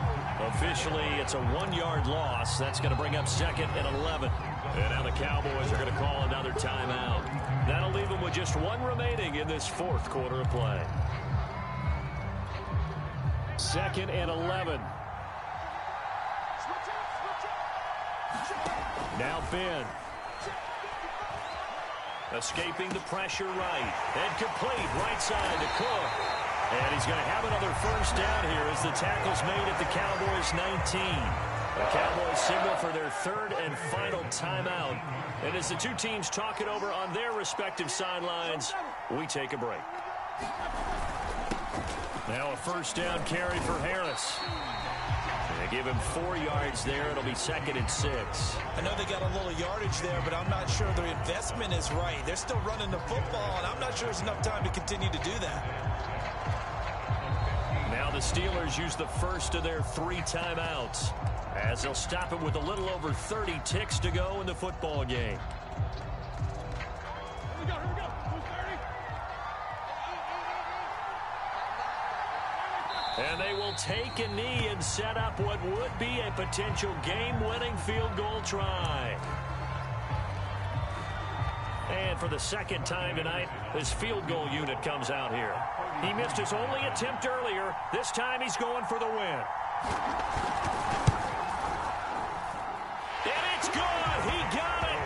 Speaker 4: Officially, it's a 1-yard loss. That's going to bring up 2nd and 11. And now the Cowboys are going to call another timeout. That'll leave them with just 1 remaining in this 4th quarter of play. 2nd and 11. Now Ben. Escaping the pressure right. And complete right side to Cook. And he's going to have another 1st down here as the tackle's made at the Cowboys 19. The Cowboys signal for their 3rd and final timeout. And as the 2 teams talk it over on their respective sidelines, we take a break. Now a 1st down carry for Harris. They give him 4 yards there. It'll be 2nd and 6.
Speaker 5: I know they got a little yardage there, but I'm not sure their investment is right. They're still running the football, and I'm not sure there's enough time to continue to do that.
Speaker 4: Now the Steelers use the first of their 3 timeouts as they'll stop it with a little over 30 ticks to go in the football game. And they will take a knee and set up what would be a potential game-winning field goal try. And for the 2nd time tonight, this field goal unit comes out here. He missed his only attempt earlier. This time he's going for the win. And it's good. He got it.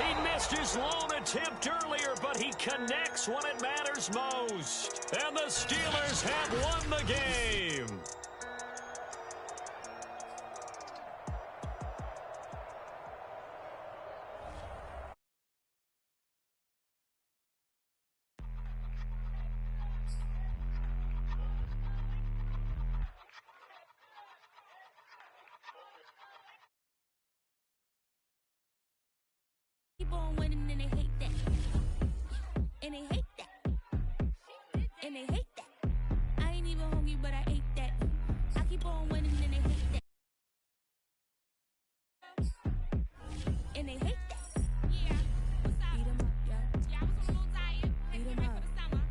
Speaker 4: He missed his lone attempt earlier, but he connects when it matters most. And the Steelers have won the game.
Speaker 2: Keep on winning and they hate that. And they hate that. And they hate that. I ain't even hungry, but I ate that. I keep on winning and they hate that. And they hate that.
Speaker 3: Yeah. What's up?
Speaker 2: Eat 'em up, yo.
Speaker 3: Yeah, I was a little tired. Let's
Speaker 2: Eat 'em
Speaker 3: get ready
Speaker 2: up.
Speaker 3: for the summer.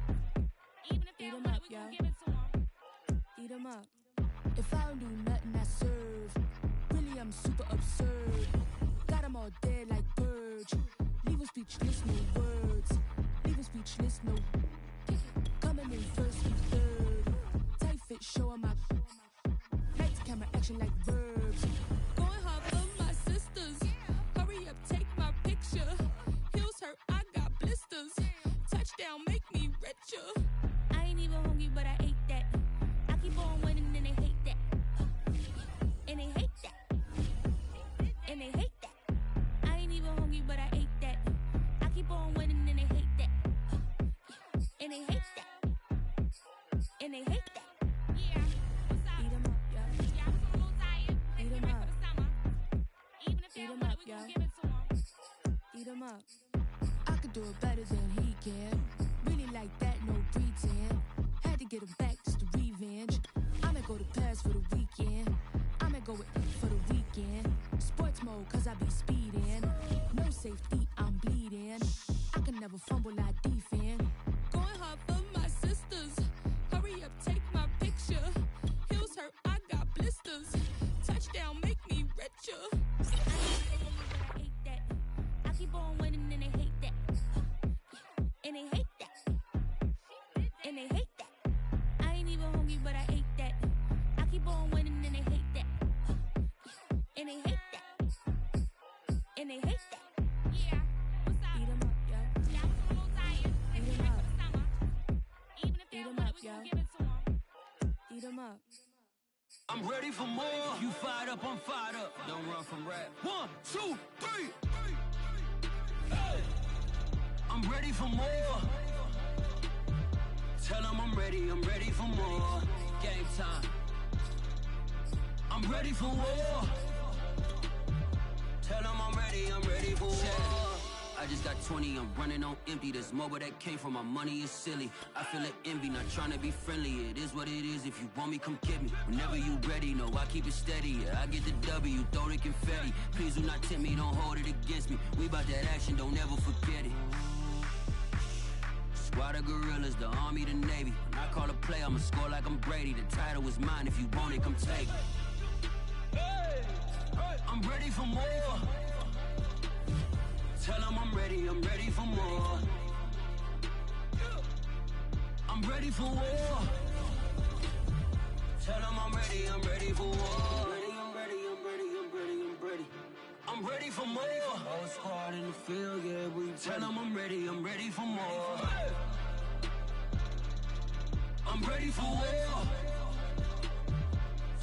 Speaker 3: Even if they
Speaker 2: Eat 'em
Speaker 3: don't want
Speaker 2: up,
Speaker 3: it, we
Speaker 2: yo.
Speaker 3: gonna give it to them.
Speaker 14: Eat 'em up. If I don't do nothing, I serve.
Speaker 10: verbs. Going hard for my sisters. Hurry up, take my picture. Heels hurt, I got blisters. Touchdown, make me richer.
Speaker 2: I ain't even hungry, but I ate that. I keep on winning and they hate that. And they hate that. And they hate that. I ain't even hungry, but I ate that. I keep on winning and they hate that. And they hate that. And they hate that.
Speaker 3: Yeah, what's up?
Speaker 2: Eat 'em up, yo.
Speaker 3: Yeah, I'm a little tired.
Speaker 2: Eat 'em
Speaker 3: Get ready
Speaker 2: up.
Speaker 3: for the summer. Even if they
Speaker 2: Eat
Speaker 3: don't
Speaker 2: 'em
Speaker 3: want
Speaker 2: up,
Speaker 3: it, we
Speaker 2: yo.
Speaker 3: gon' give it to them.
Speaker 2: Eat 'em up.
Speaker 10: I could do it better than he can. Really like that, no pretend. Had to get him back, just a revenge. I'ma go to Paris for the weekend. I'ma go with for the weekend. Sports mode, cause I be speeding. No safety, I'm bleeding. I can never fumble, I defend. Going hard for my sisters. Hurry up, take my picture. Heels hurt, I got blisters. Touchdown, make me richer.
Speaker 2: I ate that. I keep on winning and they hate that. And they hate that. And they hate that. I ain't even hungry, but I ate that. I keep on winning and they hate that. And they hate that. And they hate that.
Speaker 3: Yeah, what's up?
Speaker 2: Eat 'em up, yo.
Speaker 3: Yeah, I'm a little tired.
Speaker 2: Eat 'em
Speaker 3: Get ready
Speaker 2: up.
Speaker 3: for the summer. Even if they
Speaker 2: Eat
Speaker 3: don't
Speaker 2: 'em
Speaker 3: want
Speaker 2: up,
Speaker 3: it, we
Speaker 2: yo.
Speaker 3: gon' give it to them.
Speaker 2: Eat 'em up.
Speaker 8: I'm ready for more. You fired up, I'm fired up. Don't run from rap. 1, 2, 3. Hey. I'm ready for more. Tell them I'm ready for more. Game time. I'm ready for war. Tell them I'm ready for war. I just got 20, I'm running on empty. There's more where that came from, my money is silly. I feel it envy, not trying to be friendly. It is what it is, if you want me, come get me. Whenever you ready, no, I keep it steady. Yeah, I get the W, throw the confetti. Please do not tempt me, don't hold it against me. We about that action, don't ever forget it. Squad of gorillas, the army, the navy. When I call a play, I'ma score like I'm Brady. The title is mine, if you want it, come take it. I'm ready for more. Tell them I'm ready for more. I'm ready for war. Tell them I'm ready for war. I'm ready for more. Whole squad in the field, yeah, we tell them I'm ready for more. I'm ready for war.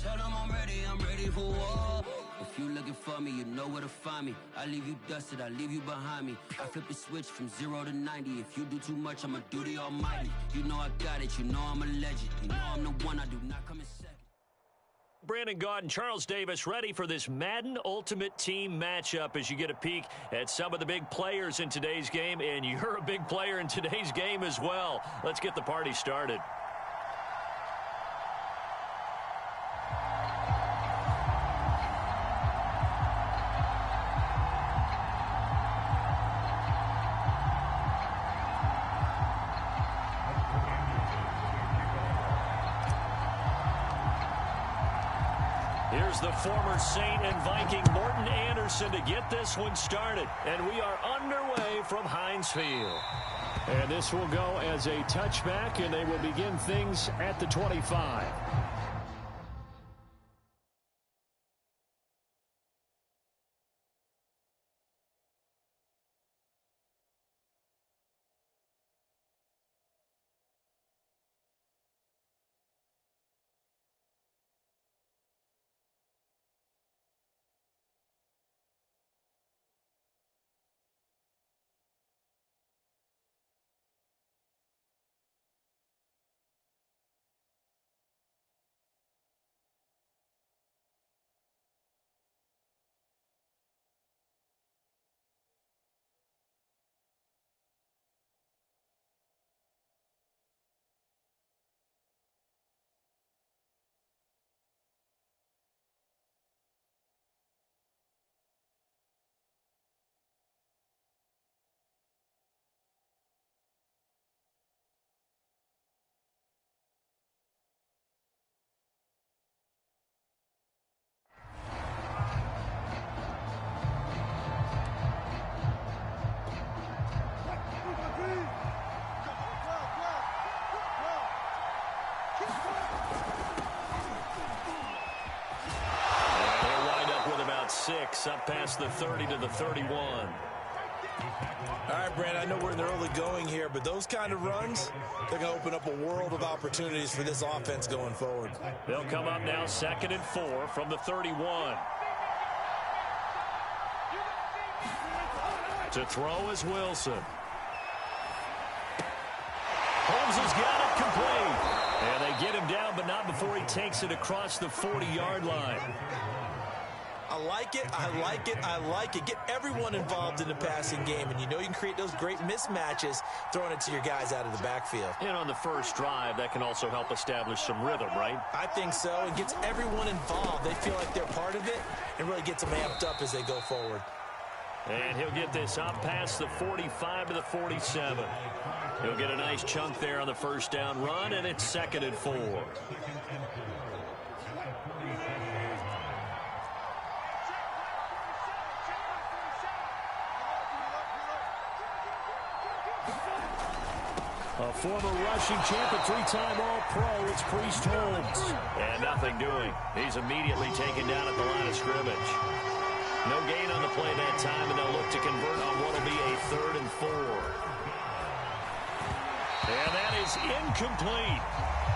Speaker 8: Tell them I'm ready for war. If you looking for me, you know where to find me. I leave you dusted, I leave you behind me. I flip the switch from 0 to 90. If you do too much, I'ma do the almighty. You know I got it, you know I'm a legend. You know I'm the one, I do not come in second.
Speaker 4: Brandon Gaudin, Charles Davis ready for this Madden Ultimate Team matchup as you get a peek at some of the big players in today's game, and you're a big player in today's game as well. Let's get the party started. Here's the former Saint and Viking Morton Anderson to get this one started. And we are underway from Heinz Field.
Speaker 6: And this will go as a touchback, and they will begin things at the 25.
Speaker 4: 6, up past the 30 to the 31.
Speaker 5: All right, Brand, I know we're in the early going here, but those kind of runs, they're going to open up a world of opportunities for this offense going forward.
Speaker 4: They'll come up now 2nd and 4 from the 31. To throw is Wilson. Holmes has got it complete. And they get him down, but not before he takes it across the 40-yard line.
Speaker 5: I like it, I like it, I like it. Get everyone involved in the passing game, and you know you can create those great mismatches throwing it to your guys out of the backfield.
Speaker 4: And on the first drive, that can also help establish some rhythm, right?
Speaker 5: I think so. It gets everyone involved. They feel like they're part of it and really gets them amped up as they go forward.
Speaker 4: And he'll get this up past the 45 to the 47. He'll get a nice chunk there on the first down run, and it's 2nd and 4. A former rushing champ, a 3-time All-Pro, it's Priest Holmes. And nothing doing. He's immediately taken down at the line of scrimmage. No gain on the play that time, and they'll look to convert on what will be a 3rd and 4. And that is incomplete.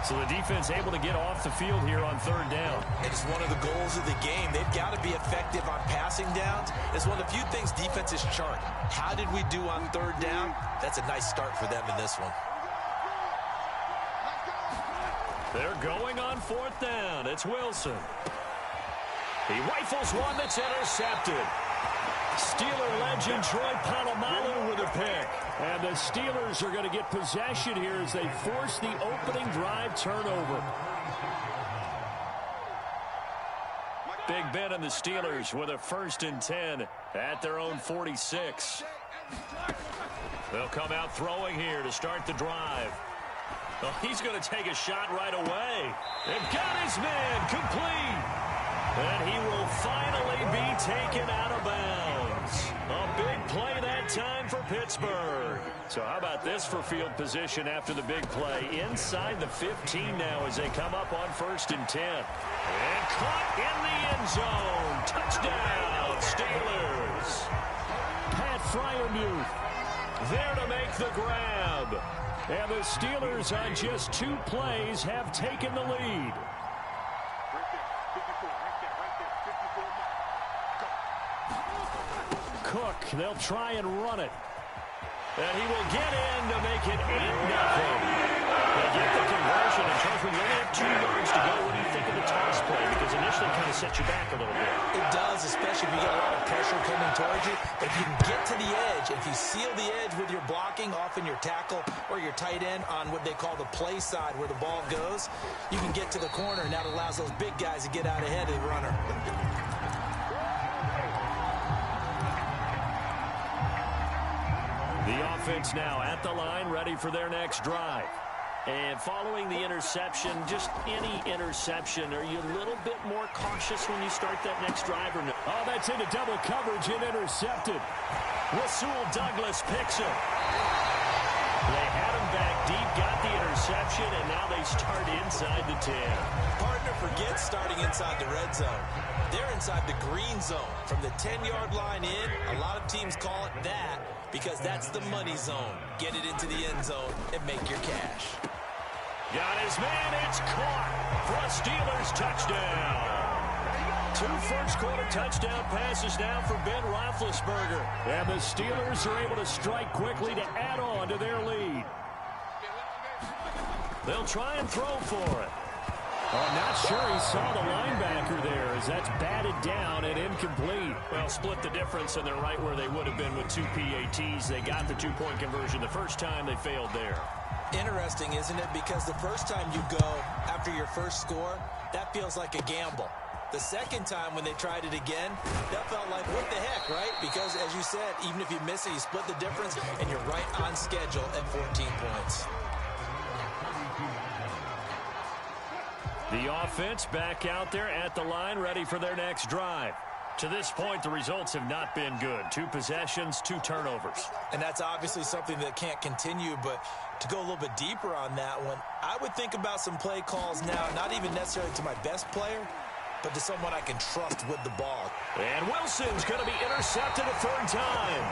Speaker 4: So the defense able to get off the field here on 3rd down.
Speaker 5: It's one of the goals of the game. They've got to be effective on passing downs. It's one of the few things defenses chart. How did we do on 3rd down? That's a nice start for them in this one.
Speaker 4: They're going on 4th down. It's Wilson. He rifles one that's intercepted. Steeler legend Troy Polamalu with a pick. And the Steelers are going to get possession here as they force the opening drive turnover. Big Ben and the Steelers with a 1st and 10 at their own 46. They'll come out throwing here to start the drive. Oh, he's going to take a shot right away. They've got his man complete. And he will finally be taken out of bounds. A big play that time for Pittsburgh. So how about this for field position after the big play? Inside the 15 now as they come up on 1st and 10. And caught in the end zone. Touchdown, Steelers. Pat Freiermuth there to make the grab. And the Steelers on just 2 plays have taken the lead. Cook, they'll try and run it. And he will get in to make it 8-0. They get the conversion. And Charles, when you only have 2 yards to go, what do you think of the toss play? Because initially it kind of sets you back a little bit.
Speaker 5: It does, especially if you get a lot of pressure coming towards you. If you can get to the edge, if you seal the edge with your blocking, often your tackle or your tight end on what they call the play side where the ball goes, you can get to the corner, and that allows those big guys to get out ahead of the runner.
Speaker 4: The offense now at the line, ready for their next drive. And following the interception, just any interception, are you a little bit more cautious when you start that next drive or no? Oh, that's into double coverage and intercepted. Rasul Douglas picks him. They had him back deep, got the interception, and now they start inside the 10.
Speaker 5: Partner forgets starting inside the red zone. They're inside the green zone. From the 10-yard line in, a lot of teams call it that because that's the money zone. Get it into the end zone and make your cash.
Speaker 4: Got his man, it's caught for a Steelers touchdown. 2 first-quarter touchdown passes now for Ben Roethlisberger. And the Steelers are able to strike quickly to add on to their lead. They'll try and throw for it. Oh, not sure he saw the linebacker there as that's batted down and incomplete. Well, split the difference, and they're right where they would have been with 2 PATs. They got the 2-point conversion the first time. They failed there.
Speaker 5: Interesting, isn't it? Because the first time you go after your first score, that feels like a gamble. The second time when they tried it again, that felt like, what the heck, right? Because, as you said, even if you miss it, you split the difference, and you're right on schedule at 14 points.
Speaker 4: The offense back out there at the line, ready for their next drive. To this point, the results have not been good. 2 possessions, 2 turnovers.
Speaker 5: And that's obviously something that can't continue, but to go a little bit deeper on that one, I would think about some play calls now, not even necessarily to my best player, but to someone I can trust with the ball.
Speaker 4: And Wilson's going to be intercepted a third time.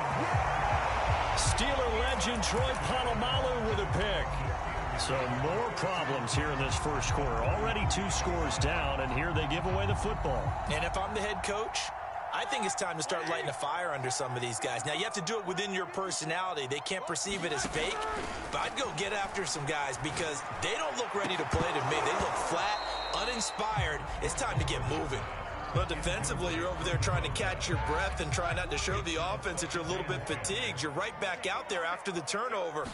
Speaker 4: Steeler legend Troy Polamalu with a pick. So more problems here in this first quarter. Already 2 scores down, and here they give away the football.
Speaker 5: And if I'm the head coach, I think it's time to start lighting a fire under some of these guys. Now, you have to do it within your personality. They can't perceive it as fake, but I'd go get after some guys because they don't look ready to play to me. They look flat, uninspired. It's time to get moving. But defensively, you're over there trying to catch your breath and try not to show the offense that you're a little bit fatigued. You're right back out there after the turnover.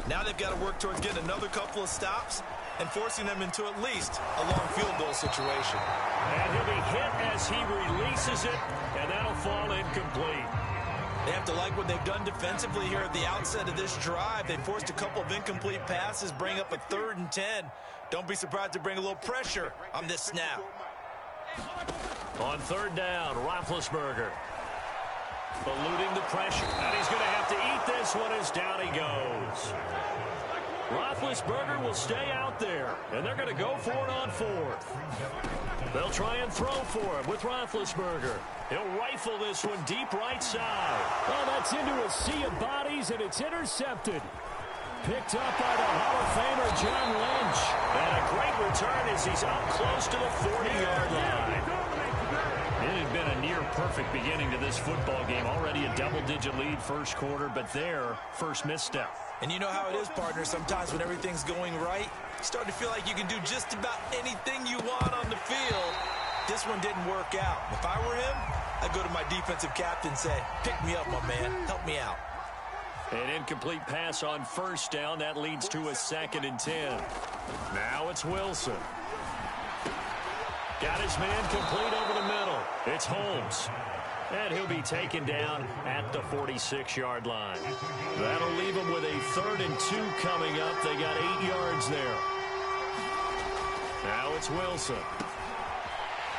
Speaker 5: Now they've got to work towards getting another couple of stops and forcing them into at least a long field goal situation.
Speaker 4: And he'll be hit as he releases it, and that'll fall incomplete.
Speaker 5: They have to like what they've done defensively here at the outset of this drive. They forced a couple of incomplete passes, bring up a 3rd and 10. Don't be surprised to bring a little pressure on this snap.
Speaker 4: On 3rd down, Roethlisberger eluding the pressure. And he's going to have to eat this one as down he goes. Roethlisberger will stay out there, and they're going to go for it on 4th. They'll try and throw for him with Roethlisberger. He'll rifle this one deep right side. Well, that's into a sea of bodies, and it's intercepted. Picked up by the Hall of Famer John Lynch. And a great return as he's up close to the 40-yard line. It had been a near-perfect beginning to this football game. Already a double-digit lead first quarter, but their first misstep.
Speaker 5: And you know how it is, partner. Sometimes when everything's going right, you start to feel like you can do just about anything you want on the field. This one didn't work out. If I were him, I'd go to my defensive captain and say, pick me up, my man. Help me out.
Speaker 4: An incomplete pass on 1st down. That leads to a 2nd and 10. Now it's Wilson. Got his man complete over the middle. It's Holmes. And he'll be taken down at the 46-yard line. That'll leave him with a 3rd and 2 coming up. They got 8 yards there. Now it's Wilson.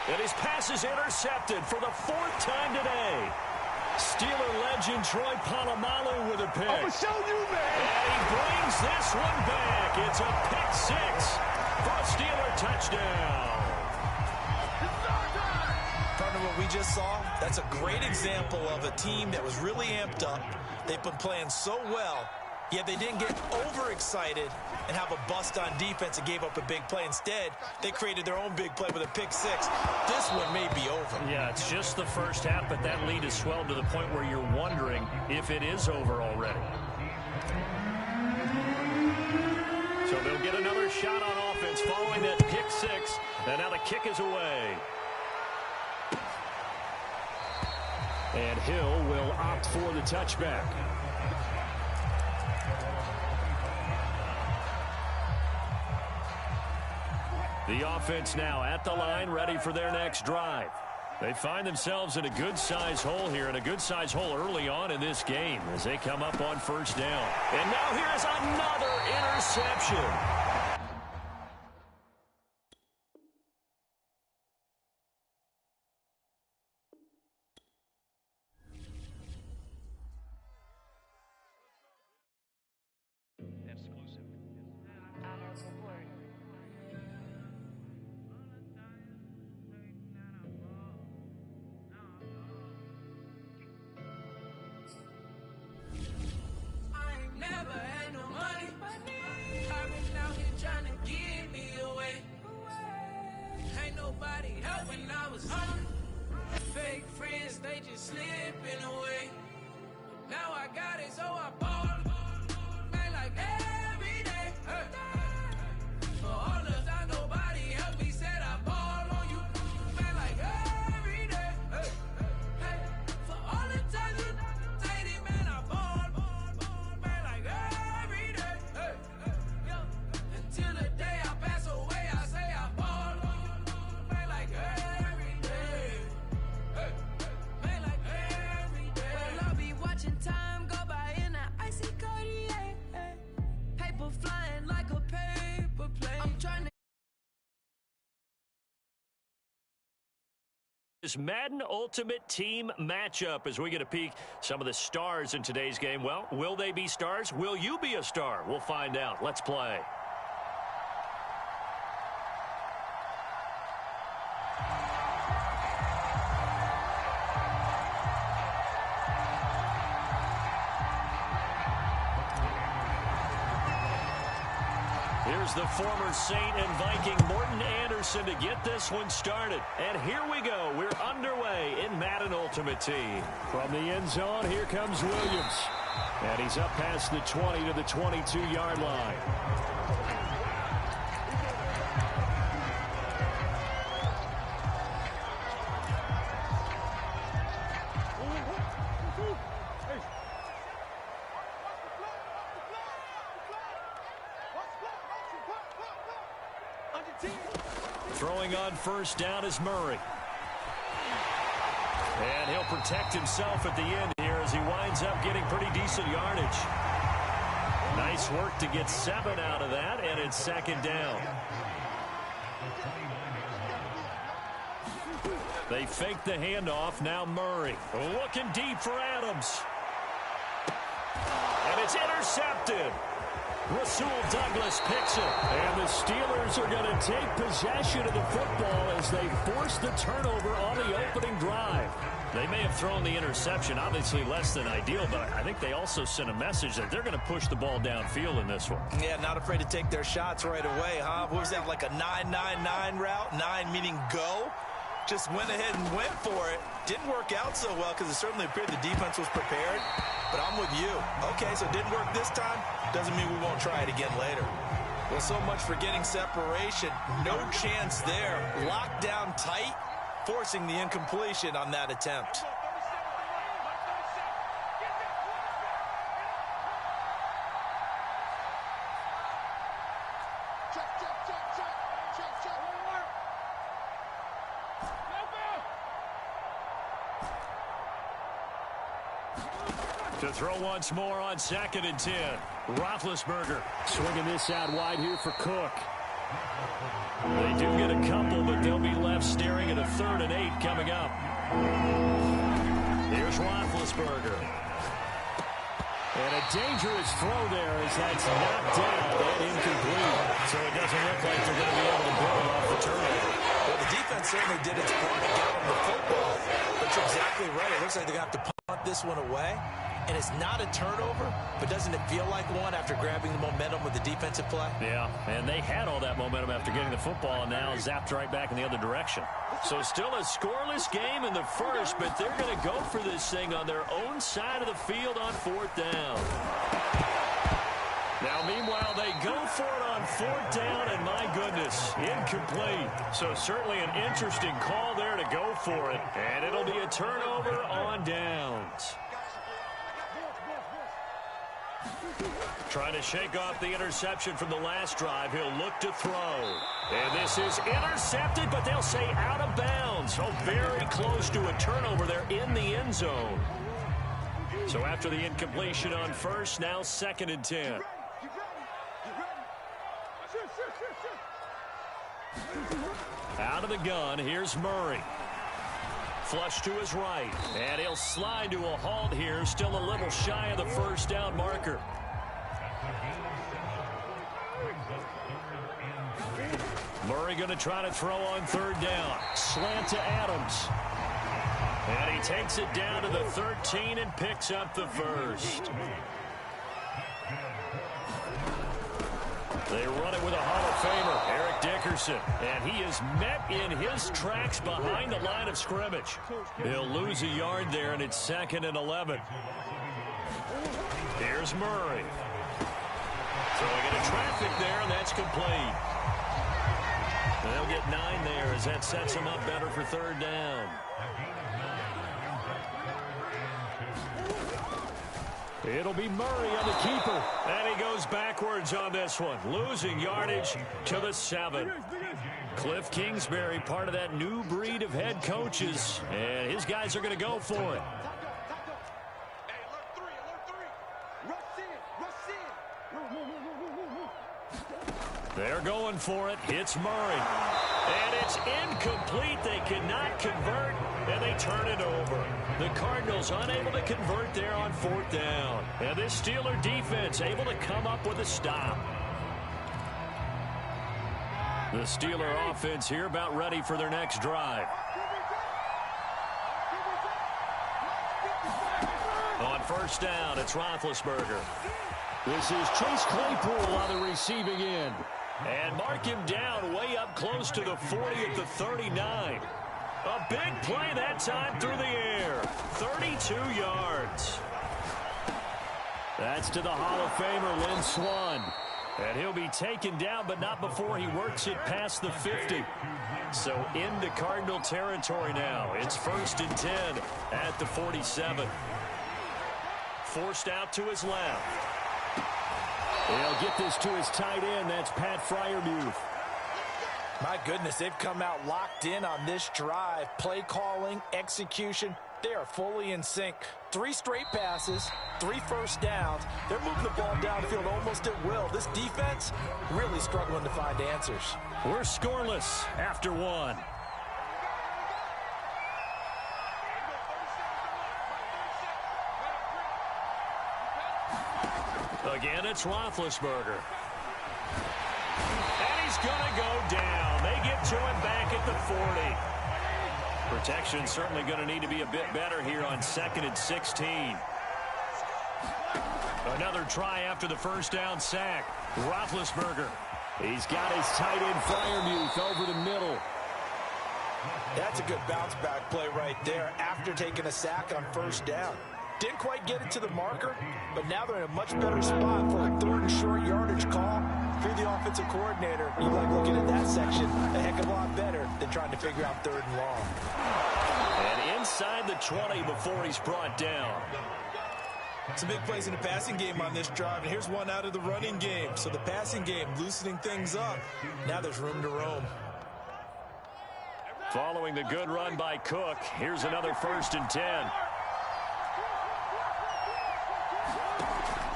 Speaker 4: And his pass is intercepted for the 4th time today. Steeler legend Troy Polamalu with a pick.
Speaker 17: I'm going to show you, man.
Speaker 4: And he brings this one back. It's a pick 6 for a Steeler touchdown.
Speaker 5: Partner, what we just saw, that's a great example of a team that was really amped up. They've been playing so well, yet they didn't get overexcited and have a bust on defense and gave up a big play. Instead, they created their own big play with a pick 6. This one may be over.
Speaker 4: Yeah, it's just the first half, but that lead has swelled to the point where you're wondering if it is over already. So they'll get another shot on offense following that pick 6, and now the kick is away. And Hill will opt for the touchback. The offense now at the line, ready for their next drive. They find themselves in a good-sized hole here, and a good-sized hole early on in this game as they come up on 1st down. And now here's another interception. Madden Ultimate Team matchup as we get a peek some of the stars in today's game. Well, will they be stars? Will you be a star? We'll find out. Let's play. Here's the former Saint and Viking Morten Andersen to get this one started. And here we go. We're underway in Madden Ultimate Team.
Speaker 6: From the end zone, here comes Williams. And he's up past the 20 to the 22-yard line.
Speaker 4: Throwing on first down is Murray. And he'll protect himself at the end here as he winds up getting pretty decent yardage. Nice work to get 7 out of that, and it's second down. They fake the handoff. Now Murray looking deep for Adams. And it's intercepted. Rasul Douglas picks it.
Speaker 6: And the Steelers are going to take possession of the football as they force the turnover on the opening drive.
Speaker 4: They may have thrown the interception, obviously less than ideal, but I think they also sent a message that they're going to push the ball downfield in this one.
Speaker 5: Yeah, not afraid to take their shots right away, huh? What was that, like a 9-9-9 route? 9 meaning go? Just went ahead and went for it. Didn't work out so well because it certainly appeared the defense was prepared. But I'm with you. Okay, so it didn't work this time. Doesn't mean we won't try it again later. Well, so much for getting separation. No chance there. Locked down tight, forcing the incompletion on that attempt.
Speaker 4: To throw once more on 2nd and 10. Roethlisberger
Speaker 6: swinging this out wide here for Cook.
Speaker 4: They do get a couple, but they'll be left staring at a 3rd and 8 coming up. Here's Roethlisberger.
Speaker 6: And a dangerous throw there as that's knocked down and incomplete.
Speaker 4: So it doesn't look like they're going to be able to build off the turnover.
Speaker 5: Well, the defense certainly did its part to get them the football. But you're exactly right. It looks like they're going to have to punt this one away. And it's not a turnover, but doesn't it feel like one after grabbing the momentum with the defensive play?
Speaker 4: Yeah, and they had all that momentum after getting the football and now zapped right back in the other direction. So still a scoreless game in the first, but they're going to go for this thing on their own side of the field on 4th down. Now, meanwhile, they go for it on 4th down, and my goodness, incomplete. So certainly an interesting call there to go for it, and it'll be a turnover on downs. Trying to shake off the interception from the last drive. He'll look to throw. And this is intercepted, but they'll say out of bounds. Oh, very close to a turnover there in the end zone. So after the incompletion on first, now 2nd and 10. Out of the gun, here's Murray. Flush to his right, and he'll slide to a halt here, still a little shy of the 1st down marker. Murray going to try to throw on 3rd down. Slant to Adams. And he takes it down to the 13 and picks up the 1st. They run it with a Hall of Famer, Eric Dickerson. And he is met in his tracks behind the line of scrimmage. He'll lose a yard there, and it's 2nd and 11. Here's Murray. Throwing into traffic there, and that's complete. And they'll get 9 there as that sets them up better for 3rd down.
Speaker 6: It'll be Murray on the keeper.
Speaker 4: And he goes backwards on this one, losing yardage to the 7. Cliff Kingsbury, part of that new breed of head coaches, and his guys are going to go for it. They're going for it. Hits Murray. And it's incomplete. They cannot convert, and they turn it over. The Cardinals unable to convert there on 4th down. And this Steeler defense able to come up with a stop. The Steeler offense here about ready for their next drive. On 1st down, it's Roethlisberger.
Speaker 6: This is Chase Claypool on the receiving end.
Speaker 4: And mark him down way up close to the 40 at the 39. A big play that time through the air. 32 yards. That's to the Hall of Famer, Lynn Swann. And he'll be taken down, but not before he works it past the 50. So into Cardinal territory now. It's 1st and 10 at the 47. Forced out to his left. He'll get this to his tight end. That's Pat Freiermuth.
Speaker 19: My goodness, they've come out locked in on this drive. Play calling, execution, they are fully in sync. 3 straight passes, 3 first downs. They're moving the ball downfield almost at will. This defense really struggling to find answers.
Speaker 4: We're scoreless after 1. Again, it's Roethlisberger. And he's going to go down. They get to him back at the 40. Protection certainly going to need to be a bit better here on 2nd and 16. Another try after the first down sack. Roethlisberger. He's got his tight end Freiermuth over the middle.
Speaker 19: That's a good bounce back play right there after taking a sack on first down. Didn't quite get it to the marker, but now they're in a much better spot for a 3rd and short yardage call. If you're the offensive coordinator, you like looking at that section a heck of a lot better than trying to figure out 3rd and long.
Speaker 4: And inside the 20 before he's brought down.
Speaker 5: Some big plays in the passing game on this drive, and here's one out of the running game. So the passing game loosening things up. Now there's room to roam.
Speaker 4: Following the good run by Cook, here's another 1st and 10.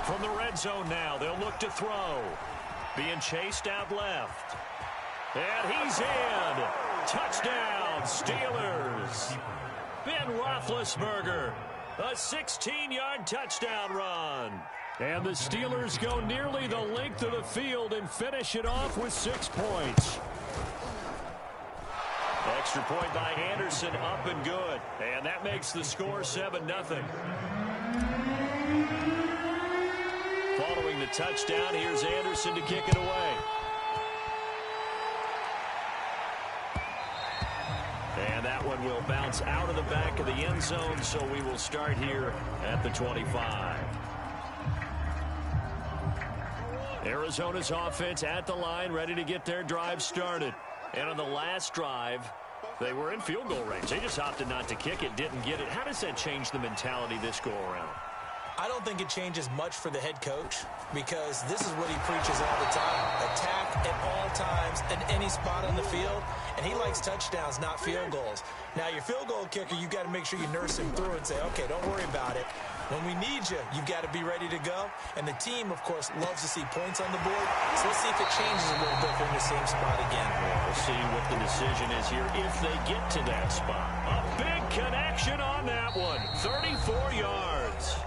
Speaker 4: From the red zone now, they'll look to throw. Being chased out left. And he's in. Touchdown, Steelers. Ben Roethlisberger. A 16-yard touchdown run. And the Steelers go nearly the length of the field and finish it off with 6 points. Extra point by Anderson, up and good. And that makes the score 7-0. Following the touchdown, here's Anderson to kick it away. And that one will bounce out of the back of the end zone, so we will start here at the 25. Arizona's offense at the line, ready to get their drive started. And on the last drive, they were in field goal range. They just opted not to kick it, didn't get it. How does that change the mentality this go-around?
Speaker 5: I don't think it changes much for the head coach because this is what he preaches all the time. Attack at all times in any spot on the field, and he likes touchdowns, not field goals. Now, your field goal kicker, you got to make sure you nurse him through and say, okay, don't worry about it. When we need you, you've got to be ready to go. And the team, of course, loves to see points on the board. So let's see if it changes a little bit if they're in the same spot again.
Speaker 4: We'll see what the decision is here if they get to that spot. A big connection on that one. 34 yards.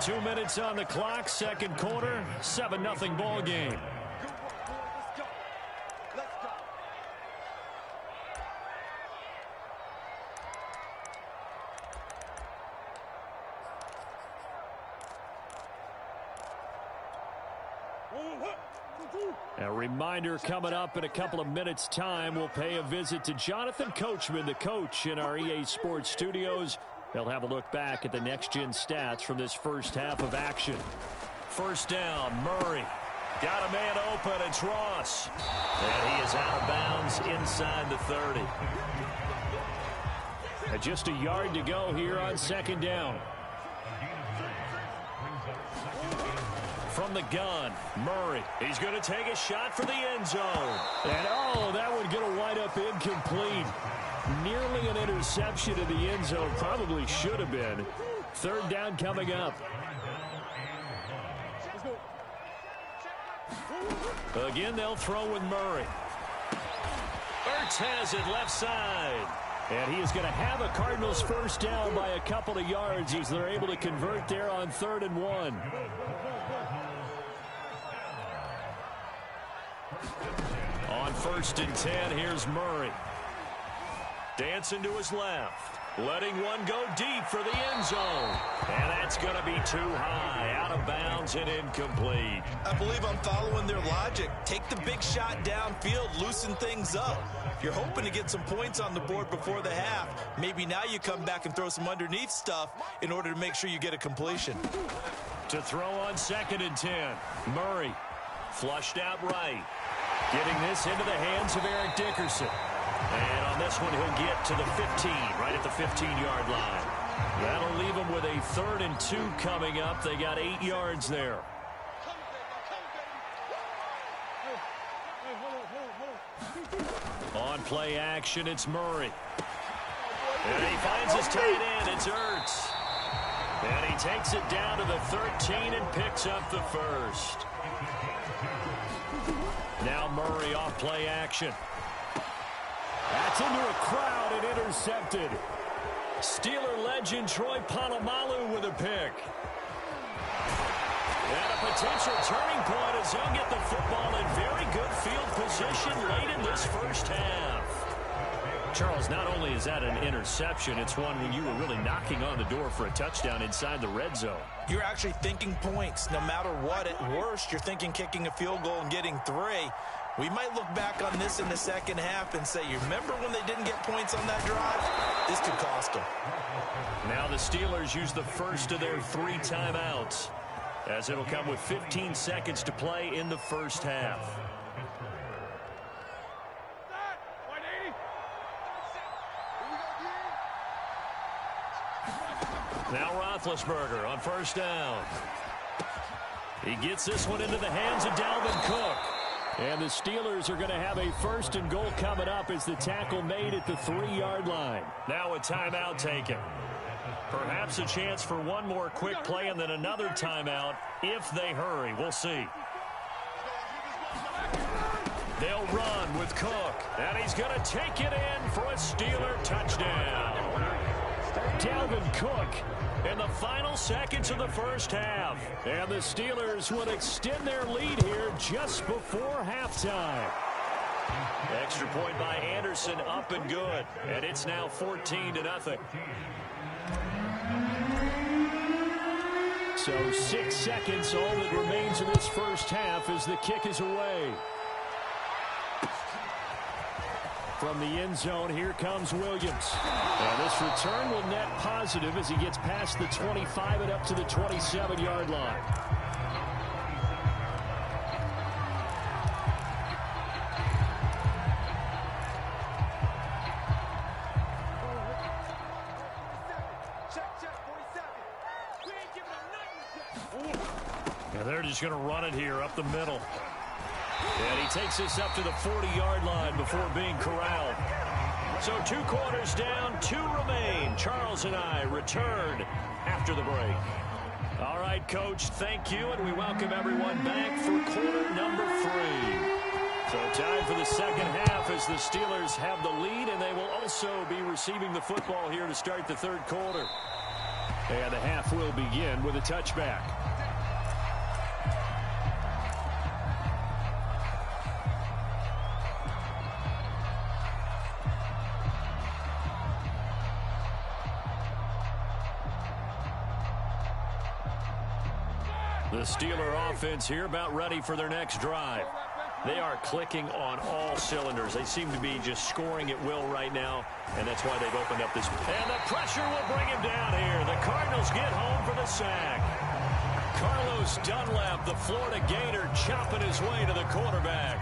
Speaker 4: 2 minutes on the clock, second quarter, 7-0 ball game. A reminder coming up in a couple of minutes' time. We'll pay a visit to Jonathan Coachman, the coach in our EA Sports studios. They'll have a look back at the next-gen stats from this first half of action. First down, Murray. Got a man open, it's Ross. And he is out of bounds inside the 30. Just a yard to go here on second down. From the gun, Murray. He's going to take a shot for the end zone. And, oh, that one going to wind up incomplete. Nearly an interception in the end zone. Probably should have been. Third down coming up. Again, they'll throw with Murray. Ertz has it left side. And he is going to have a Cardinals first down by a couple of yards as they're able to convert there on 3rd and 1. On 1st and 10, here's Murray. Dancing to his left. Letting one go deep for the end zone. And that's going to be too high, out of bounds and incomplete.
Speaker 5: I believe I'm following their logic. Take the big shot downfield, loosen things up. If you're hoping to get some points on the board before the half, maybe now you come back and throw some underneath stuff in order to make sure you get a completion.
Speaker 4: To throw on 2nd and 10. Murray flushed out right. Getting this into the hands of Eric Dickerson. And on this one, he'll get to the 15, right at the 15-yard line. That'll leave them with a 3rd and 2 coming up. They got 8 yards there. On play action, it's Murray. And he finds his tight end. It's Ertz. And he takes it down to the 13 and picks up the first. Now Murray off play action. That's into a crowd and intercepted. Steeler legend Troy Polamalu with a pick. And a potential turning point as he'll get the football in very good field position late in this first half. Charles, not only is that an interception, it's one when you were really knocking on the door for a touchdown inside the red zone.
Speaker 5: You're actually thinking points. No matter what, at worst, you're thinking kicking a field goal and getting 3. We might look back on this in the second half and say, you remember when they didn't get points on that drive? This could cost them.
Speaker 4: Now the Steelers use the first of their 3 timeouts, as it'll come with 15 seconds to play in the first half. Now Roethlisberger on first down. He gets this one into the hands of Dalvin Cook. And the Steelers are going to have a 1st and goal coming up as the tackle made at the 3-yard line. Now a timeout taken. Perhaps a chance for one more quick play and then another timeout if they hurry. We'll see. They'll run with Cook. And he's going to take it in for a Steeler touchdown. Dalvin Cook in the final seconds of the first half. And the Steelers would extend their lead here just before halftime. Extra point by Anderson, up and good. And it's now 14-0. So 6 seconds, all that remains in this first half as the kick is away. From the end zone, here comes Williams. And this return will net positive as he gets past the 25 and up to the 27-yard line. And they're just going to run it here up the middle. And he takes this up to the 40-yard line before being corralled. So 2 quarters down, 2 remain. Charles and I return after the break. All right, Coach, thank you, and we welcome everyone back for quarter number 3. So time for the second half as the Steelers have the lead, and they will also be receiving the football here to start the 3rd quarter. And the half will begin with a touchback. The Steeler offense here about ready for their next drive. They are clicking on all cylinders. They seem to be just scoring at will right now, and that's why they've opened up this. And the pressure will bring him down here. The Cardinals get home for the sack. Carlos Dunlap, the Florida Gator, chopping his way to the quarterback.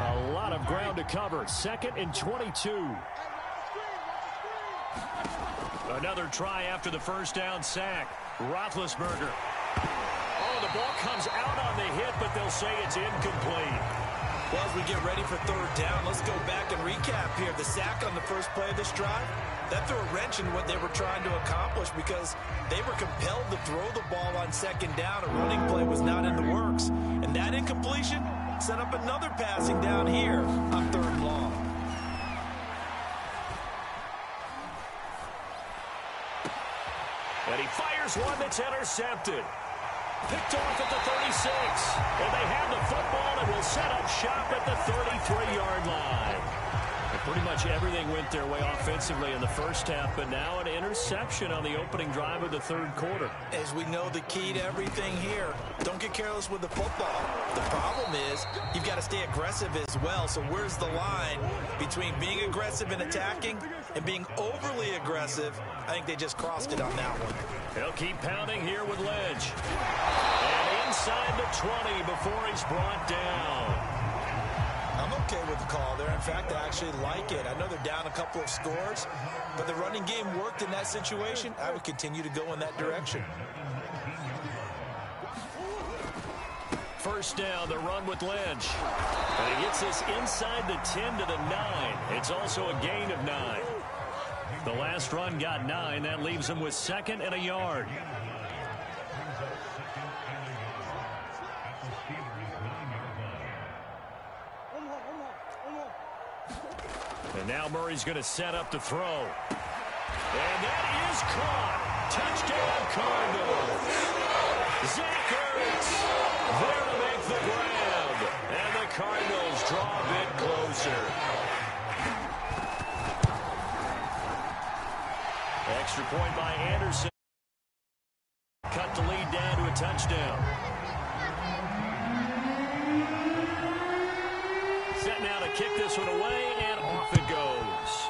Speaker 4: A lot of ground to cover. 2nd and 22. Another try after the first down sack. Roethlisberger. Oh, the ball comes out on the hit, but they'll say it's incomplete.
Speaker 5: Well, as we get ready for 3rd down, let's go back and recap here. The sack on the first play of this drive, that threw a wrench in what they were trying to accomplish because they were compelled to throw the ball on 2nd down. A running play was not in the works. And that incompletion set up another passing down here on 3rd and long.
Speaker 4: And he fires one that's intercepted. Picked off at the 36. And they have the football and will set up shop at the 33-yard line.
Speaker 6: Pretty much everything went their way offensively in the first half, but now an interception on the opening drive of the third quarter.
Speaker 5: As we know, the key to everything here, don't get careless with the football. The problem is you've got to stay aggressive as well. So where's the line between being aggressive and attacking and being overly aggressive? I think they just crossed it on that one.
Speaker 6: He'll keep pounding here with Ledge. And inside the 20 before he's brought down.
Speaker 5: I'm okay with the call there. In fact, I actually like it. I know they're down a couple of scores, but the running game worked in that situation. I would continue to go in that direction.
Speaker 6: First down, the run with Ledge. And he gets this inside the 10 to the 9. It's also a gain of 9. The last run got 9. That leaves him with 2nd and a yard. And now Murray's going to set up to throw. And that is caught. Touchdown, Cardinals. Zach Ertz there to make the grab. And the Cardinals draw a bit closer. Extra point by Anderson. Cut the lead down to a touchdown. Set now to kick this one away, and off it goes.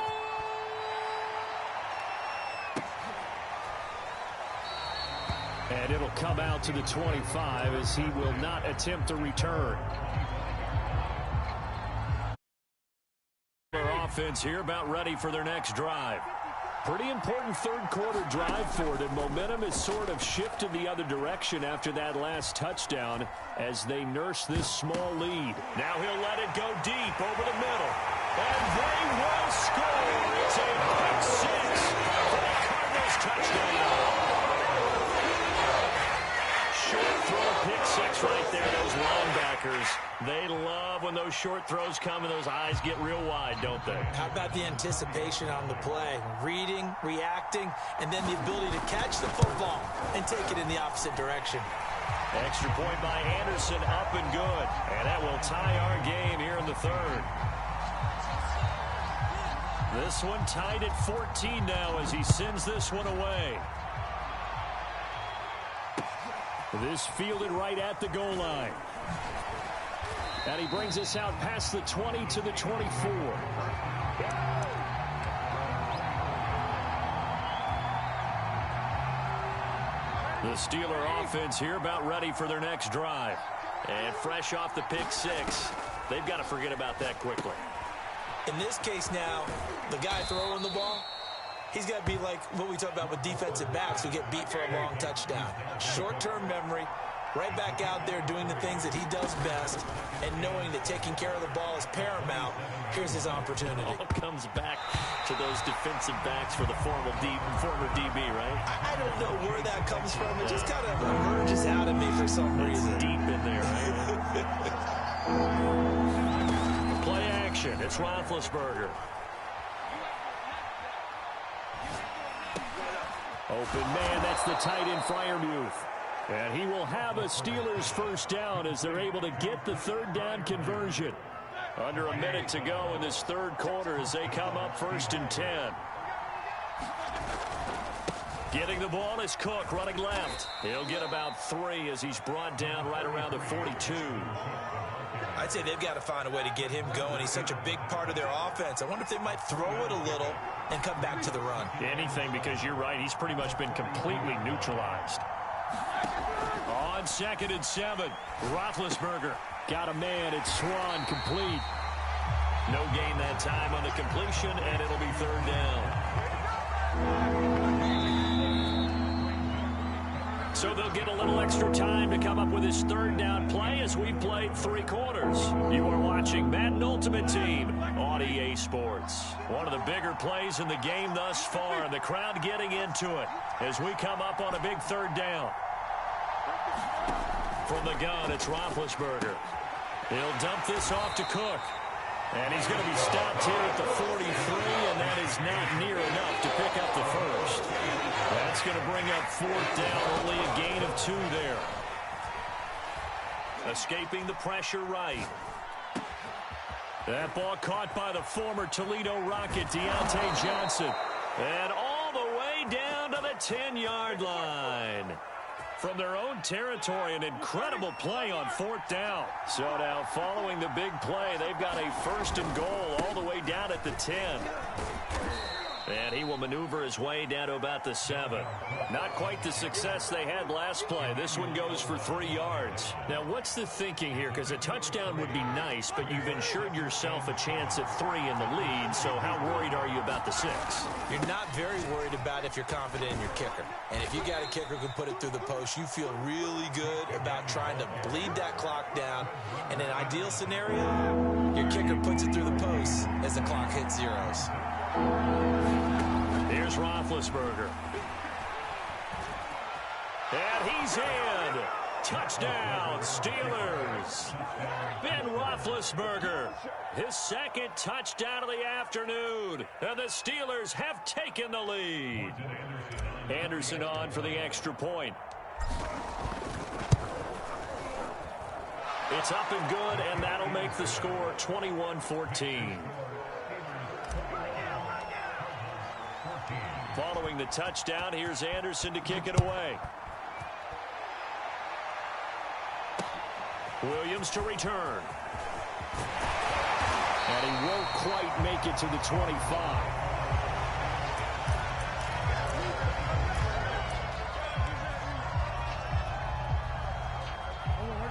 Speaker 6: And it'll come out to the 25 as he will not attempt a return. Their offense here about ready for their next drive. Pretty important third quarter drive for them. Momentum has sort of shifted the other direction after that last touchdown as they nurse this small lead. Now he'll let it go deep over the middle. And they will score. It's a pick six for the Cardinals touchdown. Short throw, pick six right there. Those linebackers, they love when those short throws come and those eyes get real wide, don't they?
Speaker 5: How about the anticipation on the play? Reading, reacting, and then the ability to catch the football and take it in the opposite direction.
Speaker 6: Extra point by Anderson, up and good. And that will tie our game here in the third. This one tied at 14 now as he sends this one away. This fielded right at the goal line. And he brings us out past the 20 to the 24. The Steeler offense here about ready for their next drive. And fresh off the pick six, they've got to forget about that quickly.
Speaker 5: In this case now, the guy throwing the ball, he's got to be like what we talk about with defensive backs who get beat for a long touchdown. Short-term memory, right back out there doing the things that he does best, and knowing that taking care of the ball is paramount. Here's his opportunity.
Speaker 6: All comes back to those defensive backs for the former DB, right?
Speaker 5: I don't know where that comes from. It just kind of emerges out of me for some reason.
Speaker 6: It's deep in there, right? Play action. It's Roethlisberger. Open man, that's the tight end Freiermuth. And he will have a Steelers first down as they're able to get the third down conversion. Under a minute to go in this third quarter as they come up 1st and 10. Getting the ball is Cook running left. He'll get about 3 as he's brought down right around the 42.
Speaker 5: I'd say they've got to find a way to get him going. He's such a big part of their offense. I wonder if they might throw it a little and come back to the run.
Speaker 6: Anything, because you're right. He's pretty much been completely neutralized. On 2nd and 7, Roethlisberger got a man. It's Swan complete. No gain that time on the completion, and it'll be third down. So they'll get a little extra time to come up with his third down play as we've played 3 quarters. You are watching Madden Ultimate Team on EA Sports. One of the bigger plays in the game thus far, and the crowd getting into it as we come up on a big third down. From the gun, it's Roethlisberger. He'll dump this off to Cook. And he's going to be stopped here at the 43, and that is not near enough to pick up the first. That's going to bring up 4th down, only a gain of 2 there. Escaping the pressure right.
Speaker 4: That ball caught by the former Toledo Rocket, Deontay Johnson. And all the way down to the 10-yard line. From their own territory, an incredible play on 4th down. So now following the big play, they've got a 1st and goal all the way down at the 10. And he will maneuver his way down to about the 7. Not quite the success they had last play. This one goes for 3 yards. Now, what's the thinking here? Because a touchdown would be nice, but you've ensured yourself a chance at 3 in the lead. So how worried are you about the 6?
Speaker 5: You're not very worried about if you're confident in your kicker. And if you got a kicker who can put it through the post, you feel really good about trying to bleed that clock down. In an ideal scenario, your kicker puts it through the post as the clock hits zeros.
Speaker 4: Here's Roethlisberger. And he's in. Touchdown, Steelers. Ben Roethlisberger, his 2nd touchdown of the afternoon. And the Steelers have taken the lead. Anderson on for the extra point. It's up and good, and that'll make the score 21-14. Following the touchdown, here's Anderson to kick it away. Williams to return. And he won't quite make it to the 25.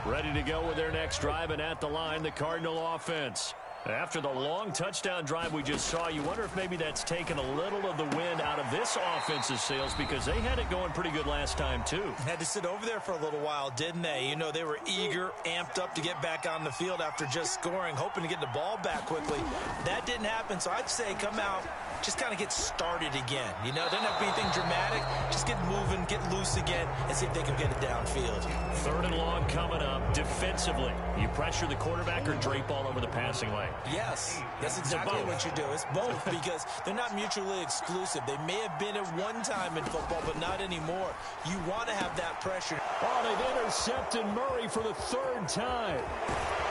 Speaker 4: Ready to go with their next drive, and at the line, the Cardinal offense. After the long touchdown drive we just saw, you wonder if maybe that's taken a little of the wind out of this offense's sails, because they had it going pretty good last time, too.
Speaker 5: Had to sit over there for a little while, didn't they? You know, they were eager, amped up to get back on the field after just scoring, hoping to get the ball back quickly. That didn't happen, so I'd say come out, just kind of get started again. You know, doesn't have to be anything dramatic. Just get moving, get loose again, and see if they can get it downfield.
Speaker 4: 3rd and long coming up. Defensively, you pressure the quarterback or drape all over the passing lane?
Speaker 5: Yes, that's exactly what you do. It's both, because they're not mutually exclusive. They may have been at one time in football, but not anymore. You want to have that pressure.
Speaker 4: Oh, they've intercepted Murray for the 3rd time.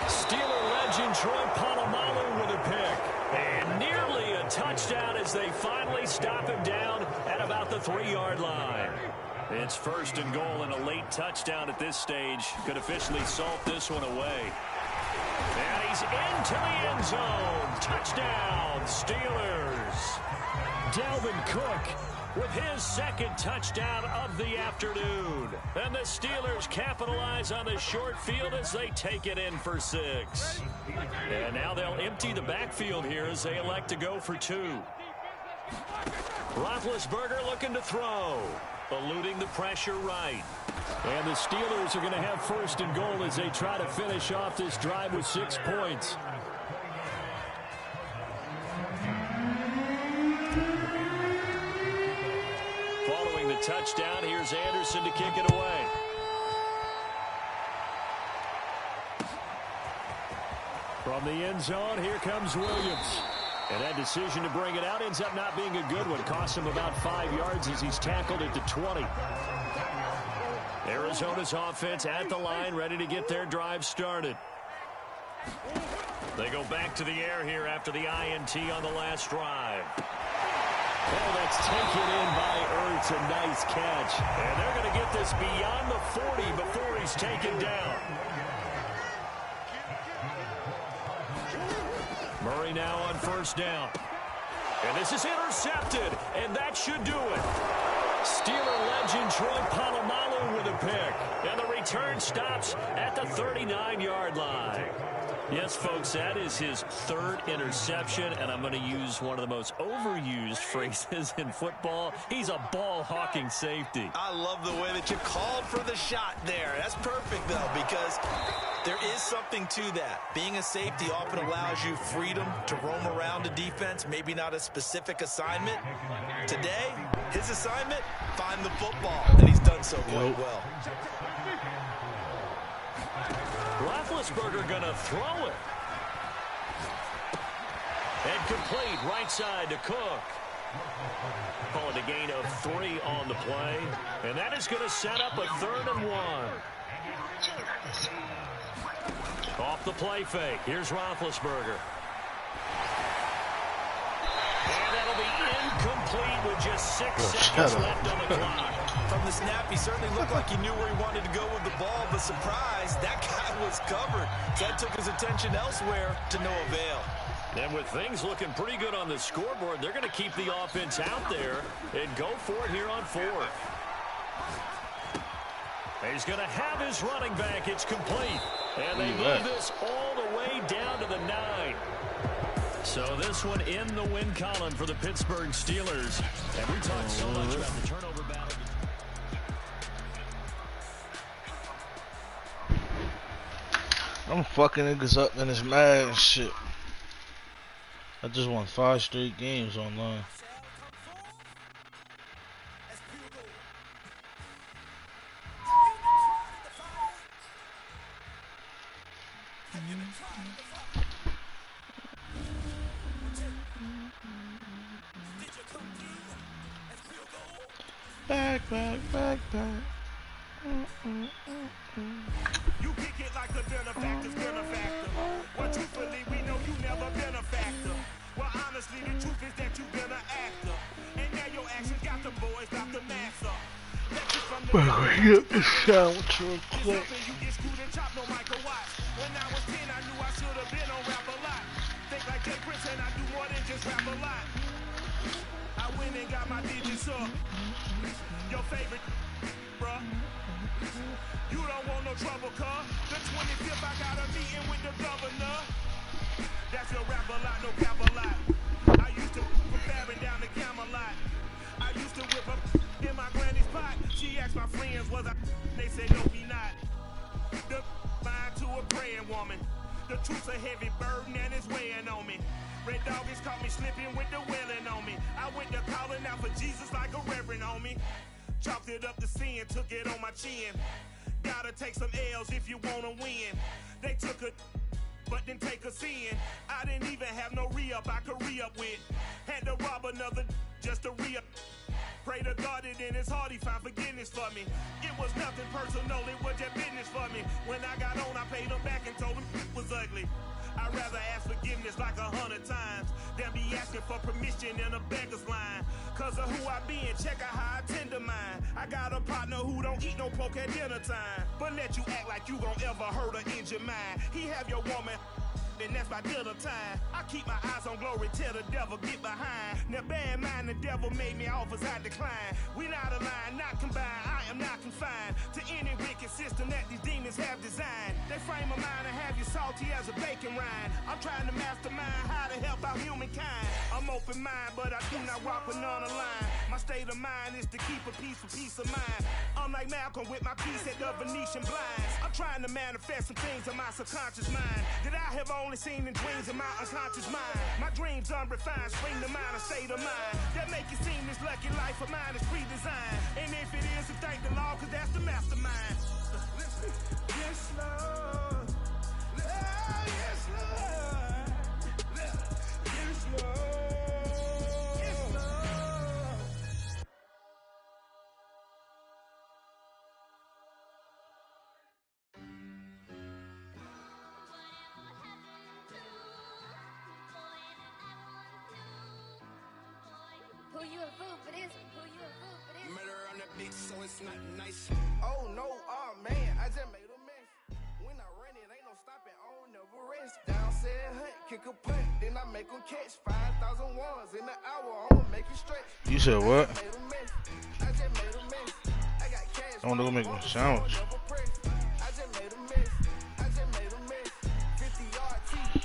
Speaker 4: Steeler legend Troy Polamalu with a pick. And nearly a touchdown as they finally stop him down at about the 3-yard line. It's 1st and goal, and a late touchdown at this stage could officially salt this one away. And he's into the end zone. Touchdown, Steelers. Dalvin Cook with his 2nd touchdown of the afternoon. And the Steelers capitalize on the short field as they take it in for 6. And now they'll empty the backfield here as they elect to go for 2. Roethlisberger looking to throw. Eluding the pressure right. And the Steelers are going to have 1st and goal as they try to finish off this drive with 6 points. Following the touchdown, here's Anderson to kick it away. From the end zone, here comes Williams. And that decision to bring it out ends up not being a good one. Costs him about 5 yards as he's tackled at the 20. Arizona's offense at the line, ready to get their drive started. They go back to the air here after the INT on the last drive. Oh, that's taken in by Ertz. A nice catch. And they're going to get this beyond the 40 before he's taken down. Murray now on 1st down. And this is intercepted, and that should do it. Steeler legend Troy Polamalu with a pick. And the return stops at the 39-yard line. Yes, folks, that is his 3rd interception, and I'm going to use one of the most overused phrases in football. He's a ball-hawking safety.
Speaker 5: I love the way that you called for the shot there. That's perfect, though, because there is something to that. Being a safety often allows you freedom to roam around a defense, maybe not a specific assignment. Today, his assignment, find the football, and he's done so quite well.
Speaker 4: Roethlisberger going to throw it. And complete right side to Cook. Call it a gain of 3 on the play. And that is going to set up a 3rd and 1. Off the play fake. Here's Roethlisberger. complete with just 6 seconds left on the clock.
Speaker 19: From the snap, he certainly looked like he knew where he wanted to go with the ball, but surprise, that guy was covered. That took his attention elsewhere to no avail.
Speaker 4: And with things looking pretty good on the scoreboard, they're going to keep the offense out there and go for it here on 4th. He's going to have his running back. It's complete. And they move this all the way down to the 9. So this one in the win column for the Pittsburgh Steelers. And we talked so much about the turnover battle.
Speaker 7: I'm fucking niggas up in this Madden shit. I just won 5 straight games online. Back.
Speaker 1: You kick it like the benefactor's benefactor. Well, truthfully, we know you never been a factor. Well, honestly, the truth is that you've been an actor. And now your actions got the boys out the master.
Speaker 7: Bro, get this sandwich real quick.
Speaker 1: You get screwed and chopped, no Michael Watts. When I was 10, I knew I should have been on rap a lot. Think like Jay Prince and I do more than just rap a lot. I went and got my digits up. Your favorite, bruh. You don't want no trouble, cuz. The 25th, I got a meeting with the governor. That's your rap a lot, no cap a lot. I used to from Barron down to Camelot. I used to whip up in my granny's pot. She asked my friends, was I? They said, no, we not. The fine to a praying woman. The truth's a heavy burden and it's weighing on me. Red Doggies caught me slipping with the wailing on me. I went to calling out for Jesus like a reverend on me. Chopped it up to sin, took it on my chin. Gotta take some L's if you wanna win. They took a but didn't take a sin. I didn't even have no re-up I could re-up with. Had to rob another just to re-up. Pray to God that in his heart he found forgiveness for me. It was nothing personal, it was just business for me. When I got on, I paid him back and told him it was ugly. I'd rather ask forgiveness like 100 times than be asking for permission in a beggar's line. Cause of who I be and check out how I tend to mine. I got a partner who don't eat no pork at dinner time, but let you act like you gon' ever hurt or injure mine. He have your woman, and that's by dinner time. I keep my eyes on glory till the devil get behind. Now bear in mind the devil made me offers I decline. We not aligned, not combined, I am not confined to any wicked system that these demons have designed. They frame a mind and have you salty as a bacon rind. I'm trying to mastermind how to help out humankind. I'm open mind, but I do not walk with none aligned. My state of mind is to keep a peace for peace of mind. Unlike Malcolm with my peace at the Venetian blinds. I'm trying to manifest some things in my subconscious mind that I have only seen in dreams in my unconscious mind. My dreams unrefined, spring to mind, a state of mind that make it seem this lucky life of mine is pre-designed. And if it is, then thank the Lord, cause that's the mastermind. Yes, Lord. Yes, Lord. Yes, Lord.
Speaker 20: Who you a fool for this? Who you a fool for this?
Speaker 8: Murder on the beat, so it's not nice. Oh no, oh man, I just made a mess. When I run it, ain't no stopping, I don't never rest. Down said hunt, kick a punt, then I make them catch 5,000 ones in the hour, I'ma make it stretch.
Speaker 7: You said what?
Speaker 8: I just made a mess. I got cash.
Speaker 7: I want to go make a sandwich.
Speaker 8: I just made a mess. I just made a mess. 50-yard TD.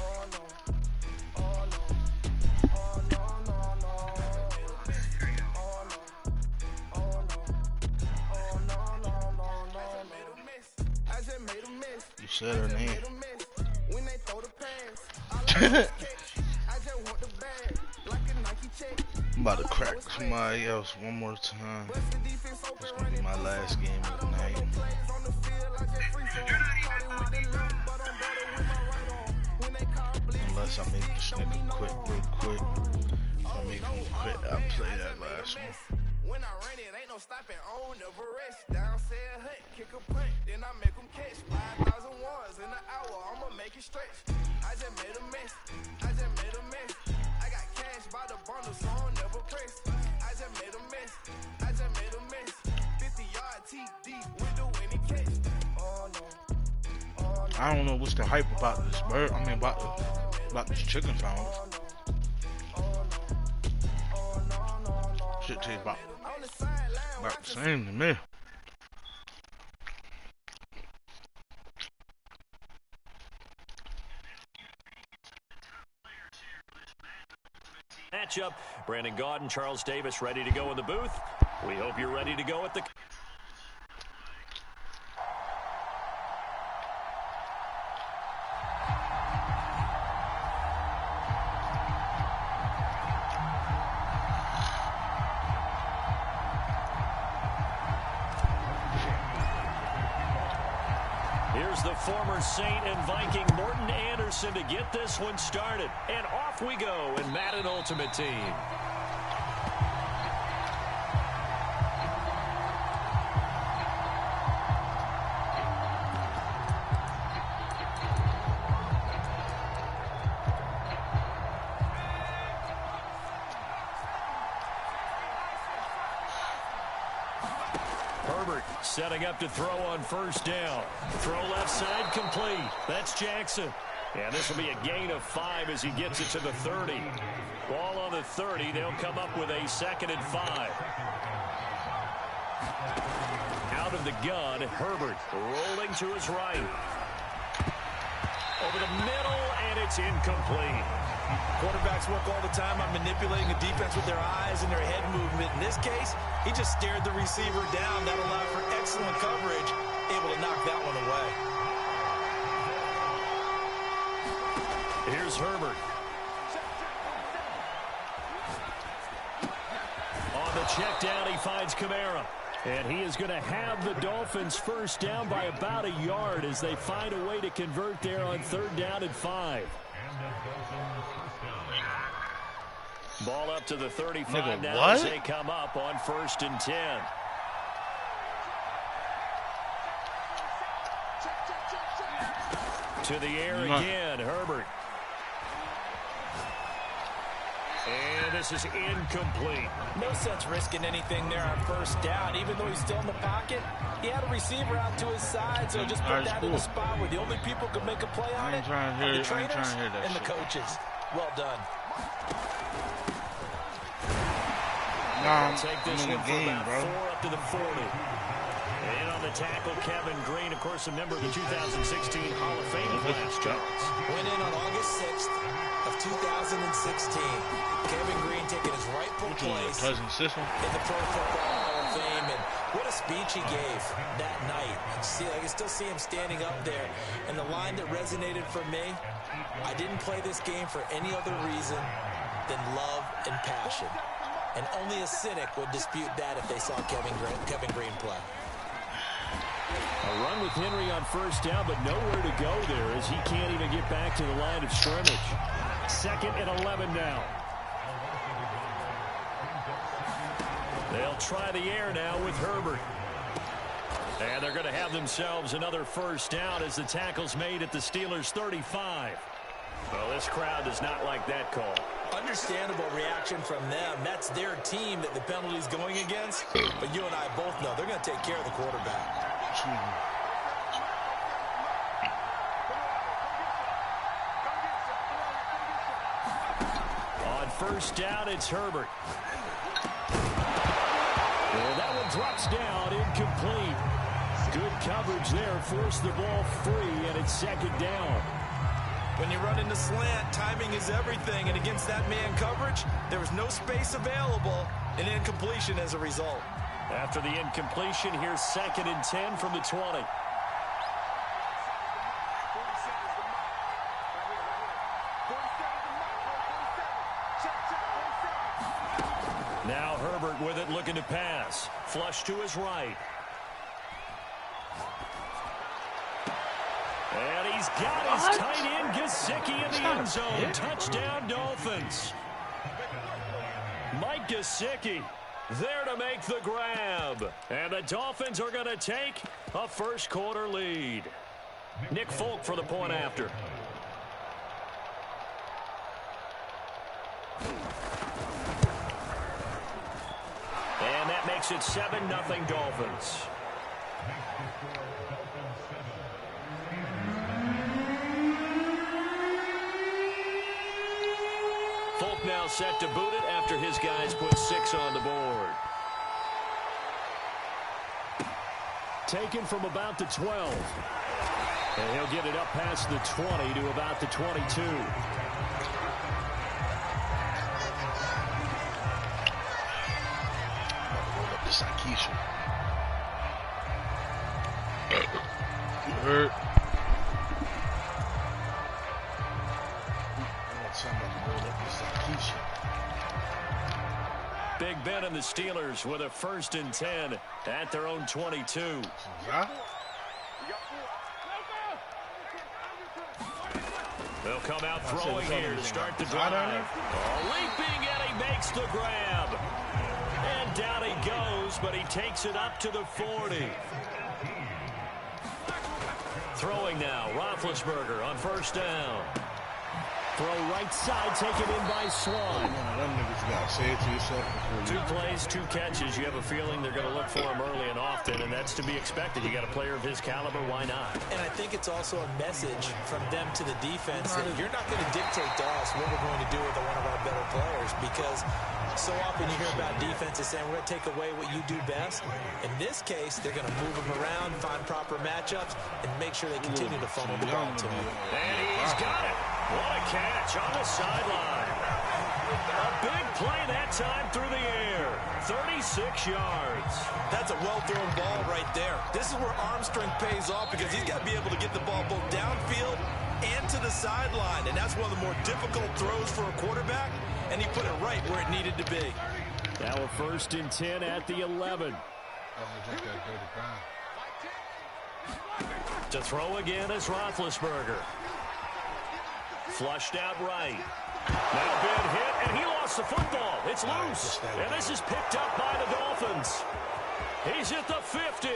Speaker 8: Oh no. Oh no. Oh no, no, no. Oh no. Oh no. Oh no, no, no, no. I just made a mess.
Speaker 7: You said her name.
Speaker 8: When they throw the pass, I just want the bag like a Nike check.
Speaker 7: I'm about to crack somebody else one more time. It's gonna be my last game of the night. Unless I make this nigga quit real quick. If I make him quit, I'll play that last one.
Speaker 8: When I run it, ain't no stopping, on never rest. Down said hunt, kick a punt, then I make them catch 5,000 ones in an hour, I'ma make it stretch. I just made a mess. I just made a mess. I got cash by
Speaker 7: I don't know what's the hype about this bird. I mean, about this chicken sandwich. Shit tastes about the same to me.
Speaker 4: Matchup. Brandon Gaudin, Charles Davis ready to go in the booth. We hope you're ready to go at the... Here's the former Saint and Viking Morton Anderson to get this one started. And off we go in Madden Ultimate Team. Setting up to throw on first down. Throw left side complete. That's Jackson. And this will be a gain of 5 as he gets it to the 30. Ball on the 30. They'll come up with a 2nd and 5. Out of the gun, Herbert rolling to his right. Over the middle, and it's incomplete.
Speaker 5: Quarterbacks work all the time on manipulating the defense with their eyes and their head movement. In this case, he just stared the receiver down. That allowed for excellent coverage, able to knock that one away.
Speaker 4: Here's Herbert. On the check down, he finds Kamara. And he is going to have the Dolphins first down by about a yard as they find a way to convert there on 3rd down and 5. Ball up to the 35 now as they come up on 1st and 10. To the air again, Herbert. And this is incomplete.
Speaker 5: No sense risking anything there on 1st down. Even though he's still in the pocket, he had a receiver out to his side, so just put that in a spot where the only people could make a play on it are the trainers and the coaches. Well done.
Speaker 4: Take this one for about 4 up to the 40. And on the tackle, Kevin Green, of course, a member of the 2016 Hall of Fame class, Charles.
Speaker 5: Went in on August 6th of 2016. Kevin Green taking his rightful place in the Pro Football Hall of Fame. And what a speech he gave that night. I can still see him standing up there. And the line that resonated for me, I didn't play this game for any other reason than love and passion. And only a cynic would dispute that if they saw Kevin Green play.
Speaker 4: A run with Henry on 1st down, but nowhere to go there as he can't even get back to the line of scrimmage. 2nd and 11 now. They'll try the air now with Herbert. And they're going to have themselves another 1st down as the tackle's made at the Steelers' 35. Well, this crowd does not like that call.
Speaker 5: Understandable reaction from them. That's their team that the penalty's going against. But you and I both know they're going to take care of the quarterback.
Speaker 4: On 1st down, it's Herbert. And that one drops down, incomplete. Good coverage there, forced the ball free, and it's 2nd down.
Speaker 5: When you run into slant, timing is everything, and against that man coverage, there was no space available, and incompletion as a result.
Speaker 4: After the incompletion, here's 2nd and 10 from the 20. Now Herbert with it, looking to pass. Flush to his right. And he's got his tight end, Gesicki, in the end zone. Touchdown, Dolphins. Mike Gesicki there to make the grab. And the Dolphins are going to take a 1st quarter lead. Nick Folk for the point after. And that makes it 7-0 Dolphins. Folk now set to boot it after his guys put 6 on the board. Taken from about the 12. And he'll get it up past the 20 to about the 22.
Speaker 7: Hurt.
Speaker 4: Big Ben and the Steelers with a 1st and 10 at their own 22. They'll come out throwing here to start the drive. Leaping, and he makes the grab. And down he goes, but he takes it up to the 40. Throwing now, Roethlisberger on 1st down. Throw right side, taken in by Swan.
Speaker 7: Them niggas got to say it to yourself.
Speaker 4: 2 plays, 2 catches. You have a feeling they're going to look for him early and often, and that's to be expected. You got a player of his caliber, why not?
Speaker 5: And I think it's also a message from them to the defense that you're not going to dictate to us what we're going to do with one of our better players, because so often you hear about defenses saying we're going to take away what you do best. In this case, they're going to move him around, find proper matchups, and make sure they continue to funnel the ball to him.
Speaker 4: And he's got it. What a catch on the sideline. A big play that time through the air. 36 yards.
Speaker 19: That's a well-thrown ball right there. This is where arm strength pays off, because he's got to be able to get the ball both downfield and to the sideline. And that's one of the more difficult throws for a quarterback, and he put it right where it needed to be.
Speaker 4: Now a 1st and 10 at the 11. To throw again is Roethlisberger. Flushed out right. Now Ben hit, and he lost the football. It's loose. And this is picked up by the Dolphins. He's at the 50.